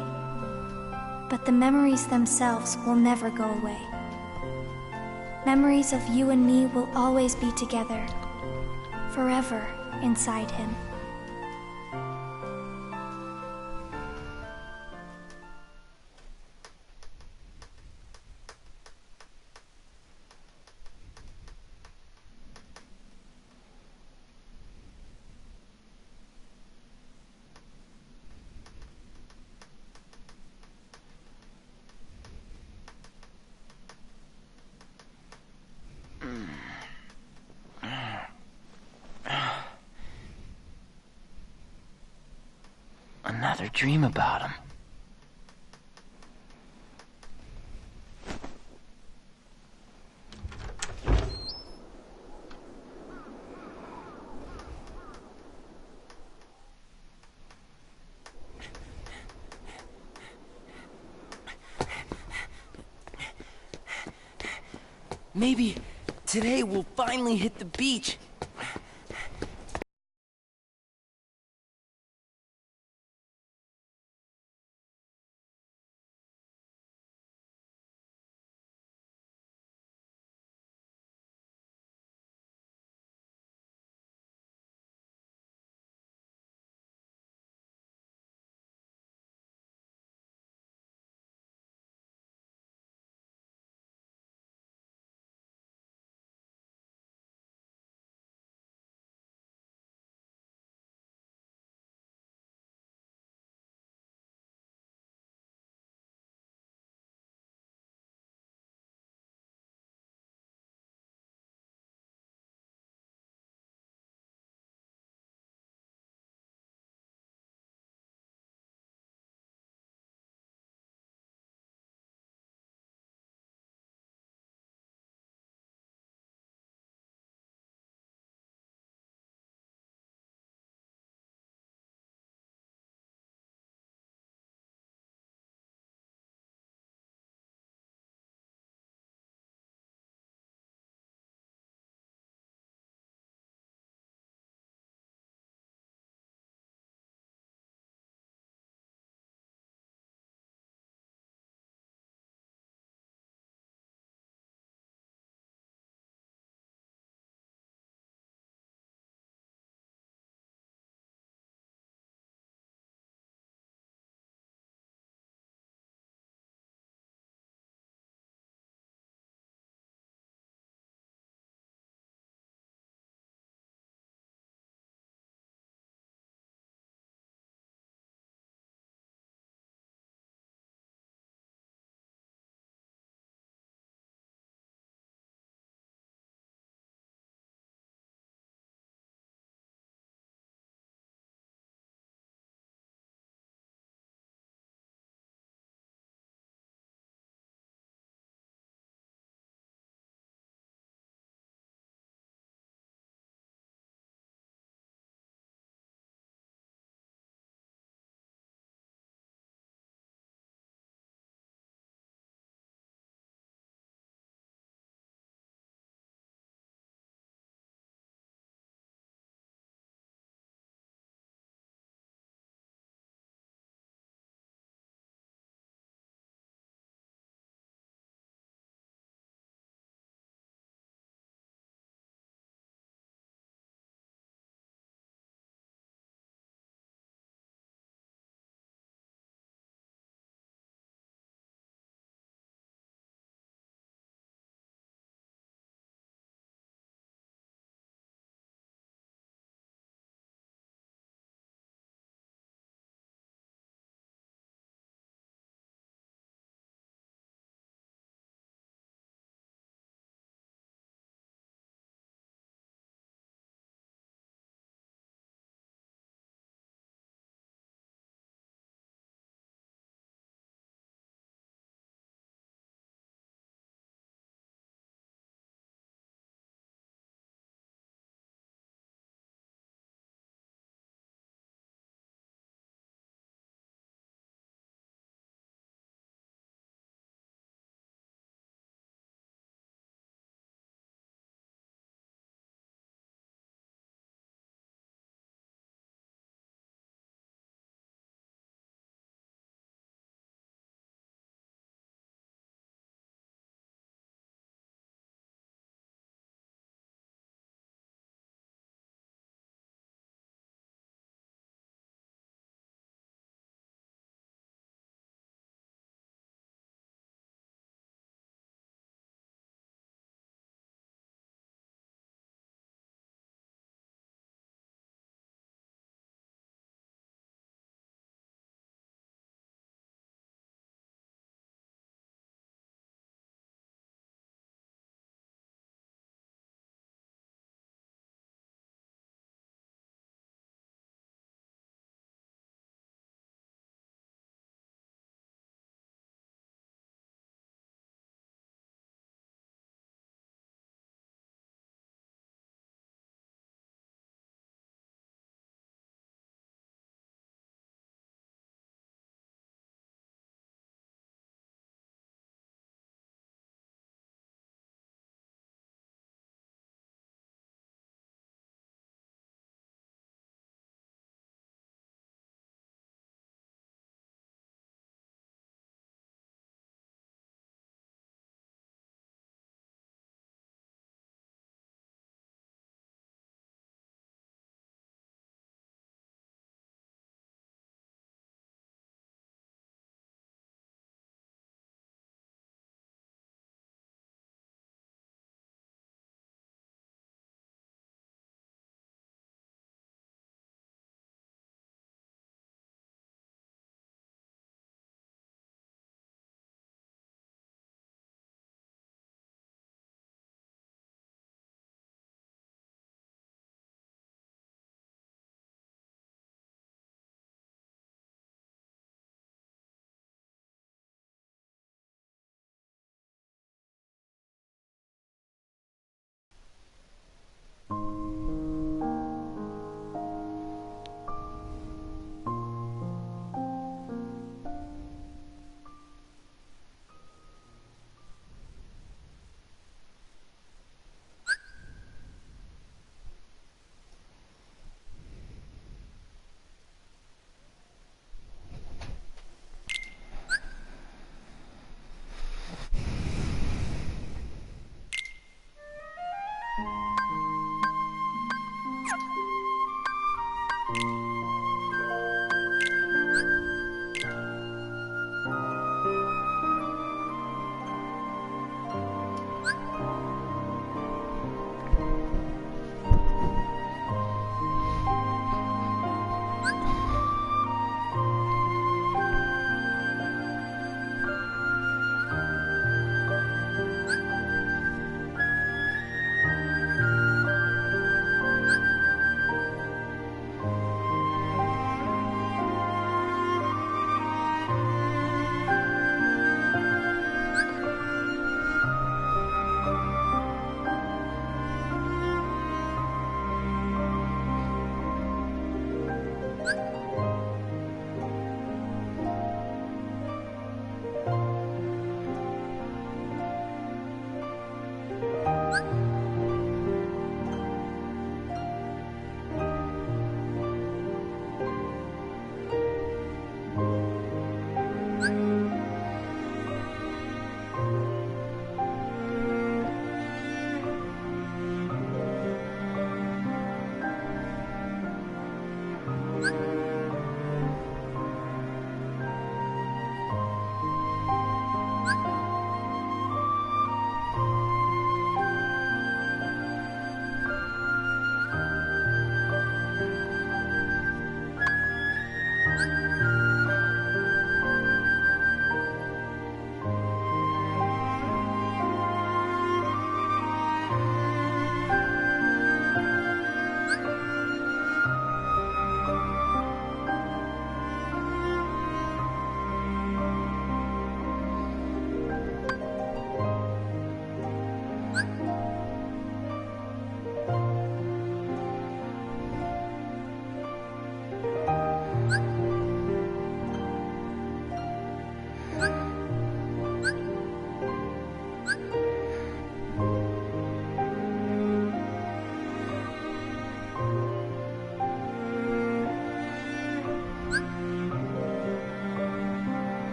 but the memories themselves will never go away. Memories of you and me will always be together, forever inside him. Another dream about him. Maybe today we'll finally hit the beach.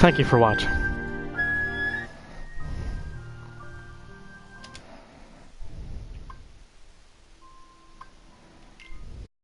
Thank you for watching.